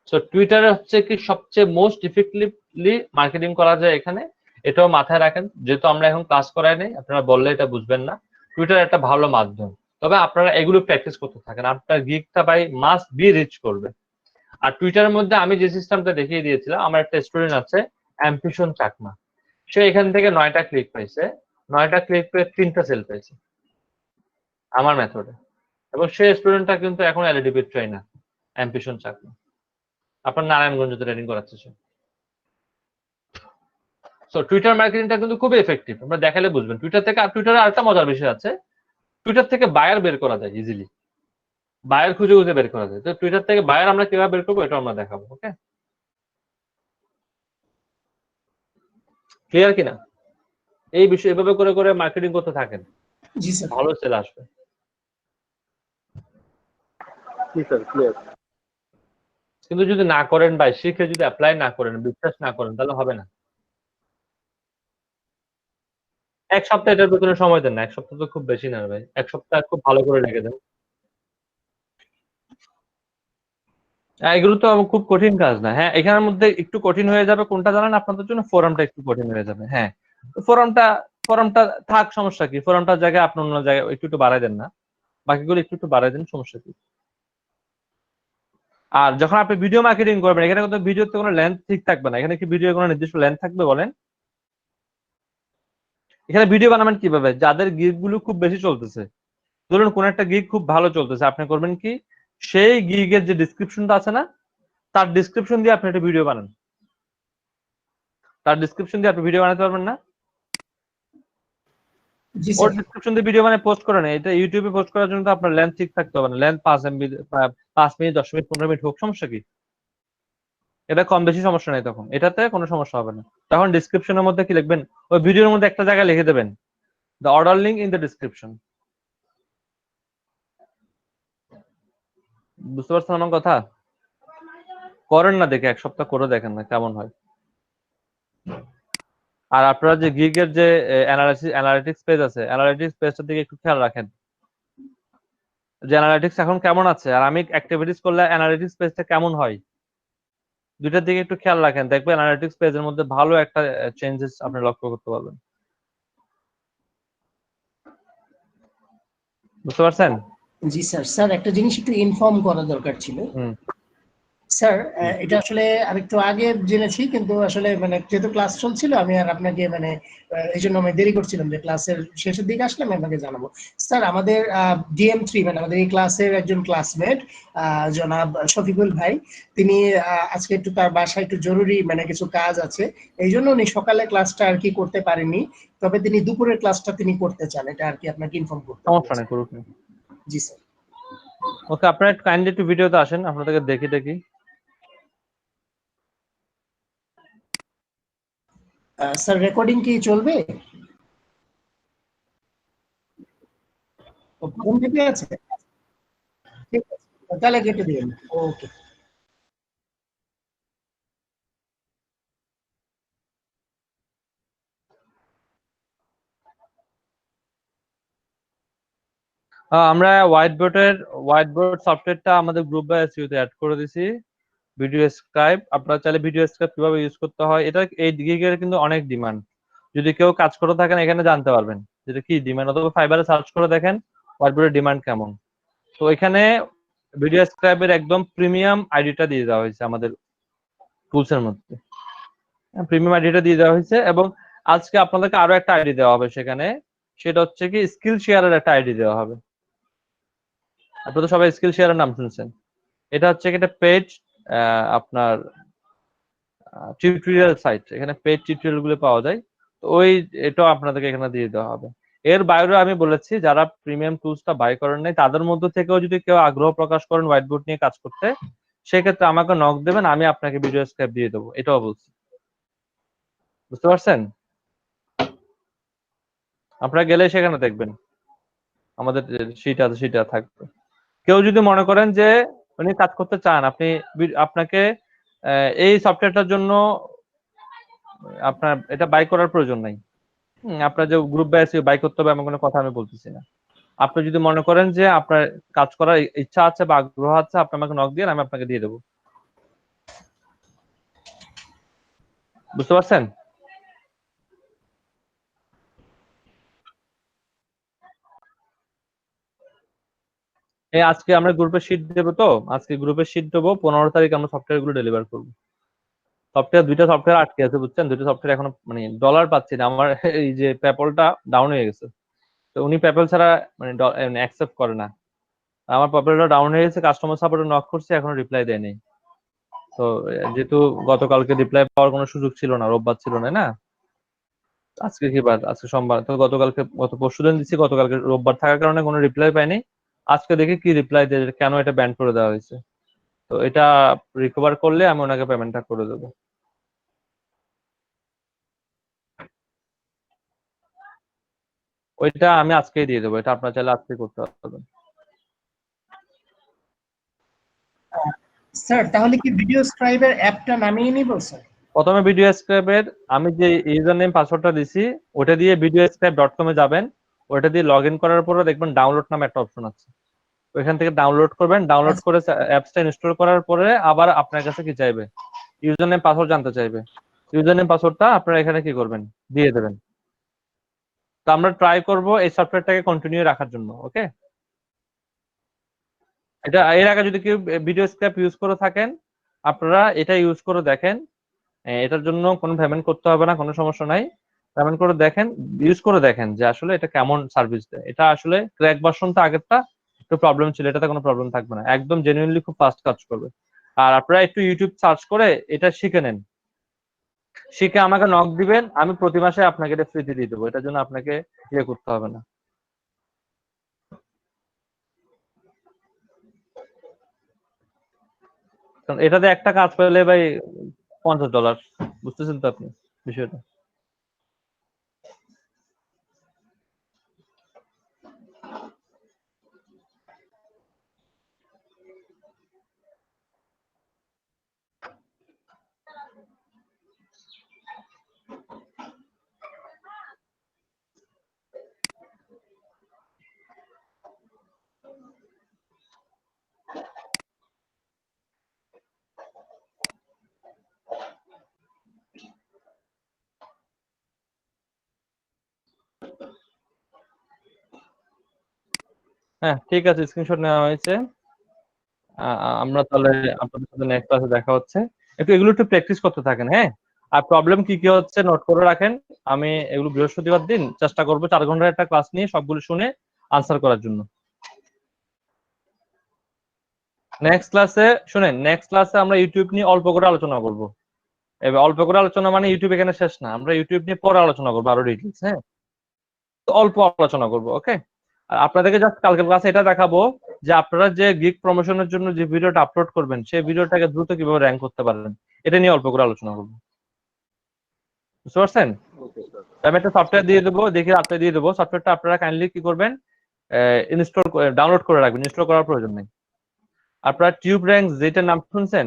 সো টুইটারে হচ্ছে কি সবচেয়ে মোস্ট ইফেক্টিভলি মার্কেটিং করা যায় এখানে, এটাও মাথায় রাখেন। যেহেতু আমরা এখন ক্লাস করাই নাই, আপনারা বললে এটা বুঝবেন না। টুইটার একটা ভালো মাধ্যম, তবে আপনারা এগুলো প্র্যাকটিস করতে থাকেন। আপনার গিগটা বাই মাস্ট বি রিচ করবে। আর টুইটারের মধ্যে আমি যে সিস্টেমটা দেখিয়ে দিয়েছিলাম, আমার একটা স্টুডেন্ট আছে অ্যাম্পিশন চাকমা, সে এখান থেকে 9টা ক্লিক পাইছে, 9টা ক্লিক পেয়ে 3টা সেল পেয়েছে আমার মেথডে। এবং সেই স্টুডেন্টটা কিন্তু এখন এলইডিপি ট্রেনার, অ্যাম্পিশন চাকমা, আপনার নারায়ণগঞ্জে ট্রেনিং করাচ্ছে সে। সো টুইটার মার্কেটিংটা কিন্তু খুবই এফেক্টিভ, আমরা দেখালে বুঝবেন। টুইটার থেকে, আর টুইটারে আরেকটা মজার বিষয় আছে, টুইটার থেকে বায়ার বের করা যায় ইজিলি, বায়ার খুঁজে খুঁজে বের করা যায়। তো টুইটার থেকে বায়ার আমরা কিভাবে বের করবো এটা আমরা দেখাবো। ওকে, ক্লিয়ার কিনা? এই বিষয় এভাবে করে করে মার্কেটিং করতে থাকেন, জি স্যার। ভালো সেল আসবে। জি স্যার, ক্লিয়ার। কিন্তু যদি না করেন ভাই, শিখে যদি অ্যাপ্লাই না করেন, বিশ্বাস না করেন, তাহলে হবে না। এক সপ্তাহ এটার পেছনে সময় দেন না, এক সপ্তাহ তো খুব বেশি না ভাই, এক সপ্তাহ খুব ভালো করে রেখে দেন। এগুলো তো খুব কঠিন কাজ না। হ্যাঁ, এখানের মধ্যে একটু কঠিন হয়ে যাবে কোনটা জানেন আপনাদের জন্য? ফোরামটা একটু কঠিন হয়ে যাবে। হ্যাঁ, ফোরামটা ফোরামটা থাক, সমস্যা কি? ফোরামটার জায়গায় আপনি অন্য জায়গায় একটু একটু বাড়াই দেন না, বাকিগুলো একটু একটু বাড়াই দেন, সমস্যা কি? আর যখন আপনি ভিডিও মার্কেটিং করবেন, এখানে কিন্তু ভিডিওতে কোনো লেন্থ ঠিক থাকবে না। এখানে কি ভিডিও কোনো নির্দিষ্ট লেন্থ থাকবে বলেন? এখানে ভিডিও বানাবেন কিভাবে? যাদের গিগ গুলো খুব বেশি চলতেছে, ধরুন কোন একটা গিগ খুব ভালো চলতেছে, আপনি করবেন কি, সেই গিগের যে ডিসক্রিপশনটা আছে না, তার ডিসক্রিপশন দিয়ে আপনি একটা ভিডিও বানান। তার ডিসক্রিপশন দিয়ে আপনি ভিডিও বানাতে পারবেন না? জি ওর স্যার। ডিসক্রিপশন দিয়ে ভিডিও বানিয়ে পোস্ট করে না। এটা ইউটিউবে পোস্ট করার জন্য তো আপনার লেন্থ ঠিক থাকতে হবে না। Length 5 MB, 5 minute, 10 minute, 15 minute হোক, সমস্যা কি? এটা কম বেশি সমস্যা নাই, তখন এটাতে কোনো সমস্যা হবে না। তখন ডিসক্রিপশনের মধ্যে কি লিখবেন? ওই ভিডিওর মধ্যে একটা জায়গায় লিখে দেবেন, the order link in the description. বুঝতে পারছেন আমার কথা? করেন না দেখে, এক সপ্তাহ করে দেখেন না কেমন হয়। আর আপনারা যে গিগের যে অ্যানালিটিক্স পেজ আছে, অ্যানালিটিক্স পেজটার দিকে একটু খেয়াল রাখেন যে অ্যানালিটিক্স এখন কেমন আছে, আর আমি অ্যাক্টিভিটিস করলে অ্যানালিটিক্স পেজটা কেমন হয়, দুইটার দিকে একটু খেয়াল রাখেন। দেখবেন অ্যানালিটিক্স পেজের মধ্যে ভালো একটা চেঞ্জেস আপনি লক্ষ্য করতে পারবেন। বুঝতে পারছেন? জি স্যার। স্যার একটা জিনিস একটু ইনফর্ম করা দরকার ছিল হুম। স্যার। এটা আসলে আরেকটু আগে জেনেছি, কিন্তু আসলে মানে যেহেতু ক্লাস চলছিল, আমি আর আপনাকে মানে এই জন্য আমি দেরি করছিলাম যে ক্লাসের শেষের দিকে আসলে আমি আপনাকে জানাবো। স্যার আমাদের DM3 মানে আমাদের এই ক্লাসের একজন ক্লাসমেট জনাব শফিকুল ভাই, তিনি আজকে একটু তার বাসায় একটু জরুরি মানে কিছু কাজ আছে, এই জন্য উনি সকালে ক্লাসটা আর কি করতে পারেনি, তবে তিনি দুপুরের ক্লাসটা তিনি করতে চান, এটা আর কি আপনাকে ইনফর্ম করতে সমস্যা নেই, করুক না। জি স্যার। ওকে, আপনারা কাইন্ডলি একটু ভিডিওতে আসেন, আপনাদেরকে দেখি। স্যার রেকর্ডিং কি চলবে? ফোন কেটে আছে? ঠিক আছে, তাহলে কেটে দিবেন। ওকে। আমরা হোয়াইট বোর্ড সফটওয়্যারটা আমাদের গ্রুপ বাই এসইউতে অ্যাড করে দিছি। ভিডিও স্ক্রাইব, আপনারা চাইলে ভিডিও স্ক্রাইব কিভাবে ইউজ করতে হয়, এটা এই গিগের কিন্তু অনেক ডিমান্ড। যদি কেউ কাজ করে থাকেন এখানে জানতে পারবেন যেটা কি ডিমান্ড, অথবা ফাইবারে সার্চ করে দেখেন হোয়াইট বোর্ডের ডিমান্ড কেমন। তো এখানে ভিডিও স্ক্রাইবের একদম প্রিমিয়াম আইডিটা দিয়ে দেওয়া হয়েছে আমাদের টুলস এর মধ্যে। প্রিমিয়াম আইডিটা দিয়ে দেওয়া হয়েছে, এবং আজকে আপনাদেরকে আরো একটা আইডি দেওয়া হবে সেখানে, সেটা হচ্ছে কি স্কিল শেয়ারের একটা আইডি দেওয়া হবে। আপনারা তো সবাই স্কিল শেয়ারের নাম শুনছেন। এটা হচ্ছে একটা পেজ, আপনার টিউটোরিয়াল সাইট, এখানে পেজ টিউটোরিয়াল গুলো পাওয়া যায়। তো ওই এটাও আপনাদেরকে এখানে দিয়ে দেওয়া হবে। এর বাইরে আমি বলেছি যারা প্রিমিয়াম টুলসটা বাই করেন নাই, তাদের মধ্যে থেকেও যদি কেউ আগ্রহ প্রকাশ করেন হোয়াইট বোর্ড নিয়ে কাজ করতে, সেক্ষেত্রে আমাকে নক দেবেন, আমি আপনাকে ভিডিও স্ক্রাইব দিয়ে দেবো, এটাও বলছি। বুঝতে পারছেন? আপনারা গেলে সেখানে দেখবেন আমাদের শিট আছে, শিটে থাকবে। কেউ যদি মনে করেন যে উনি কাজ করতে চান, আপনাকে এই সফটওয়্যারটার জন্য আপনার এটা বাই করার প্রয়োজন নাই। আপনার যে গ্রুপ বাই বাই করতে হবে এমন কোনো কথা আমি বলতেছি না। আপনি যদি মনে করেন যে আপনার কাজ করার ইচ্ছা আছে বা আগ্রহ আছে, আপনি আমাকে নক দিয়ে আমি আপনাকে দিয়ে দেবো। বুঝতে পারছেন? এই আজকে আমরা গ্রুপে শীট দেবো, তো আজকে গ্রুপে শীট দেবো, 15 তারিখ আমরা সফটওয়্যার গুলো ডেলিভার করবো। দুইটা সফটওয়্যার আটকে আছে, বুঝছেন? দুইটা সফটওয়্যার এখনো মানে ডলার পাচ্ছি না। আমার এই যে পেপলটা ডাউন হয়ে গেছে, তো উনি পেপল ছাড়া মানে অ্যাকসেপ্ট করে না। আমার পেপলটা ডাউন হয়ে গেছে, কাস্টমার সাপোর্টে নক করছে, এখনো রিপ্লাই দেয়নি। তো যেহেতু গতকালকে রিপ্লাই পাওয়ার কোনো সুযোগ ছিল না, রোববার ছিল না, না আজকে কি বার? আজকে সোমবার, তো গত পরশুদিন দিচ্ছি, গতকালকে রোববার থাকার কারণে কোনো রিপ্লাই পাইনি। আজকে দেখি কি রিপ্লাই দেয়, কেন এটা ব্যান করে দেওয়া হয়েছে। তো এটা রিকভার করলে আমি ওনাকে পেমেন্টটা করে দেবো। ওইটা আমি আজকেই দিয়ে দেবো, এটা আপনার চাইলে আজকে করতে পারবেন। স্যার তাহলে কি ভিডিও স্ক্রাইবের অ্যাপটা নামিয়ে নিব স্যার? প্রথমে ভিডিও স্ক্রাইবের আমি যে ইউজার নেম পাসওয়ার্ডটা দিছি ওটা দিয়ে videoscribe.com এ যাবেন। ওটা দিয়ে লগ ইন করার পরে দেখবেন ডাউনলোড নামে একটা অপশন আছে, ওইখান থেকে ডাউনলোড করবেন। ডাউনলোড করে অ্যাপসটা ইনস্টল করার পরে আবার আপনার কাছে কি চাইবে, ইউজার নেম পাসওয়ার্ড জানতে চাইবে। ইউজার নেম পাসওয়ার্ডটা আপনারা এখানে কি করবেন, দিয়ে দেবেন। তো আমরা ট্রাই করব এই সফটওয়্যারটাকে কন্টিনিউ রাখার জন্য। ওকে, এটা এর আগে যদি কেউ ভিডিও স্ক্রাইব ইউজ করে থাকেন, আপনারা এটা ইউজ করে দেখেন। এটার জন্য কোনো পেমেন্ট করতে হবে না, কোনো সমস্যা নাই। পেমেন্ট করে দেখেন, ইউজ করে দেখেন যে আসলে এটা কেমন সার্ভিস দেয়। এটা আসলে ক্র্যাক ভার্সন, তো আগেরটা একটু প্রবলেম ছিল, এটাতে কোনো প্রবলেম থাকবে না, একদম জেনুইনলি খুব ফাস্ট কাজ করবে। আর আপনারা একটু ইউটিউব সার্চ করে এটা শিখে নেন, শিখে আমাকে নক দিবেন, আমি প্রতি মাসে আপনাকে এটা ফ্রিতে দিয়ে দেবো। এটার জন্য আপনাকে ইয়ে করতে হবে না। কারণ এটাতে একটা কাজ পেলে ভাই $50, বুঝতেছেন তো আপনি বিষয়টা। হ্যাঁ ঠিক আছে, স্ক্রিনশট নেওয়া হয়েছে। আমরা তাহলে আপনাদের সাথে নেক্সট ক্লাসে দেখা হচ্ছে। একটু এগুলো একটু প্র্যাকটিস করতে থাকেন, হ্যাঁ। আর প্রবলেম কি কি হচ্ছে নোট করে রাখেন। আমি এগুলো বৃহস্পতিবার দিন চেষ্টা করবো 4 ঘন্টার একটা ক্লাস নিয়ে সবগুলো শুনে আনসার করার জন্য। নেক্সট ক্লাসে শুনেন, নেক্সট ক্লাসে আমরা ইউটিউব নিয়ে অল্প করে আলোচনা করবো। এবার অল্প করে আলোচনা মানে ইউটিউব এখানে শেষ না, আমরা ইউটিউব নিয়ে পরে আলোচনা করবো আরো ডিটেইলস, হ্যাঁ। তো অল্প আলোচনা করবো, ওকে। আর আপনাদেরকে জাস্ট কালকের ক্লাসে এটা দেখাবো যে আপনারা যে গিগ প্রমোশনের জন্য যে ভিডিওটা আপলোড করবেন সেই ভিডিওটাকে দ্রুত কিভাবে র্যাঙ্ক করতে পারবেন, এটা নিয়ে অল্প করে আলোচনা করবো। বুঝতে পারছেন? Okay sir. আমি একটা সফটওয়্যার দিয়ে দেবো, দেখে আপনি দিয়ে দেবো। সফটওয়্যারটা আপনারা কাইন্ডলি কি করবেন, ইনস্টল ডাউনলোড করে রাখবেন, ইনস্টল করার প্রয়োজন নেই। আপনারা টিউব র্যাঙ্ক যেটার নাম শুনছেন,